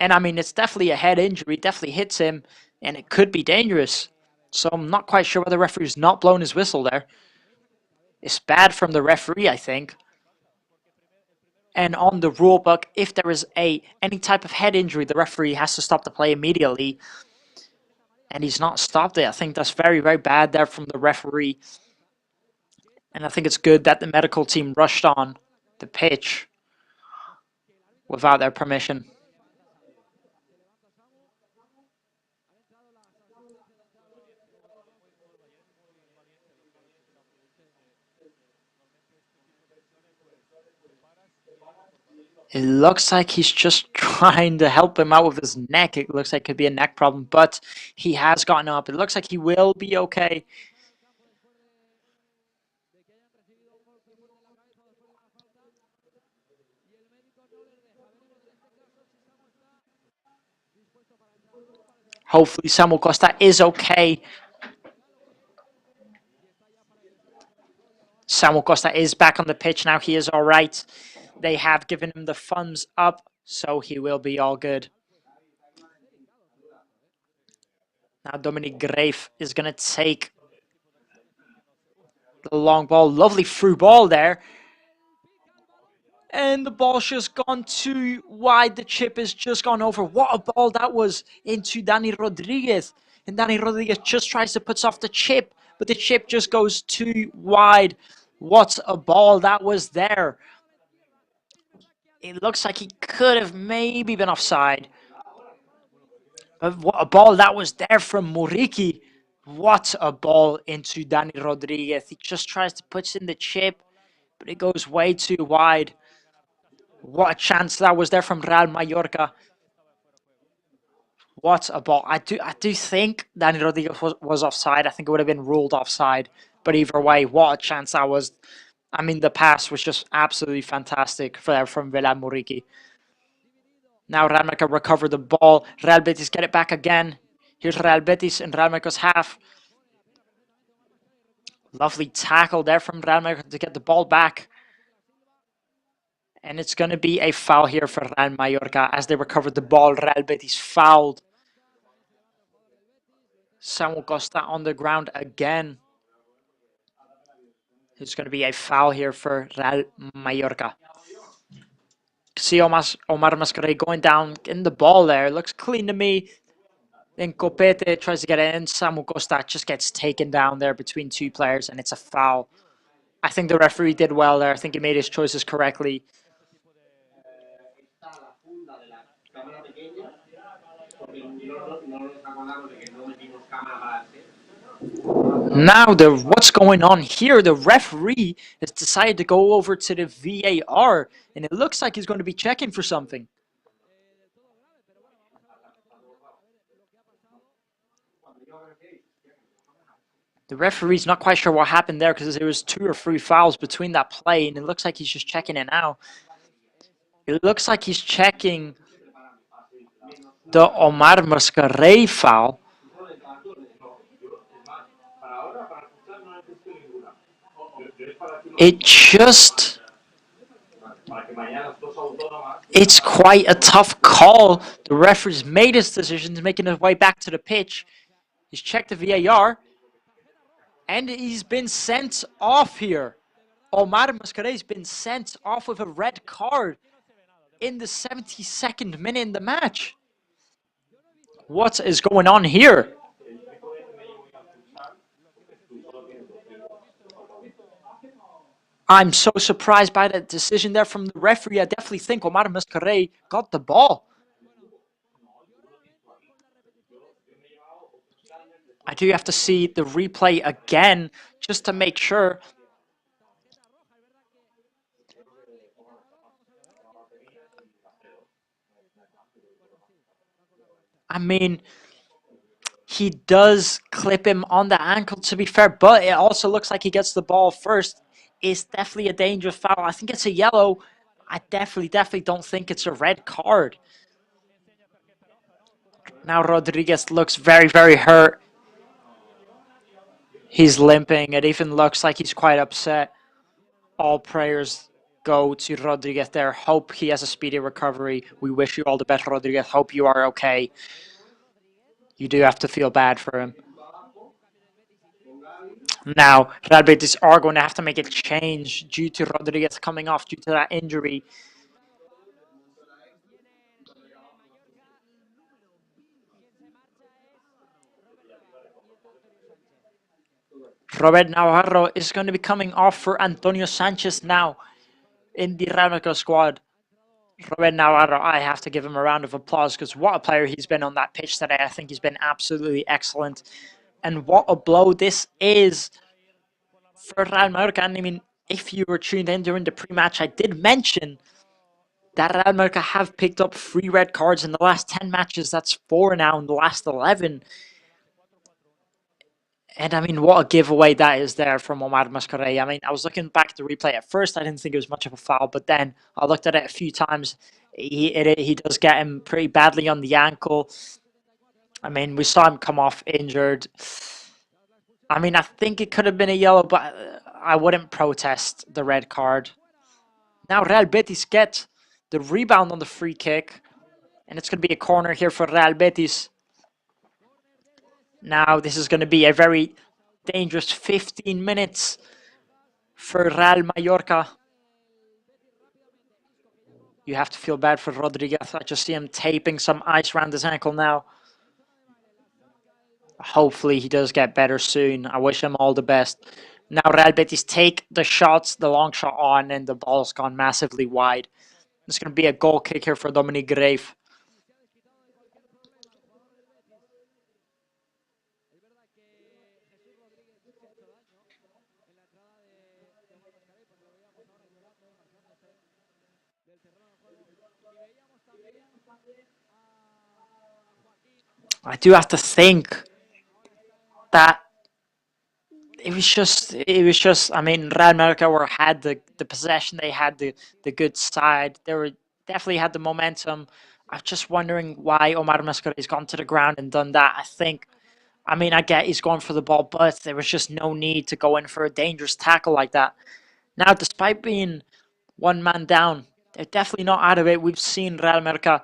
And I mean, it's definitely a head injury, definitely hits him, and it could be dangerous. So I'm not quite sure why the referee's not blowing his whistle there. It's bad from the referee, I think. And on the rule book, if there is any type of head injury, the referee has to stop the play immediately. And he's not stopped it. I think that's very, very bad there from the referee. And I think it's good that the medical team rushed on the pitch without their permission. It looks like he's just trying to help him out with his neck. It looks like it could be a neck problem, but he has gotten up. It looks like he will be okay. Hopefully Samu Costa is okay. Samu Costa is back on the pitch now. He is all right. They have given him the thumbs up, so he will be all good. Now Dominic Grave is going to take the long ball. Lovely through ball there. And the ball's just gone too wide. The chip has just gone over. What a ball that was into Dani Rodriguez. And Dani Rodriguez just tries to put off the chip, but the chip just goes too wide. What a ball that was there. It looks like he could have maybe been offside. But what a ball that was there from Muriqi. What a ball into Dani Rodriguez. He just tries to put in the chip, but it goes way too wide. What a chance that was there from Real Mallorca. What a ball. I do think Dani Rodriguez was offside. I think it would have been ruled offside. But either way, what a chance that was. I mean, the pass was just absolutely fantastic from Real Muriqi. Now Real Mallorca recover the ball. Real Betis get it back again. Here's Real Betis in Real Mallorca's half. Lovely tackle there from Real Mallorca to get the ball back. And it's going to be a foul here for Real Mallorca as they recovered the ball. Real Betis fouled. Samu Costa on the ground again. It's going to be a foul here for Real Mallorca. See Omar Mascarell going down in the ball there. Looks clean to me. Then Copete tries to get it in. Samu Costa just gets taken down there between two players, and it's a foul. I think the referee did well there. I think he made his choices correctly. Now, what's going on here? The referee has decided to go over to the VAR, and it looks like he's going to be checking for something. The referee's not quite sure what happened there because there was 2 or 3 fouls between that play, and it looks like he's just checking it now. It looks like he's checking the Omar Mascarell foul. It's quite a tough call. The referee's made his decision, making his way back to the pitch. He's checked the VAR, and he's been sent off here. Omar Mascarell's been sent off with a red card. in the 72nd minute in the match. What is going on here? I'm so surprised by that decision there from the referee. I definitely think Omar Mascarell got the ball. I do have to see the replay again just to make sure. I mean, he does clip him on the ankle, to be fair, but it also looks like he gets the ball first. It's definitely a dangerous foul. I think it's a yellow. I definitely don't think it's a red card. Now Rodriguez looks very hurt. He's limping. It even looks like he's quite upset. All prayers go to Rodriguez there. Hope he has a speedy recovery. We wish you all the best, Rodriguez. Hope you are okay. You do have to feel bad for him. Now, Real Betis are going to have to make a change due to Rodriguez coming off due to that injury. Robert Navarro is going to be coming off for Antonio Sanchez now in the Real Betis squad. Robert Navarro, I have to give him a round of applause because what a player he's been on that pitch today. I think he's been absolutely excellent. And what a blow this is for Real Mallorca. And I mean, if you were tuned in during the pre-match, I did mention that Real Mallorca have picked up 3 red cards in the last 10 matches. That's 4 now in the last 11. And I mean, what a giveaway that is there from Omar Mascarell. I mean, I was looking back at the replay at first. I didn't think it was much of a foul, but then I looked at it a few times. He does get him pretty badly on the ankle. I mean, we saw him come off injured. I mean, I think it could have been a yellow, but I wouldn't protest the red card. Now Real Betis get the rebound on the free kick. And it's going to be a corner here for Real Betis. Now, this is going to be a very dangerous 15 minutes for Real Mallorca. You have to feel bad for Rodriguez. I just see him taping some ice around his ankle now. Hopefully, he does get better soon. I wish him all the best. Now, Real Betis take the shots, the long shot on, and the ball's gone massively wide. It's going to be a goal kick here for Dominic Grave. I do have to think that it was just, I mean, Real Mallorca had the possession, they had the good side, they were definitely had the momentum. I'm just wondering why Omar Mascarell has gone to the ground and done that. I mean, I get he's going for the ball, but there was just no need to go in for a dangerous tackle like that. Now, despite being 1 man down, they're definitely not out of it. We've seen Real Mallorca.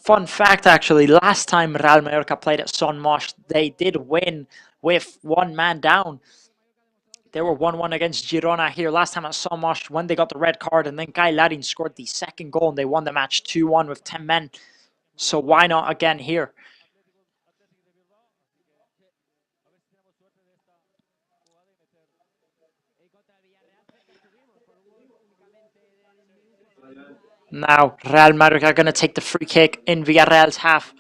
Fun fact, actually, last time Real Mallorca played at Son Moix, they did win with 1 man down. They were 1-1 against Girona here last time at Son Moix when they got the red card, and then Guy Larin scored the 2nd goal, and they won the match 2-1 with 10 men. So why not again here? Now, Real Madrid are going to take the free kick in Villarreal's half.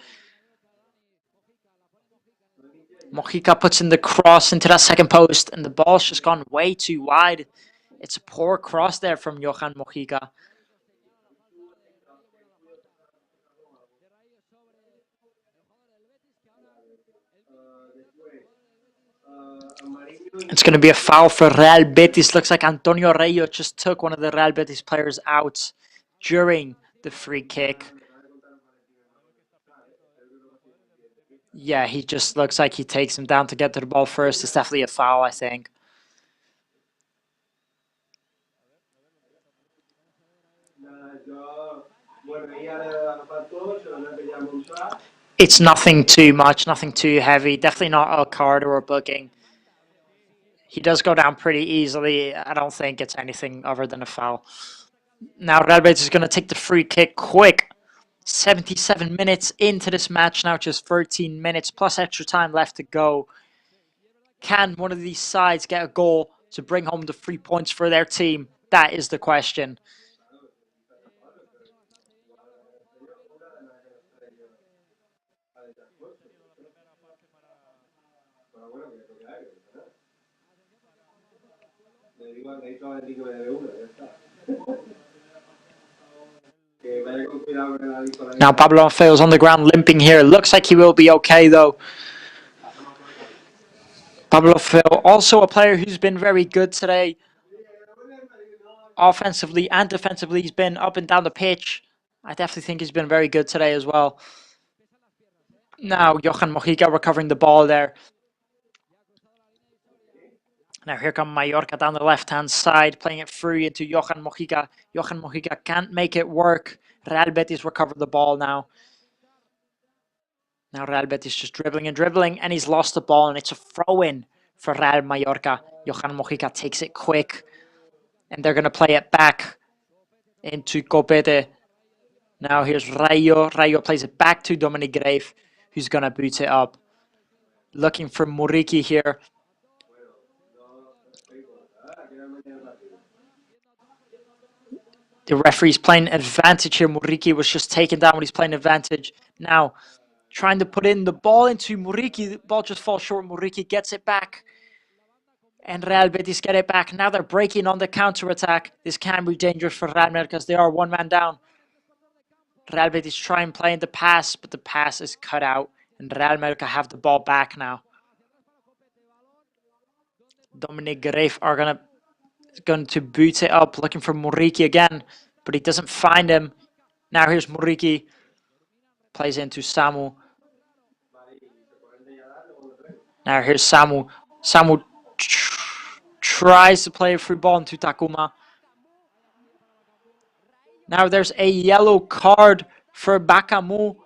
Mojica puts in the cross into that 2nd post, and the ball's just gone way too wide. It's a poor cross there from Johan Mojica. It's going to be a foul for Real Betis. Looks like Antonio Reyo just took one of the Real Betis players out during the free kick. Yeah, he just looks like he takes him down to get to the ball first. It's definitely a foul, I think. It's nothing too much, nothing too heavy. Definitely not a card or a booking. He does go down pretty easily. I don't think it's anything other than a foul. Now Real Betis is going to take the free kick quick. 77 minutes into this match now, just 13 minutes plus extra time left to go. Can one of these sides get a goal to bring home the 3 points for their team? That is the question. Now Pablo Feo's on the ground limping here. Looks like he will be okay though. Pablo Feo, also a player who's been very good today. Offensively and defensively, he's been up and down the pitch. I definitely think he's been very good today as well. Now Johan Mojica recovering the ball there. Now here come Mallorca down the left-hand side, playing it free into Johan Mojica. Johan Mojica can't make it work. Real Betis recovered the ball now. Now Real Betis just dribbling, and he's lost the ball, and it's a throw-in for Real Mallorca. Johan Mojica takes it quick, and they're going to play it back into Copete. Now here's Rayo. Rayo plays it back to Dominic Grave, who's going to boot it up. Looking for Muriqi here. The referee's playing advantage here. Muriqi was just taken down when he's playing advantage. Now, trying to put in the ball into Muriqi. The ball just falls short. Muriqi gets it back. And Real Betis get it back. Now they're breaking on the counter-attack. This can be dangerous for Real Betis because they are one man down. Real Betis try and play in the pass, but the pass is cut out. And Real Mallorca have the ball back now. Dominic Grave are going to boot it up, looking for Muriqi again, but he doesn't find him. Now here's Muriqi. Plays into Samu. Now here's Samu. Samu tries to play a free ball into Takuma. Now there's a yellow card for Bakamu.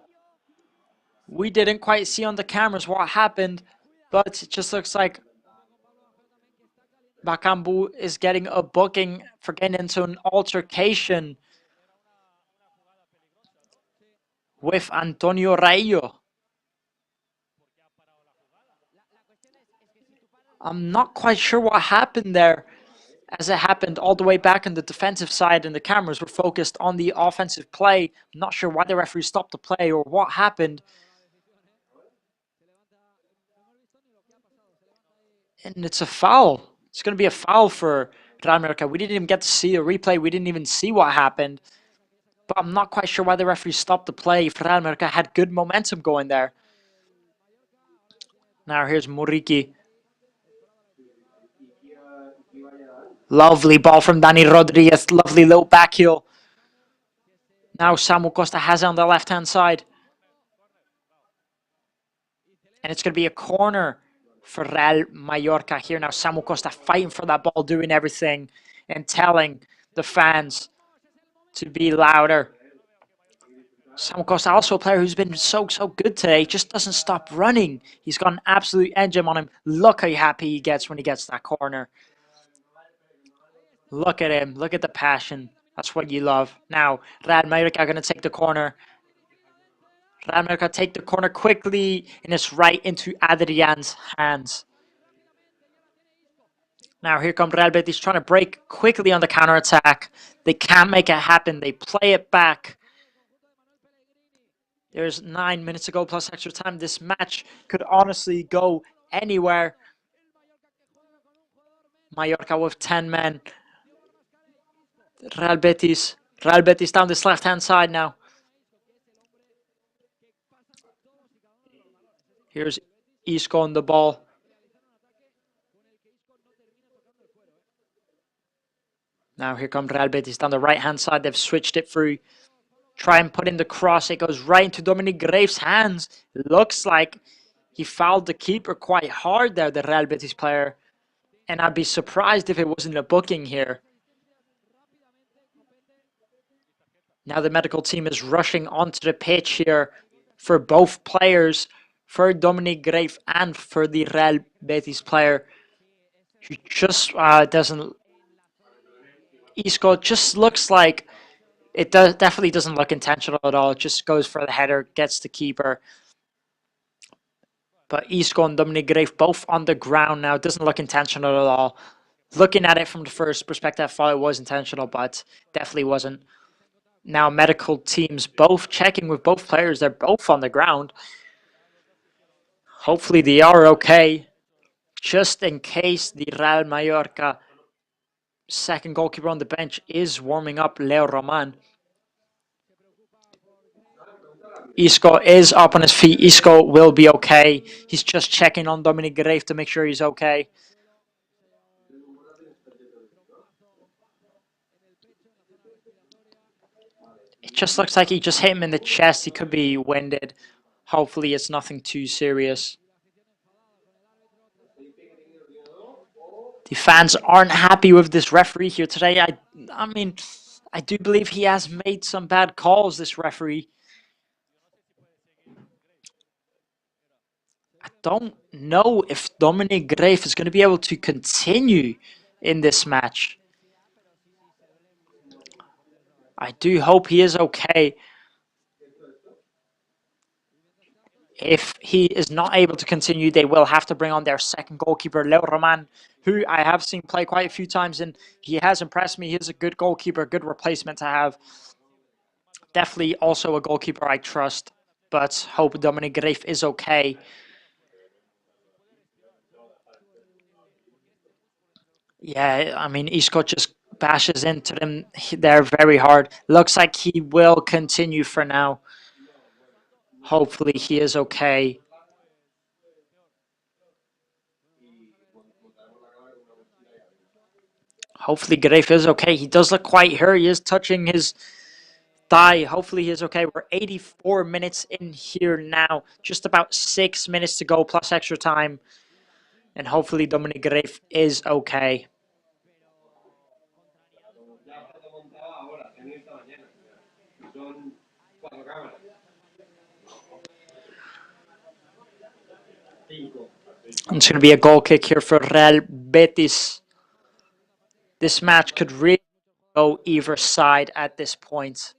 We didn't quite see on the cameras what happened, but it just looks like Bakambu is getting a booking for getting into an altercation with Antonio Rayo. I'm not quite sure what happened there, as it happened all the way back on the defensive side and the cameras were focused on the offensive play. I'm not sure why the referee stopped the play or what happened. And it's a foul. It's going to be a foul for Real Mallorca. We didn't even get to see a replay. We didn't even see what happened. But I'm not quite sure why the referee stopped the play. Real Mallorca had good momentum going there. Now here's Muriqi. Lovely ball from Dani Rodriguez. Lovely little back heel. Now Samu Costa has it on the left-hand side. And it's going to be a corner for Real Mallorca here. Now Samu Costa fighting for that ball, doing everything and telling the fans to be louder. Samu Costa, also a player who's been so good today, just doesn't stop running. He's got an absolute engine on him. Look how happy he gets when he gets that corner. Look at him. Look at the passion. That's what you love. Now, Real Mallorca are going to take the corner. Real Mallorca take the corner quickly, and it's right into Adrian's hands. Now here comes Real Betis trying to break quickly on the counter-attack. They can't make it happen. They play it back. There's 9 minutes to go plus extra time. This match could honestly go anywhere. Mallorca with 10 men. Real Betis down this left-hand side now. Here's Isco on the ball. Now here comes Real Betis down the right-hand side. They've switched it through. Try and put in the cross. It goes right into Dominic Graves' hands. It looks like he fouled the keeper quite hard there, the Real Betis player. And I'd be surprised if it wasn't a booking here. Now the medical team is rushing onto the pitch here for both players, for Dominic Graves and for the Real Betis player, who just doesn't... Isco just looks like it definitely doesn't look intentional at all. It just goes for the header, gets the keeper. But Isco and Dominic Grave both on the ground now. It doesn't look intentional at all. Looking at it from the first perspective, I thought it was intentional, but definitely wasn't. Now medical teams both checking with both players. They're both on the ground. Hopefully they are okay. Just in case the Real Mallorca second goalkeeper on the bench is warming up, Leo Roman. Isco is up on his feet. Isco will be okay. He's just checking on Dominic Grave to make sure he's okay. It just looks like he just hit him in the chest. He could be winded. Hopefully it's nothing too serious. The fans aren't happy with this referee here today. I mean, I do believe he has made some bad calls, this referee. I don't know if Dominic Grave is going to be able to continue in this match. I do hope he is okay. If he is not able to continue, they will have to bring on their second goalkeeper, Leo Roman, who I have seen play quite a few times, and he has impressed me. He is a good goalkeeper, good replacement to have. Definitely also a goalkeeper I trust, but hope Dominic Grave is okay. Yeah, I mean, Isco just bashes into them there very hard. Looks like he will continue for now. Hopefully he is okay. Hopefully Grave is okay. He does look quite hurt. He is touching his thigh. Hopefully he is okay. We're 84 minutes in here now. Just about 6 minutes to go plus extra time. And hopefully Dominic Grave is okay. It's going to be a goal kick here for Real Betis. This match could really go either side at this point.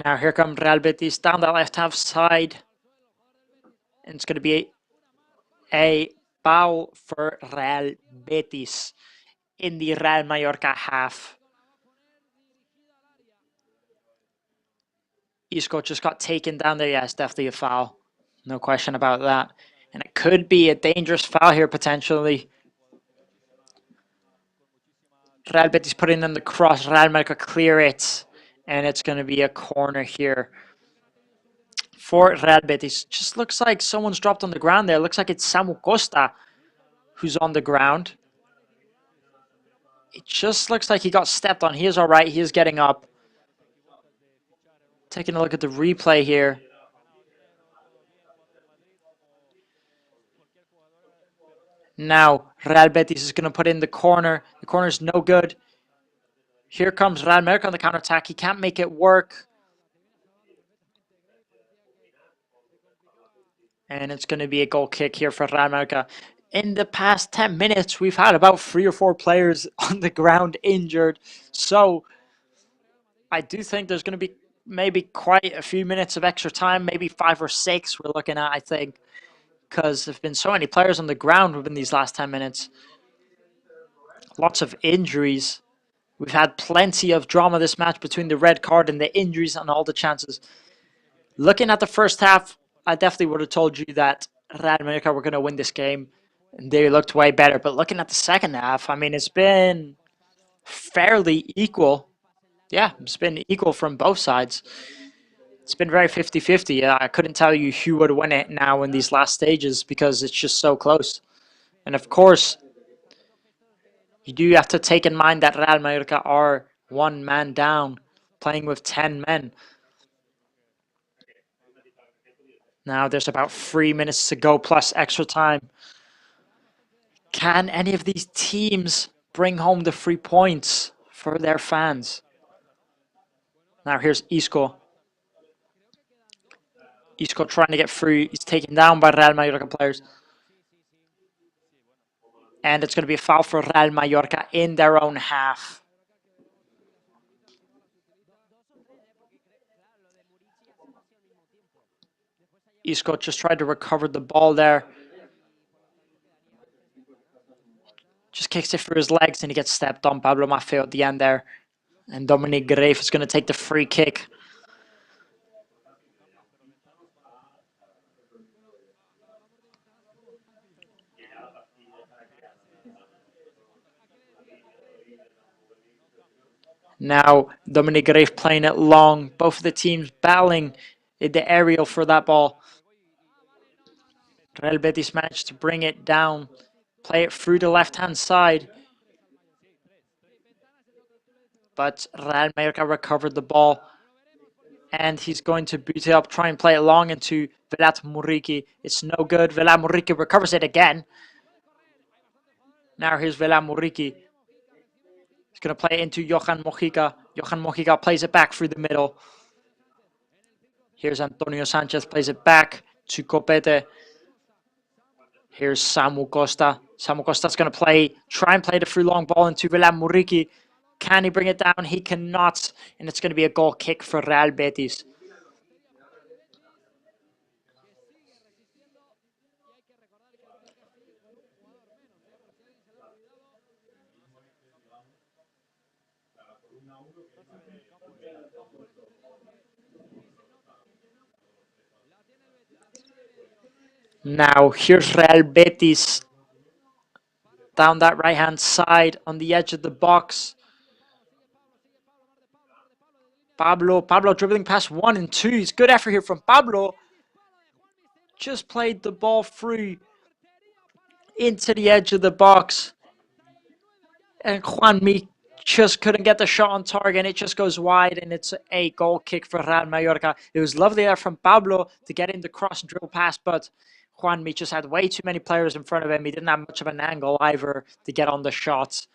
Now here comes Real Betis down the left-hand side. And it's going to be a foul for Real Betis in the Real Mallorca half. Isco just got taken down there. Yeah, it's definitely a foul. No question about that. And it could be a dangerous foul here, potentially. Real Betis putting in the cross. Real Mallorca clear it. And it's going to be a corner here for Real Betis. Just looks like someone's dropped on the ground there. Looks like it's Samu Costa who's on the ground. It just looks like he got stepped on. He is all right. He is getting up. Taking a look at the replay here. Now, Real Betis is going to put in the corner. The corner is no good. Here comes Real Mallorca on the counter-attack. He can't make it work. And it's going to be a goal kick here for Real Mallorca. In the past 10 minutes, we've had about 3 or 4 players on the ground injured. So, I do think there's going to be maybe quite a few minutes of extra time. Maybe 5 or 6 we're looking at, I think. Because there have been so many players on the ground within these last 10 minutes. Lots of injuries. We've had plenty of drama this match between the red card and the injuries and all the chances. Looking at the first half, I definitely would have told you that Real Mallorca were going to win this game. And they looked way better. But looking at the second half, I mean, it's been fairly equal. Yeah, it's been equal from both sides. It's been very 50-50. I couldn't tell you who would win it now in these last stages because it's just so close. And of course, you do have to take in mind that Real Mallorca are 1 man down, playing with 10 men. Now there's about 3 minutes to go plus extra time. Can any of these teams bring home the 3 points for their fans? Now here's Isco. Isco trying to get through. He's taken down by Real Mallorca players. And it's going to be a foul for Real Mallorca in their own half. Isco just tried to recover the ball there. Just kicks it through his legs and he gets stepped on. Pablo Maffeo at the end there. And Dominic Greif is going to take the free kick. Now Dominic Greif playing it long. Both of the teams battling in the aerial for that ball. Real Betis managed to bring it down. Play it through the left-hand side. But Real Mallorca recovered the ball. And he's going to boot it up, try and play it long into Velat Muriqi. It's no good. Velat Muriqi recovers it again. Now here's Velat Muriqi. He's going to play it into Johan Mojica. Johan Mojica plays it back through the middle. Here's Antonio Sanchez, plays it back to Copete. Here's Samu Costa. Samu Costa's going to try and play the through long ball into Velat Muriqi. Can he bring it down? He cannot. And it's going to be a goal kick for Real Betis. Now, here's Real Betis down that right-hand side on the edge of the box. Pablo dribbling past 1 and 2. It's good effort here from Pablo. Just played the ball through into the edge of the box. And Juanmi just couldn't get the shot on target. It just goes wide, and it's a goal kick for Real Mallorca. It was lovely there from Pablo to get in the cross and dribble pass, but Juanmi just had way too many players in front of him. He didn't have much of an angle either to get on the shots.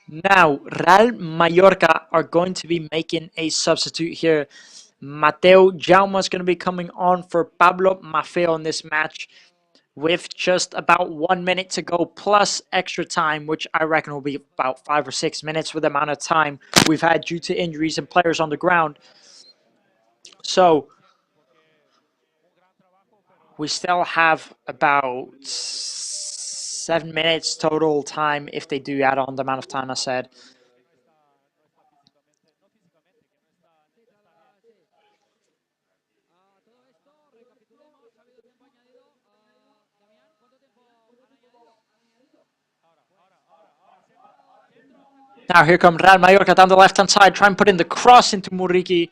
Now, Real Mallorca are going to be making a substitute here. Mateo Jaume is going to be coming on for Pablo Maffeo in this match with just about 1 minute to go plus extra time, which I reckon will be about 5 or 6 minutes with the amount of time we've had due to injuries and players on the ground. So we still have about 7 minutes total time if they do add on the amount of time I said. Now here comes Real Mallorca down the left-hand side, trying to put in the cross into Muriqi.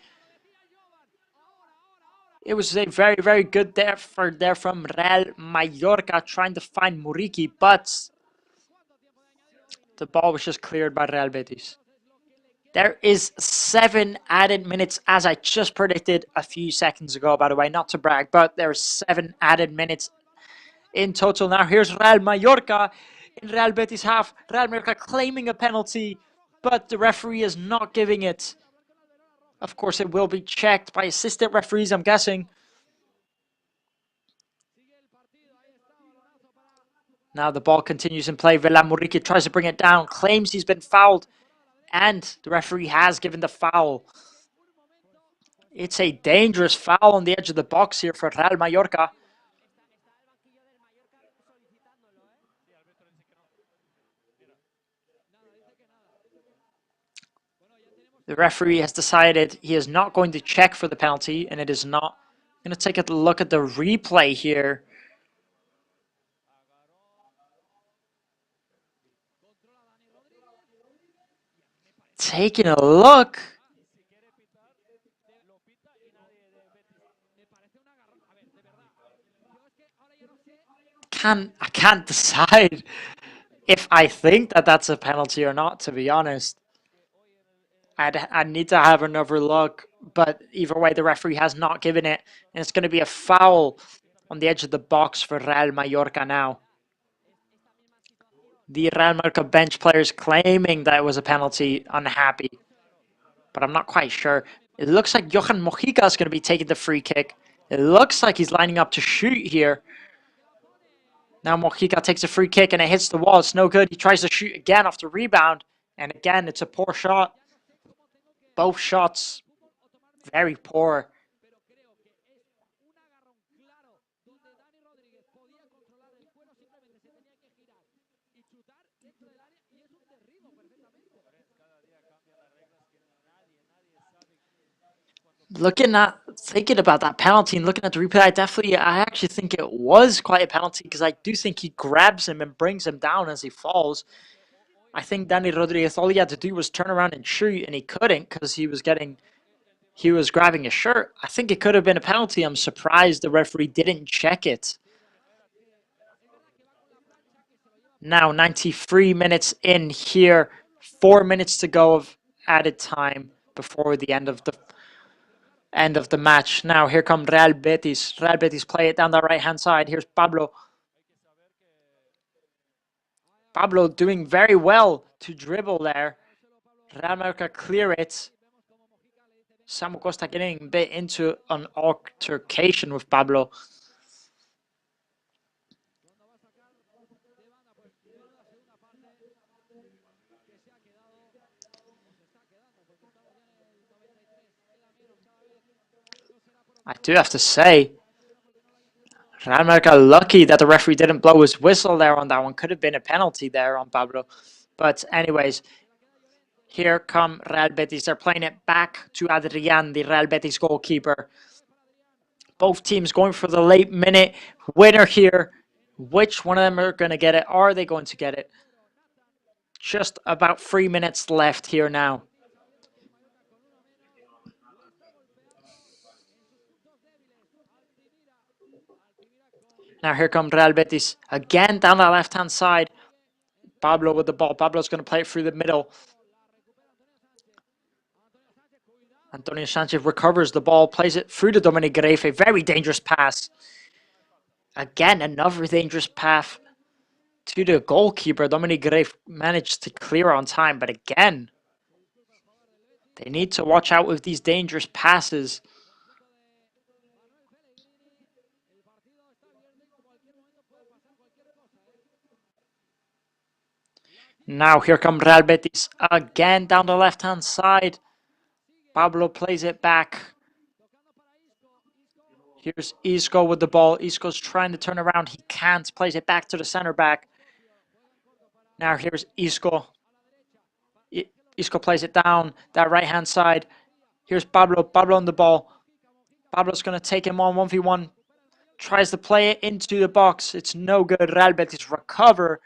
It was a very, very good effort there from Real Mallorca trying to find Muriqi, but the ball was just cleared by Real Betis. There is 7 added minutes, as I just predicted a few seconds ago, by the way, not to brag, but there's 7 added minutes in total. Now here's Real Mallorca in Real Betis half. Real Mallorca claiming a penalty, but the referee is not giving it. Of course, it will be checked by assistant referees, I'm guessing. Now the ball continues in play. Velat Muriqi tries to bring it down, claims he's been fouled, and the referee has given the foul. It's a dangerous foul on the edge of the box here for Real Mallorca. The referee has decided he is not going to check for the penalty, and it is not. I'm going to take a look at the replay here. Taking a look. I can't decide if I think that that's a penalty or not, to be honest. I need to have another look, but either way, the referee has not given it, and it's going to be a foul on the edge of the box for Real Mallorca now. The Real Mallorca bench players claiming that it was a penalty, unhappy. But I'm not quite sure. It looks like Johan Mojica is going to be taking the free kick. It looks like he's lining up to shoot here. Now Mojica takes a free kick and it hits the wall. It's no good. He tries to shoot again off the rebound. And again, it's a poor shot. Both shots very poor. Thinking about that penalty and looking at the replay, I actually think it was quite a penalty because I do think he grabs him and brings him down as he falls. I think Dani Rodriguez, all he had to do was turn around and shoot, and he couldn't because he was grabbing his shirt. I think it could have been a penalty. I'm surprised the referee didn't check it. Now 93 minutes in here, 4 minutes to go of added time before the end of the match. Now here come Real Betis. Real Betis play it down the right hand side. Here's Pablo. Pablo doing very well to dribble there. Real Mallorca clear it. Samu Costa getting a bit into an altercation with Pablo. I do have to say, Real Mallorca lucky that the referee didn't blow his whistle there on that one. Could have been a penalty there on Pablo. But anyways, here come Real Betis. They're playing it back to Adrian, the Real Betis goalkeeper. Both teams going for the late minute winner here. Which one of them are going to get it? Are they going to get it? Just about 3 minutes left here now. Now here comes Real Betis. Again down the left-hand side. Pablo with the ball. Pablo's going to play it through the middle. Antonio Sanchez recovers the ball, plays it through to Dominic Grefe. Very dangerous pass. Again, another dangerous pass to the goalkeeper. Dominic Grefe managed to clear on time, but again, they need to watch out with these dangerous passes. Now here comes Real Betis again down the left-hand side. Pablo plays it back. Here's Isco with the ball. Isco's trying to turn around. He can't. Plays it back to the center back. Now here's Isco. Isco plays it down that right-hand side. Here's Pablo. Pablo on the ball. Pablo's going to take him on 1v1. Tries to play it into the box. It's no good. Real Betis recover.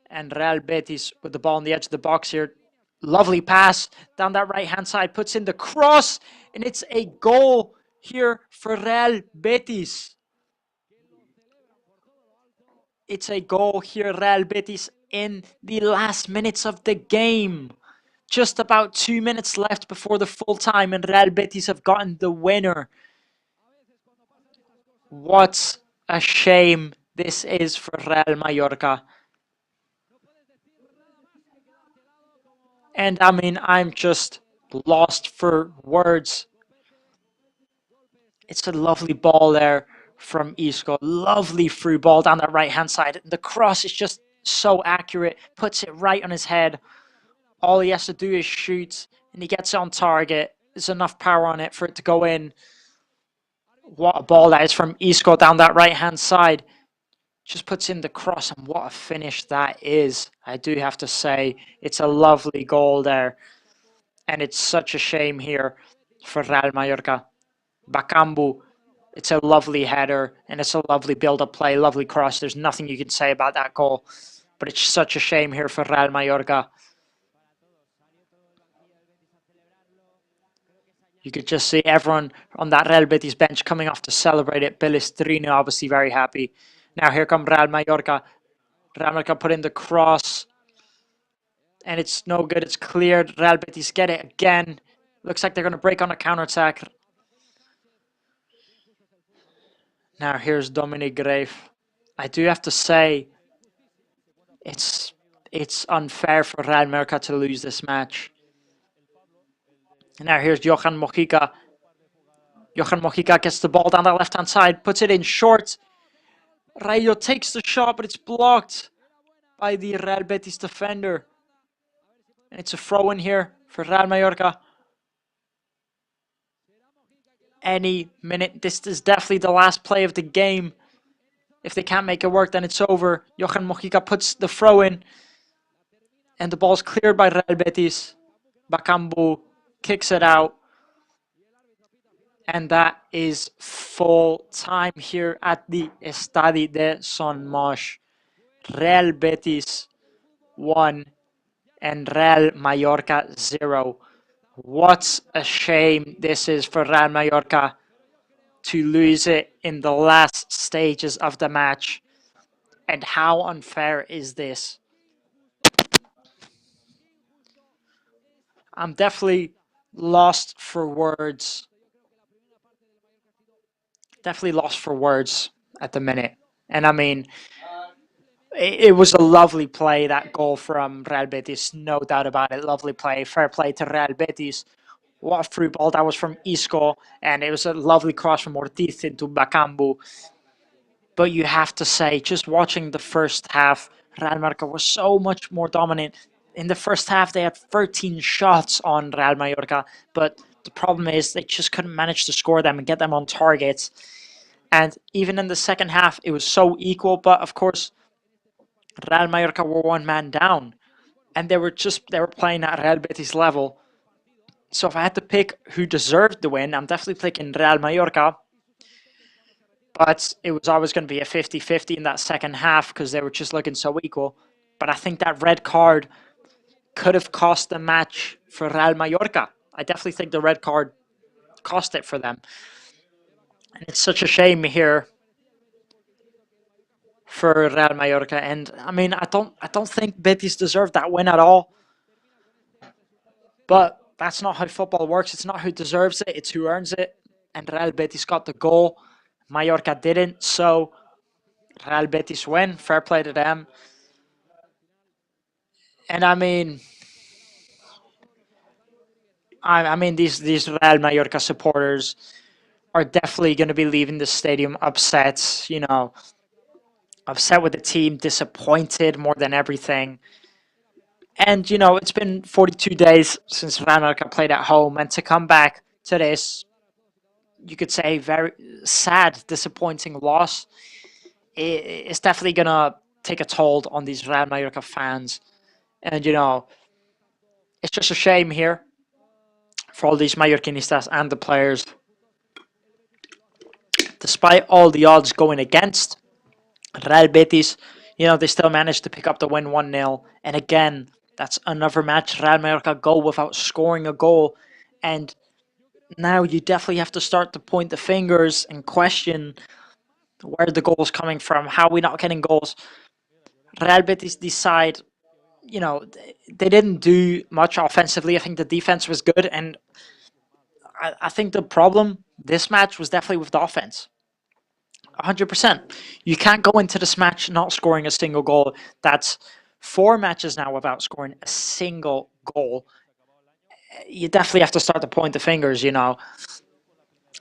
And Real Betis with the ball on the edge of the box here. Lovely pass down that right-hand side. Puts in the cross. And it's a goal here for Real Betis. It's a goal here, Real Betis, in the last minutes of the game. Just about 2 minutes left before the full time, and Real Betis have gotten the winner. What a shame this is for Real Mallorca. And I mean, I'm just lost for words. It's a lovely ball there from Isco. Lovely through ball down that right-hand side. The cross is just so accurate. Puts it right on his head. All he has to do is shoot, and he gets it on target. There's enough power on it for it to go in. What a ball that is from Isco down that right-hand side. Just puts in the cross, and what a finish that is. I do have to say, it's a lovely goal there. And it's such a shame here for Real Mallorca. Bakambu, it's a lovely header, and it's a lovely build-up play, lovely cross. There's nothing you can say about that goal. But it's such a shame here for Real Mallorca. You could just see everyone on that Real Betis bench coming off to celebrate it. Pelestrino obviously very happy. Now here come Real Mallorca. Real Mallorca put in the cross. And it's no good. It's cleared. Real Betis get it again. Looks like they're going to break on a counter-attack. Now here's Dominic Grave. I do have to say, it's unfair for Real Mallorca to lose this match. Now here's Johan Mojica. Johan Mojica gets the ball down the left-hand side, puts it in short. Rayo takes the shot, but it's blocked by the Real Betis defender. And it's a throw-in here for Real Mallorca. Any minute. This is definitely the last play of the game. If they can't make it work, then it's over. Johan Mojica puts the throw in. And the ball's cleared by Real Betis. Bakambu kicks it out. And that is full time here at the Estadi de Son Moix. Real Betis 1 and Real Mallorca 0. What a shame this is for Real Mallorca to lose it in the last stages of the match. And how unfair is this? I'm definitely lost for words. Definitely lost for words at the minute. And I mean, it was a lovely play, that goal from Real Betis, no doubt about it. Lovely play, fair play to Real Betis. What a through ball that was from Isco, and it was a lovely cross from Ortiz into Bakambu. But you have to say, just watching the first half, Real Mallorca was so much more dominant. In the first half, they had 13 shots on Real Mallorca, but the problem is they just couldn't manage to score them and get them on target. And even in the second half, it was so equal, but of course, Real Mallorca were one man down, and they were playing at Real Betis level. So if I had to pick who deserved the win, I'm definitely picking Real Mallorca. But it was always going to be a 50-50 in that second half because they were just looking so equal. But I think that red card could have cost the match for Real Mallorca. I definitely think the red card cost it for them. And it's such a shame here for Real Mallorca. And I mean, I don't think Betis deserved that win at all. But that's not how football works. It's not who deserves it, it's who earns it. And Real Betis got the goal. Mallorca didn't. So Real Betis win. Fair play to them. And I mean, these Real Mallorca supporters are definitely going to be leaving the stadium upset. You know, upset with the team, disappointed more than everything. And you know, it's been 42 days since Real Mallorca played at home, and to come back to this, you could say, very sad, disappointing loss. It's definitely going to take a toll on these Real Mallorca fans. And, you know, it's just a shame here for all these Mallorquinistas and the players. Despite all the odds going against Real Betis, you know, they still managed to pick up the win 1-0. And again, that's another match Real Mallorca go without scoring a goal. And now you definitely have to start to point the fingers and question where the goals coming from, how are we not getting goals. Real Betis decide, you know, they didn't do much offensively. I think the defense was good, and I think the problem this match was definitely with the offense. 100%. You can't go into this match not scoring a single goal. That's 4 matches now without scoring a single goal. You definitely have to start to point the fingers, you know.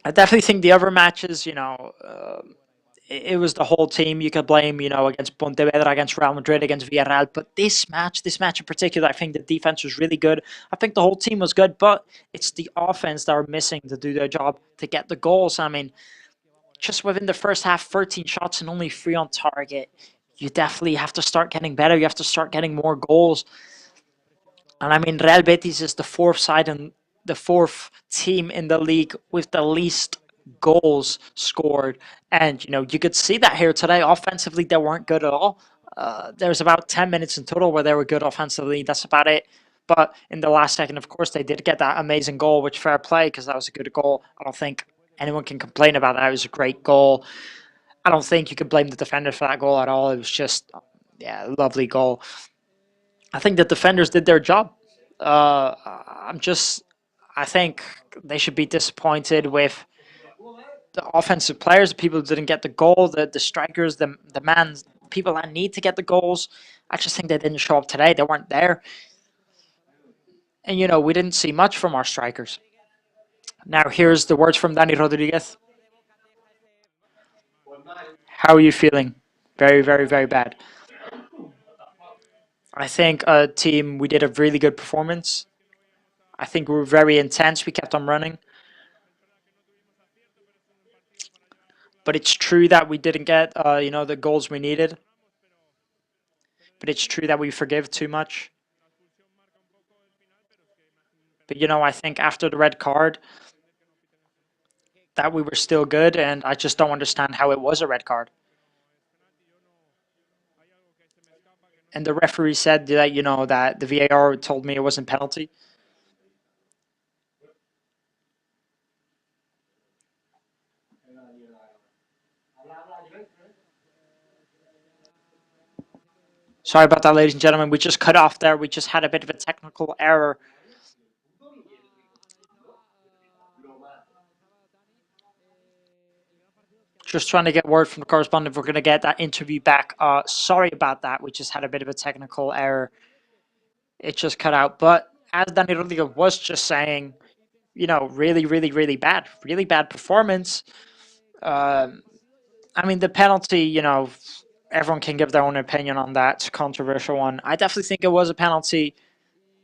I definitely think the other matches, you know, it was the whole team you could blame, you know, against Pontevedra, against Real Madrid, against Villarreal. But this match in particular, I think the defense was really good. I think the whole team was good, but it's the offense that are missing to do their job, to get the goals. I mean, just within the first half, 13 shots and only 3 on target. You definitely have to start getting better. You have to start getting more goals. And I mean, Real Betis is the 4th side and the 4th team in the league with the least goals scored. And, you know, you could see that here today. Offensively, they weren't good at all. There was about 10 minutes in total where they were good offensively. That's about it. But in the last second, of course, they did get that amazing goal, which fair play, because that was a good goal. I don't think anyone can complain about that. It was a great goal. I don't think you could blame the defender for that goal at all. It was just, yeah, a lovely goal. I think the defenders did their job. I think they should be disappointed with the offensive players, the people who didn't get the goal, the strikers, the people that need to get the goals. I just think they didn't show up today. They weren't there. And, we didn't see much from our strikers. Now, here's the words from Dani Rodriguez. How are you feeling? Very, very, very bad. I think team, we did a really good performance. I think we were very intense. We kept on running. But it's true that we didn't get, the goals we needed. But it's true that we forgive too much. But, I think after the red card, that we were still good, and I just don't understand how it was a red card. And the referee said that, that the VAR told me it wasn't penalty. Sorry about that, ladies and gentlemen. We just cut off there. We just had a bit of a technical error. Just trying to get word from the correspondent. We're going to get that interview back. Sorry about that. We just had a bit of a technical error. It just cut out. But as Dani Rodriguez was just saying, really, really, really bad. Really bad performance. I mean, the penalty, everyone can give their own opinion on that. It's a controversial one. I definitely think it was a penalty.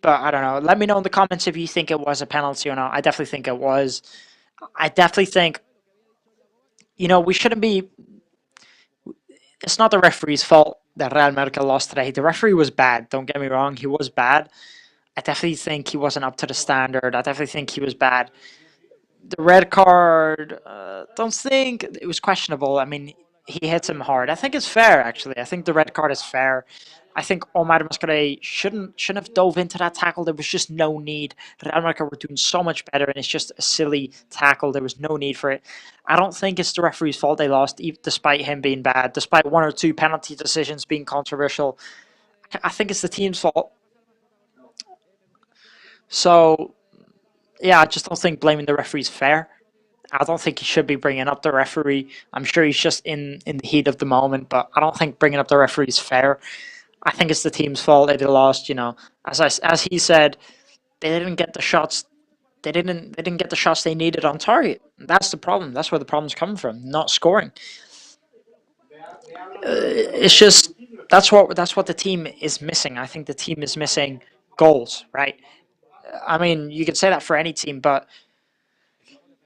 But I don't know. Let me know in the comments if you think it was a penalty or not. I definitely think it was. I definitely think, we shouldn't be. It's not the referee's fault that Real Mallorca lost today. The referee was bad. Don't get me wrong. He was bad. I definitely think he wasn't up to the standard. I definitely think he was bad. The red card, don't think it was questionable. I mean, he hits him hard. I think it's fair, actually. I think the red card is fair. I think Omar Mascarell shouldn't have dove into that tackle. There was just no need. Real Mallorca were doing so much better, and it's just a silly tackle. There was no need for it. I don't think it's the referee's fault they lost, despite him being bad, despite one or two penalty decisions being controversial. I think it's the team's fault. So, yeah, I just don't think blaming the referee is fair. I don't think he should be bringing up the referee. I'm sure he's just in the heat of the moment, but I don't think bringing up the referee is fair. I think it's the team's fault they lost. As he said, they didn't get the shots. They didn't get the shots they needed on target. That's the problem. That's where the problem's coming from. Not scoring. It's just that's what the team is missing. I think the team is missing goals. Right. I mean, you could say that for any team, but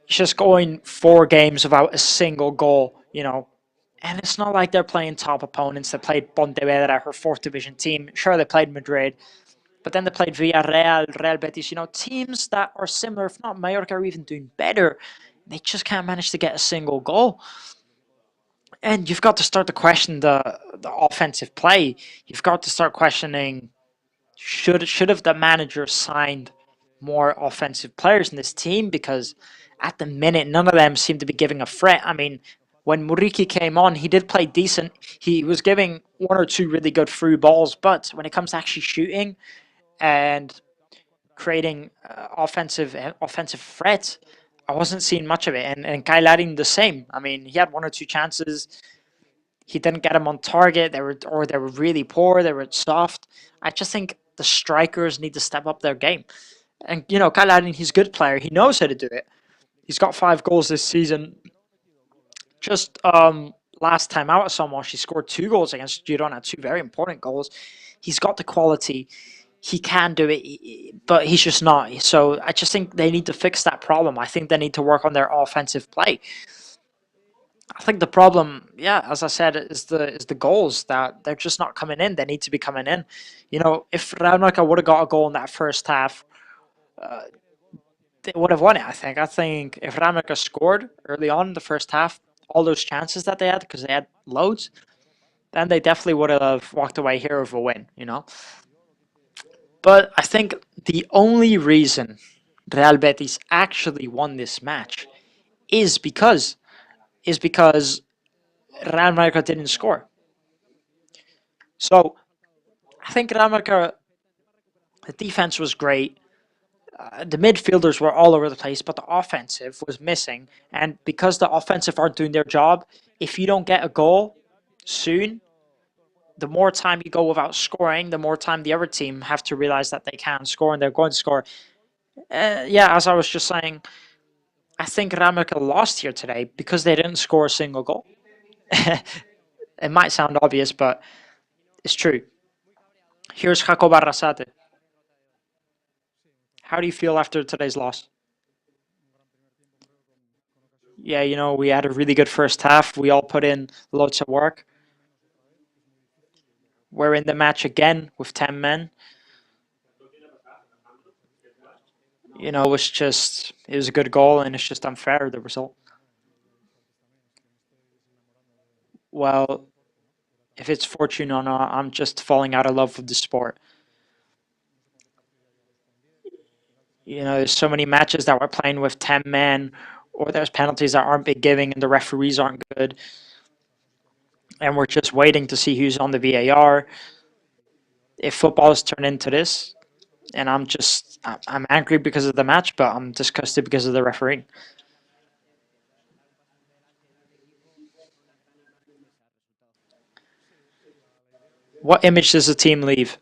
it's just going 4 games without a single goal. And it's not like they're playing top opponents. They played Pontevedra, her 4th division team. Sure, they played Madrid. But then they played Villarreal, Real Betis, teams that are similar, if not Mallorca, are even doing better. They just can't manage to get a single goal. And you've got to start to question the offensive play. You've got to start questioning, should have the manager signed more offensive players in this team? Because at the minute, none of them seem to be giving a threat. I mean, when Muriqi came on, he did play decent. He was giving 1 or 2 really good through balls, but when it comes to actually shooting and creating offensive threats, I wasn't seeing much of it. And Kyle Larin the same. I mean, he had 1 or 2 chances. He didn't get them on target. They were really poor. They were soft. I just think the strikers need to step up their game. And Kyle Larin, he's a good player. He knows how to do it. He's got 5 goals this season. Just last time out at Somosh, he scored 2 goals against Girona, 2 very important goals. He's got the quality. He can do it, but he's just not. So I just think they need to fix that problem. I think they need to work on their offensive play. I think the problem, as I said, is the goals that they're just not coming in. They need to be coming in. If Real Mallorca would have got a goal in that first half, they would have won it, I think. I think if Real Mallorca scored early on in the first half, all those chances that they had, because they had loads, then they definitely would have walked away here with a win, But I think the only reason Real Betis actually won this match is because Real Mallorca didn't score. So I think Real Mallorca, the defense was great. The midfielders were all over the place, but the offensive was missing. And because the offensive aren't doing their job, if you don't get a goal soon, the more time you go without scoring, the more time the other team have to realize that they can score and they're going to score. Yeah, as I was just saying, I think Ramaka lost here today because they didn't score a single goal. It might sound obvious, but it's true. Here's Jacob Arrasate. How do you feel after today's loss? Yeah, you know, we had a really good first half. We all put in loads of work. We're in the match again with 10 men. You know, it was a good goal, and it's just unfair, the result. Well, if it's fortune or not, I'm just falling out of love with the sport. You know, there's so many matches that we're playing with 10 men, or there's penalties that aren't been giving and the referees aren't good. And we're just waiting to see who's on the VAR. If football has turned into this, and I'm angry because of the match, but I'm disgusted because of the refereeing. What image does the team leave?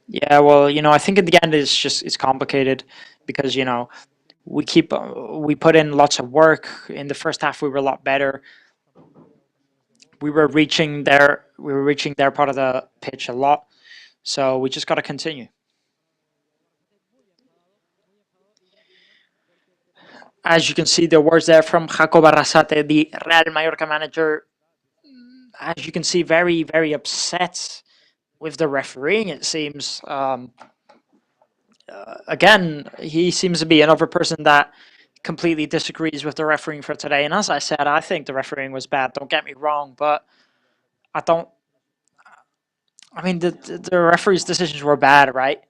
Yeah, well, you know, I think in the end it's complicated because, you know, we put in lots of work. In the first half we were a lot better. We were reaching their part of the pitch a lot. So we just got to continue. As you can see, the words there from Jacob Arrasate, the Real Mallorca manager. As you can see, very, very upset with the refereeing, it seems. Again, he seems to be another person that completely disagrees with the refereeing for today. And as I said, I think the refereeing was bad. Don't get me wrong, but I don't. I mean, the referee's decisions were bad, right?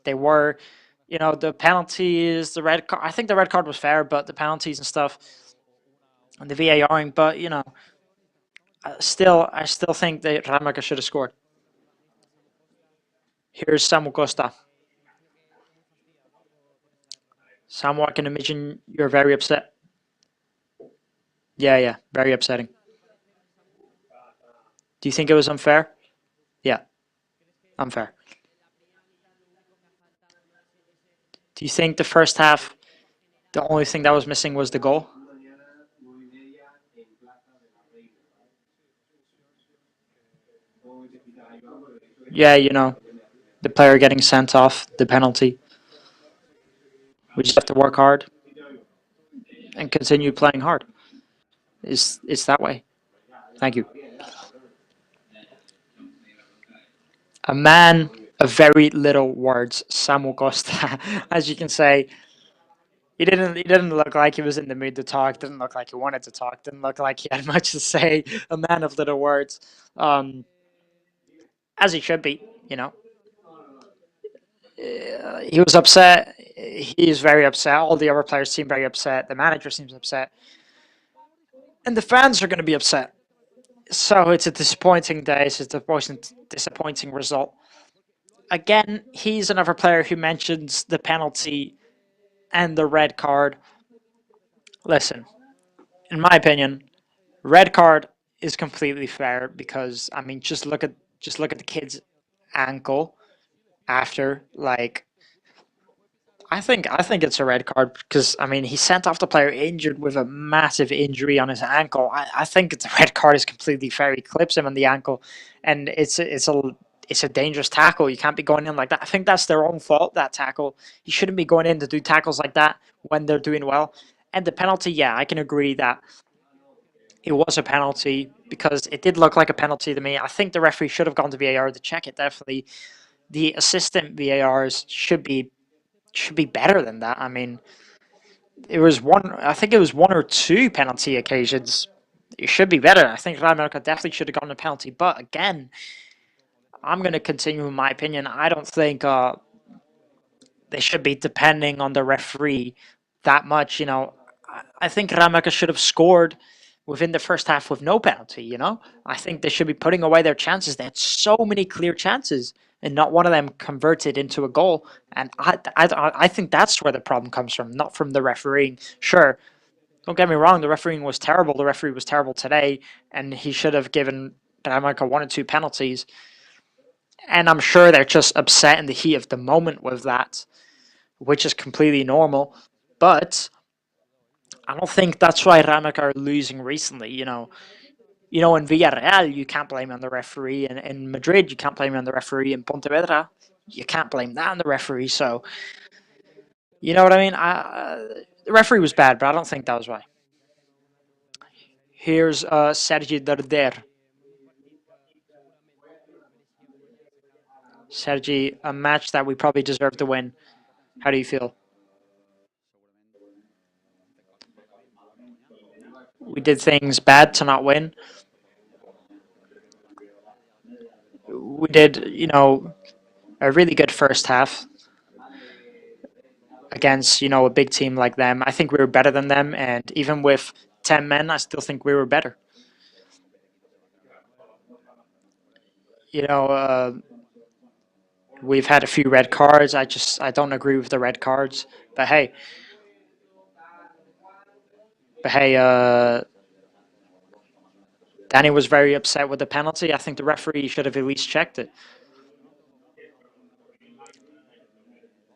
They were, you know, the penalties, the red card. I think the red card was fair, but the penalties and stuff, and the VARing. But you know, I still think that Ramaka should have scored. Here's Samu Costa. Samu, I can imagine you're very upset. Yeah, very upsetting. Do you think it was unfair? Yeah, unfair. Do you think the first half, the only thing that was missing was the goal? Yeah, you know, the player getting sent off, the penalty. We just have to work hard and continue playing hard. It's that way. Thank you. A man of very little words, Samu Costa. As you can say, he didn't look like he was in the mood to talk. Didn't look like he wanted to talk. Didn't look like he had much to say. A man of little words, as he should be. You know, he was upset. He's very upset. All the other players seem very upset. The manager seems upset, and the fans are going to be upset. So it's a disappointing day. It's a disappointing result. Again, he's another player who mentions the penalty and the red card. Listen, in my opinion, red card is completely fair because I mean just look at the kid's ankle after like I think it's a red card because I mean he sent off the player injured with a massive injury on his ankle. I think it's a red card is completely fair. He clips him on the ankle, and it's a dangerous tackle. You can't be going in like that. I think that's their own fault. That tackle. You shouldn't be going in to do tackles like that when they're doing well. And the penalty, yeah, I can agree that it was a penalty because it did look like a penalty to me. I think the referee should have gone to VAR to check it. Definitely, the assistant VARs should be better than that. I mean, it was one. I think it was one or two penalty occasions. It should be better. I think Real America definitely should have gotten a penalty. But again, I'm going to continue with my opinion. I don't think they should be depending on the referee that much. You know, I think Ramaka should have scored within the first half with no penalty. You know, I think they should be putting away their chances. They had so many clear chances. and not one of them converted into a goal. And I think that's where the problem comes from, not from the refereeing. Sure, don't get me wrong, the refereeing was terrible. The referee was terrible today, and he should have given Dinamarca 1 or 2 penalties. And I'm sure they're just upset in the heat of the moment with that, which is completely normal. But I don't think that's why Dinamarca are losing recently. In Villarreal, you can't blame on the referee. And in Madrid, you can't blame on the referee. In Pontevedra, you can't blame that on the referee. So, you know what I mean? The referee was bad, but I don't think that was why. Here's Sergi Darder. Sergi, a match that we probably deserve to win. How do you feel? We did things bad to not win. We did, a really good first half against, a big team like them. I think we were better than them, and even with 10 men, I still think we were better. We've had a few red cards. I don't agree with the red cards. But hey, Danny was very upset with the penalty. I think the referee should have at least checked it.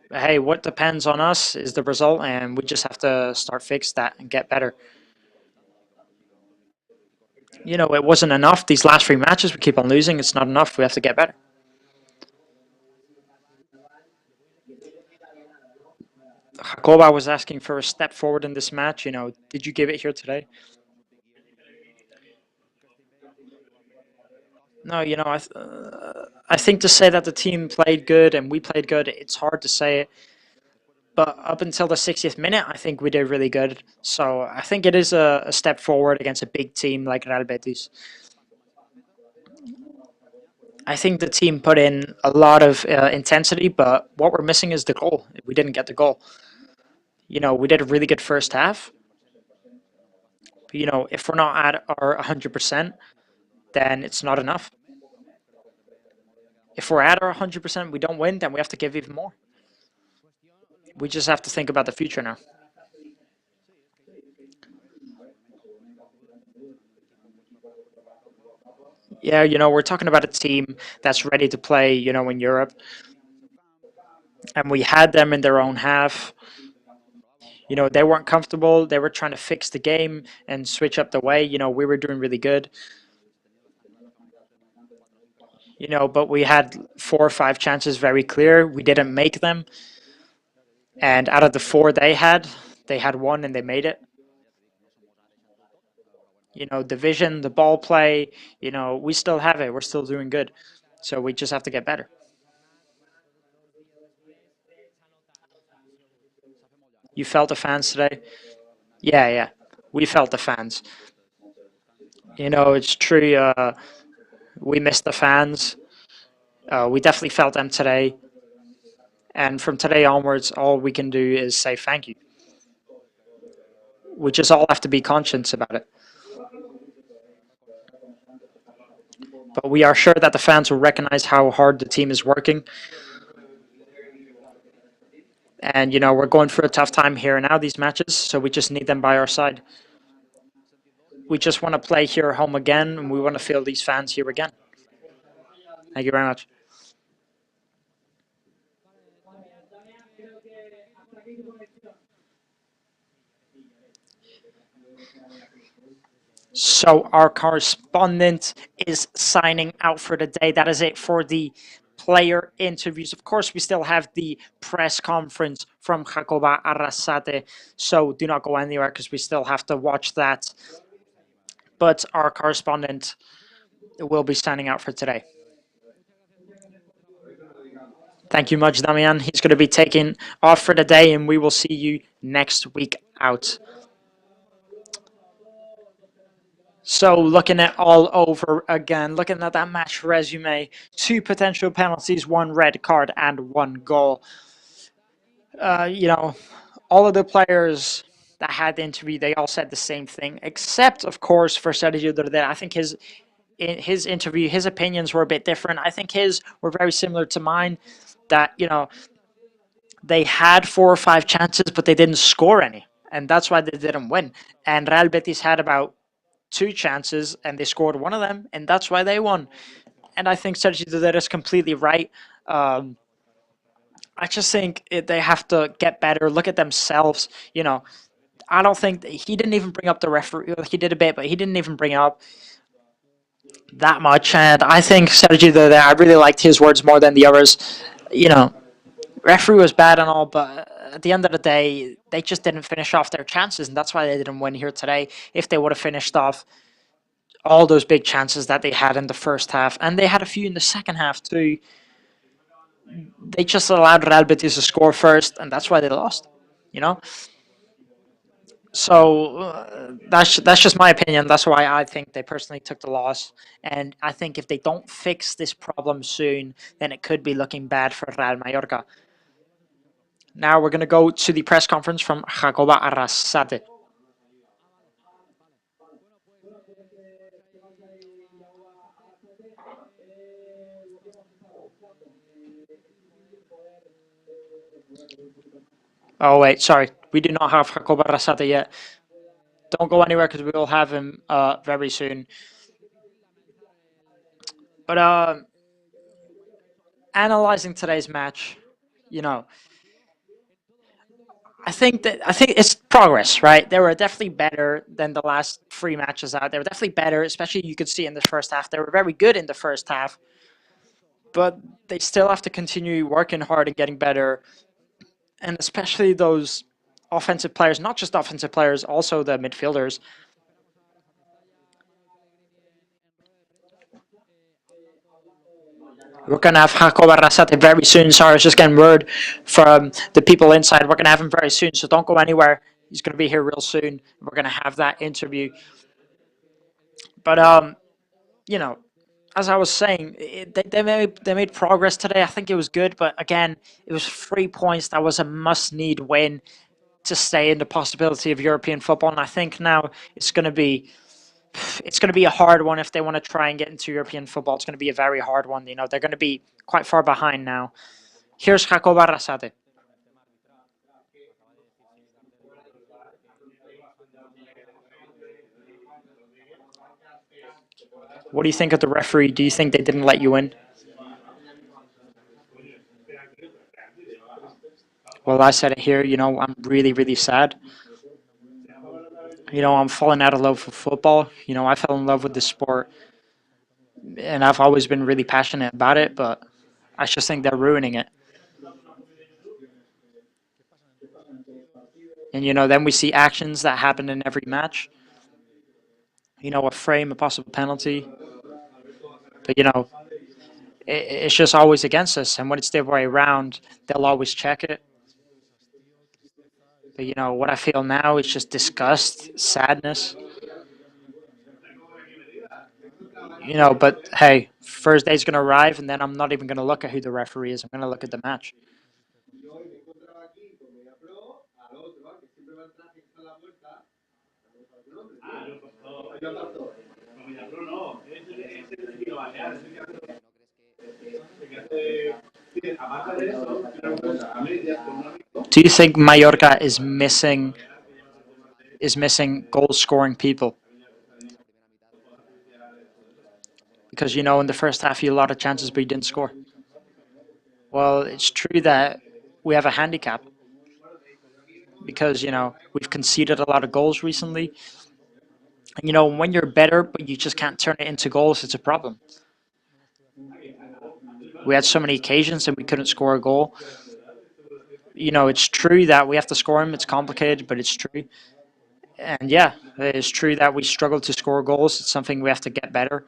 But hey, what depends on us is the result, and we just have to start fix that and get better. It wasn't enough. These last 3 matches, we keep on losing. It's not enough. We have to get better. Jacoba was asking for a step forward in this match. Did you give it here today? No, I think to say that the team played good and we played good, it's hard to say it. But up until the 60th minute, I think we did really good. So I think it is a step forward against a big team like Real Betis. I think the team put in a lot of intensity, but what we're missing is the goal. We didn't get the goal. We did a really good first half. But, if we're not at our 100%, then it's not enough. If we're at our 100%, we don't win, then we have to give even more. We just have to think about the future now. Yeah, we're talking about a team that's ready to play, in Europe. And we had them in their own half. They weren't comfortable. They were trying to fix the game and switch up the way. We were doing really good. But we had 4 or 5 chances very clear. We didn't make them. And out of the 4 they had 1 and they made it. The vision, the ball play, we still have it. We're still doing good. So we just have to get better. You felt the fans today? Yeah. We felt the fans. It's true. We missed the fans. We definitely felt them today. And from today onwards, all we can do is say thank you. We just all have to be conscious about it. But we are sure that the fans will recognize how hard the team is working. And, we're going through a tough time here and now, these matches, so we just need them by our side. We just want to play here at home again, and we want to feel these fans here again. Thank you very much. So our correspondent is signing out for the day. That is it for the player interviews. Of course, we still have the press conference from Jacoba Arrasate, so do not go anywhere because we still have to watch that. But our correspondent will be signing out for today. Thank you much, Damian. He's going to be taking off for the day, and we will see you next week out. So looking at all over again, looking at that match resume, 2 potential penalties, 1 red card, and 1 goal. All of the players that had the interview, they all said the same thing, except, of course, for Sergio Dordera. I think in his interview, his opinions were a bit different. I think his were very similar to mine. That they had 4 or 5 chances, but they didn't score any, and that's why they didn't win. And Real Betis had about 2 chances, and they scored one of them, and that's why they won. And I think Sergi Dudera is completely right. I just think they have to get better, look at themselves. I don't think he didn't even bring up the referee. He did a bit, but he didn't even bring up that much. And I think Sergi Dudera, I really liked his words more than the others. Referee was bad and all, but at the end of the day, they just didn't finish off their chances, and that's why they didn't win here today. If they would have finished off all those big chances that they had in the first half, and they had a few in the second half too, they just allowed Real Betis to score first, and that's why they lost. So that's just my opinion. That's why I think they personally took the loss, and I think if they don't fix this problem soon, then it could be looking bad for Real Mallorca. Now we're going to go to the press conference from Jacoba Arrasate. Oh, wait, sorry. We do not have Jacoba Arrasate yet. Don't go anywhere because we will have him very soon. But analyzing today's match, I think it's progress, right? They were definitely better than the last 3 matches out. They were definitely better, especially you could see in the first half. They were very good in the first half, but they still have to continue working hard and getting better, and especially those offensive players, not just offensive players, also the midfielders. We're going to have Jacob Arrasate very soon. Sorry, I was just getting word from the people inside. We're going to have him very soon, so don't go anywhere. He's going to be here real soon. We're going to have that interview. But, as I was saying, they made progress today. I think it was good, but again, it was 3 points. That was a must-need win to stay in the possibility of European football, and I think now it's going to be a hard one if they want to try and get into European football. It's going to be a very hard one. They're going to be quite far behind now. Here's Jacob Arrasate. What do you think of the referee? Do you think they didn't let you in? Well, I said it here. I'm really, really sad. I'm falling out of love with football. I fell in love with this sport, and I've always been really passionate about it, but I just think they're ruining it. And, then we see actions that happen in every match. A frame, a possible penalty. But, it's just always against us. And when it's the other way around, they'll always check it. But, what I feel now is just disgust, sadness. But hey, Thursday's going to arrive, and then I'm not even going to look at who the referee is. I'm going to look at the match. Do you think Mallorca is missing goal-scoring people? Because, in the first half, you had a lot of chances, but you didn't score. Well, it's true that we have a handicap because, we've conceded a lot of goals recently. And, when you're better, but you just can't turn it into goals, it's a problem. We had so many occasions and we couldn't score a goal. It's true that we have to score them. It's complicated, but it's true. And yeah, it's true that we struggle to score goals. It's something we have to get better.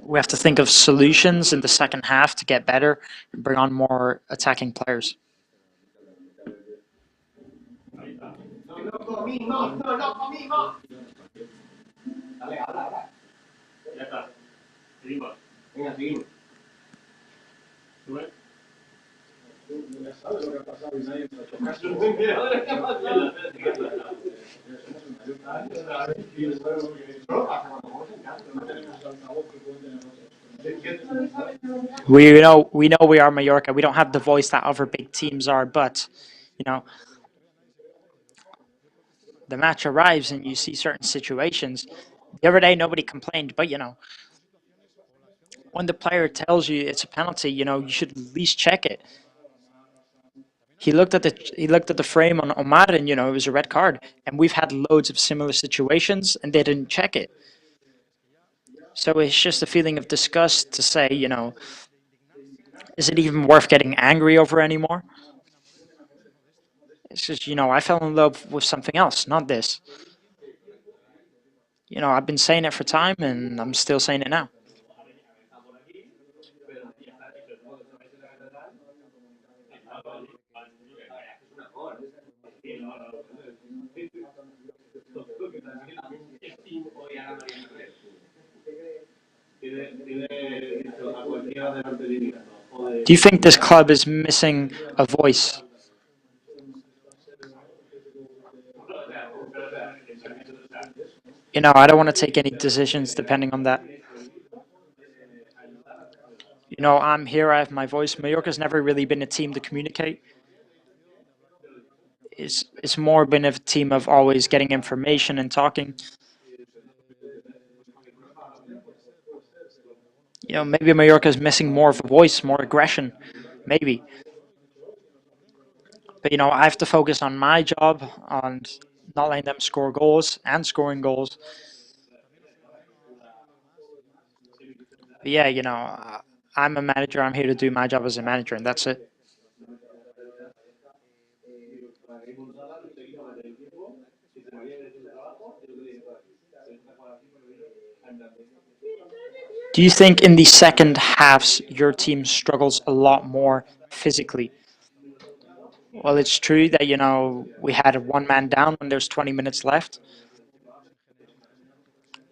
We have to think of solutions in the second half to get better and bring on more attacking players. We know we are Mallorca. We don't have the voice that other big teams are, but you know, the match arrives and you see certain situations. The other day nobody complained, but when the player tells you it's a penalty, you should at least check it. He looked at the frame on Omar, and it was a red card. And we've had loads of similar situations, and they didn't check it. So it's just a feeling of disgust to say, is it even worth getting angry over anymore? It's just, I fell in love with something else, not this. I've been saying it for time, and I'm still saying it now. Do you think this club is missing a voice? I don't want to take any decisions depending on that. I'm here, I have my voice. Mallorca's never really been a team to communicate. It's more been a team of always getting information and talking. Maybe Mallorca's missing more of a voice, more aggression. Maybe. But, I have to focus on my job, on not letting them score goals and scoring goals. But yeah, I'm a manager. I'm here to do my job as a manager, and that's it. Do you think in the second halves your team struggles a lot more physically? Well, it's true that, we had one man down when there's 20 minutes left.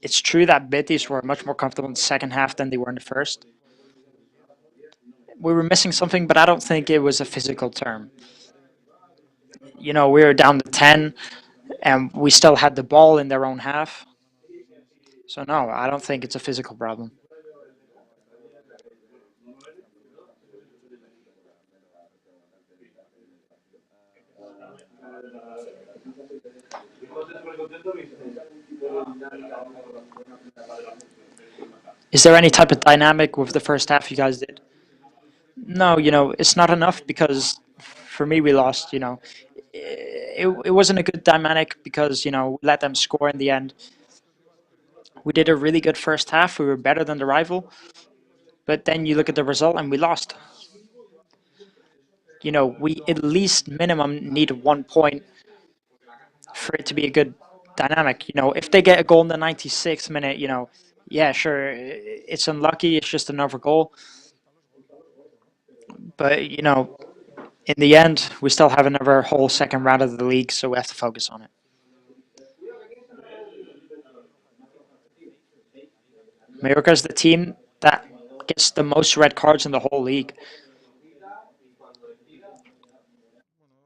It's true that Betis were much more comfortable in the second half than they were in the first. We were missing something, but I don't think it was a physical term. We were down to 10, and we still had the ball in their own half. So, no, I don't think it's a physical problem. Is there any type of dynamic with the first half you guys did? No, it's not enough because for me, we lost. It wasn't a good dynamic because, we let them score in the end. We did a really good first half. We were better than the rival. But then you look at the result and we lost. We at least minimum need 1 point for it to be a good dynamic. If they get a goal in the 96th minute, yeah, sure, it's unlucky. It's just another goal. But, in the end, we still have another whole second round of the league, so we have to focus on it. Mallorca is the team that gets the most red cards in the whole league.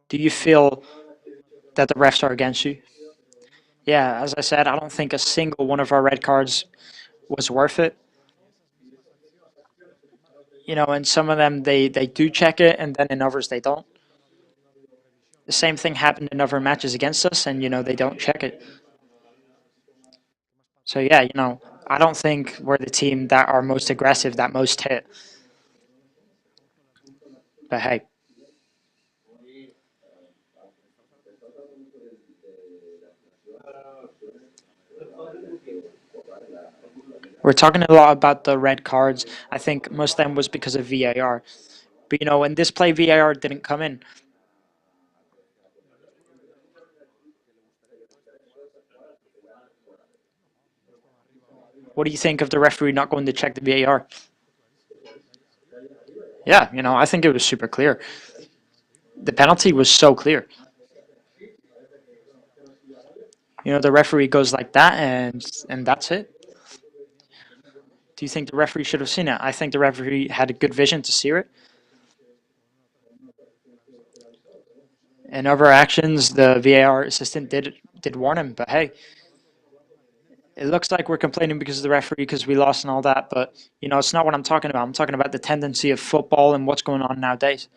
Do you feel that the refs are against you? Yeah, as I said, I don't think a single one of our red cards was worth it. And some of them, they do check it, and then in others, they don't. The same thing happened in other matches against us, and, they don't check it. So, yeah, I don't think we're the team that are most aggressive, that most hit. But hey. We're talking a lot about the red cards. I think most of them was because of VAR. But, in this play, VAR didn't come in. What do you think of the referee not going to check the VAR? Yeah, I think it was super clear. The penalty was so clear. The referee goes like that, and that's it. Do you think the referee should have seen it? I think the referee had a good vision to see it. In other actions, the VAR assistant did warn him, but hey, it looks like we're complaining because of the referee because we lost and all that, but it's not what I'm talking about. I'm talking about the tendency of football and what's going on nowadays.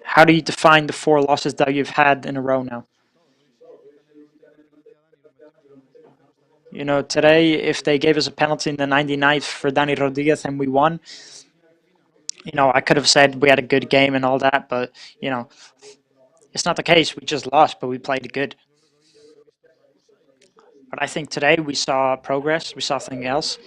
How do you define the 4 losses that you've had in a row now? Today, if they gave us a penalty in the 99th for Dani Rodriguez and we won, I could have said we had a good game and all that, but, it's not the case. We just lost, but we played good. But I think today we saw progress. We saw something else.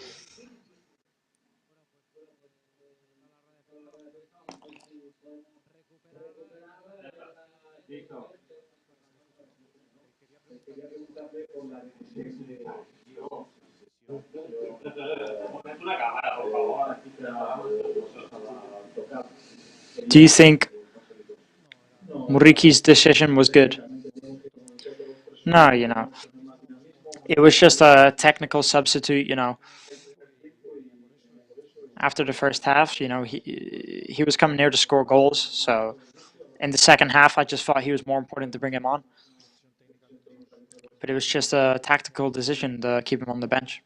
Do you think Muriki's decision was good? No, it was just a technical substitute, after the first half, he was coming near to score goals. So in the second half, I just thought he was more important to bring him on. But it was just a tactical decision to keep him on the bench.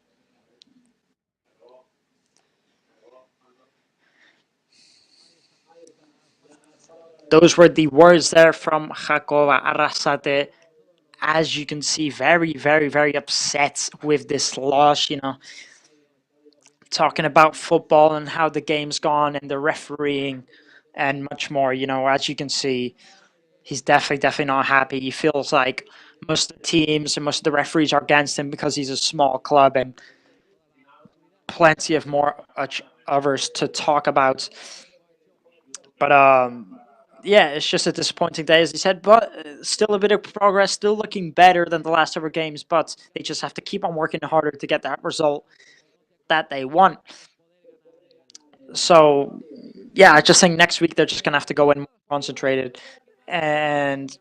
Those were the words there from Jacoba Arrasate. As you can see, very, very, very upset with this loss, talking about football and how the game's gone and the refereeing and much more. As you can see, he's definitely not happy. He feels like most of the teams and most of the referees are against him because he's a small club and plenty of more others to talk about. But yeah, it's just a disappointing day, as he said, but still a bit of progress, still looking better than the last ever games, but they just have to keep on working harder to get that result that they want. So, yeah, I just think next week they're just going to have to go in more concentrated and,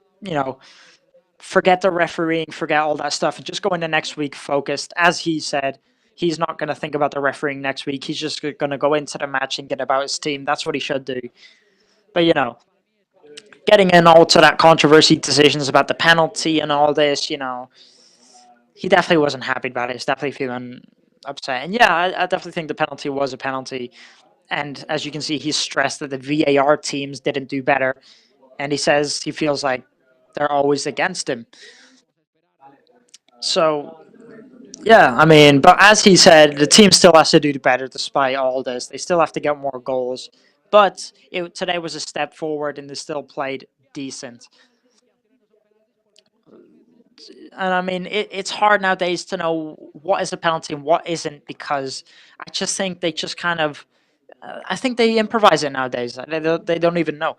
forget the refereeing, forget all that stuff, and just go into next week focused. As he said, he's not going to think about the refereeing next week. He's just going to go into the match and get about his team. That's what he should do. But, getting in all to that controversy decisions about the penalty and all this, he definitely wasn't happy about it. He's definitely feeling upset. And yeah, I definitely think the penalty was a penalty. And as you can see, he's stressed that the VAR teams didn't do better. And he says he feels like they're always against him. So, yeah, I mean, but as he said, the team still has to do better despite all this. They still have to get more goals. But today was a step forward and they still played decent. And I mean, it's hard nowadays to know what is a penalty and what isn't because I just think they just kind of, I think they improvise it nowadays. They don't even know.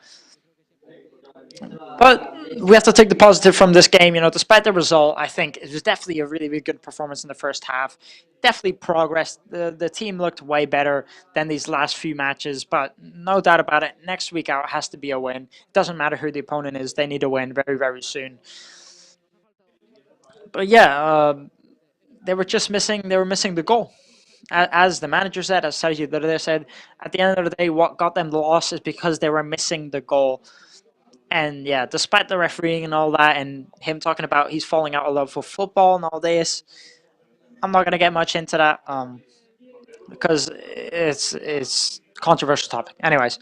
But we have to take the positive from this game. Despite the result, I think it was definitely a really, really good performance in the first half. Definitely progress. The team looked way better than these last few matches, but no doubt about it. Next week out has to be a win. It doesn't matter who the opponent is. They need a win very, very soon. But yeah, they were just missing. They were missing the goal. As the manager said, as Sergio Derde said, at the end of the day, what got them the loss is because they were missing the goal. And yeah, despite the refereeing and all that, and him talking about he's falling out of love for football and all this, I'm not gonna get much into that because it's controversial topic. Anyways,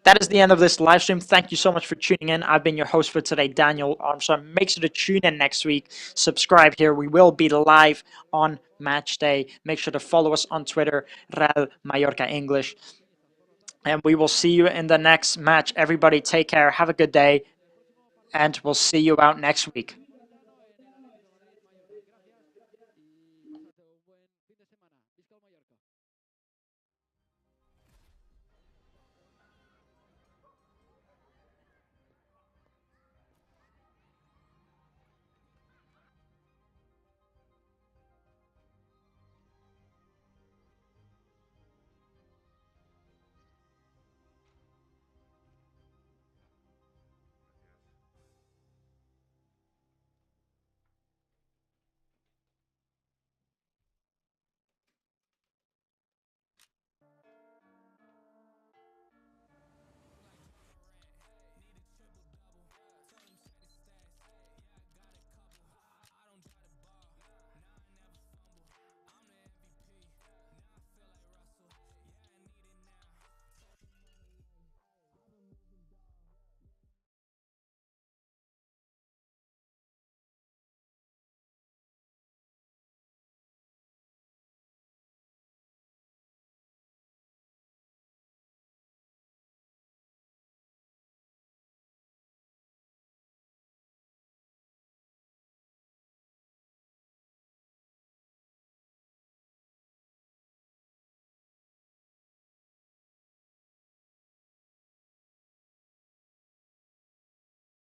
that is the end of this live stream. Thank you so much for tuning in. I've been your host for today, Daniel Armstrong. Make sure to tune in next week. Subscribe here. We will be live on match day. Make sure to follow us on Twitter, Real Mallorca English. And we will see you in the next match. Everybody take care. Have a good day. And we'll see you out next week.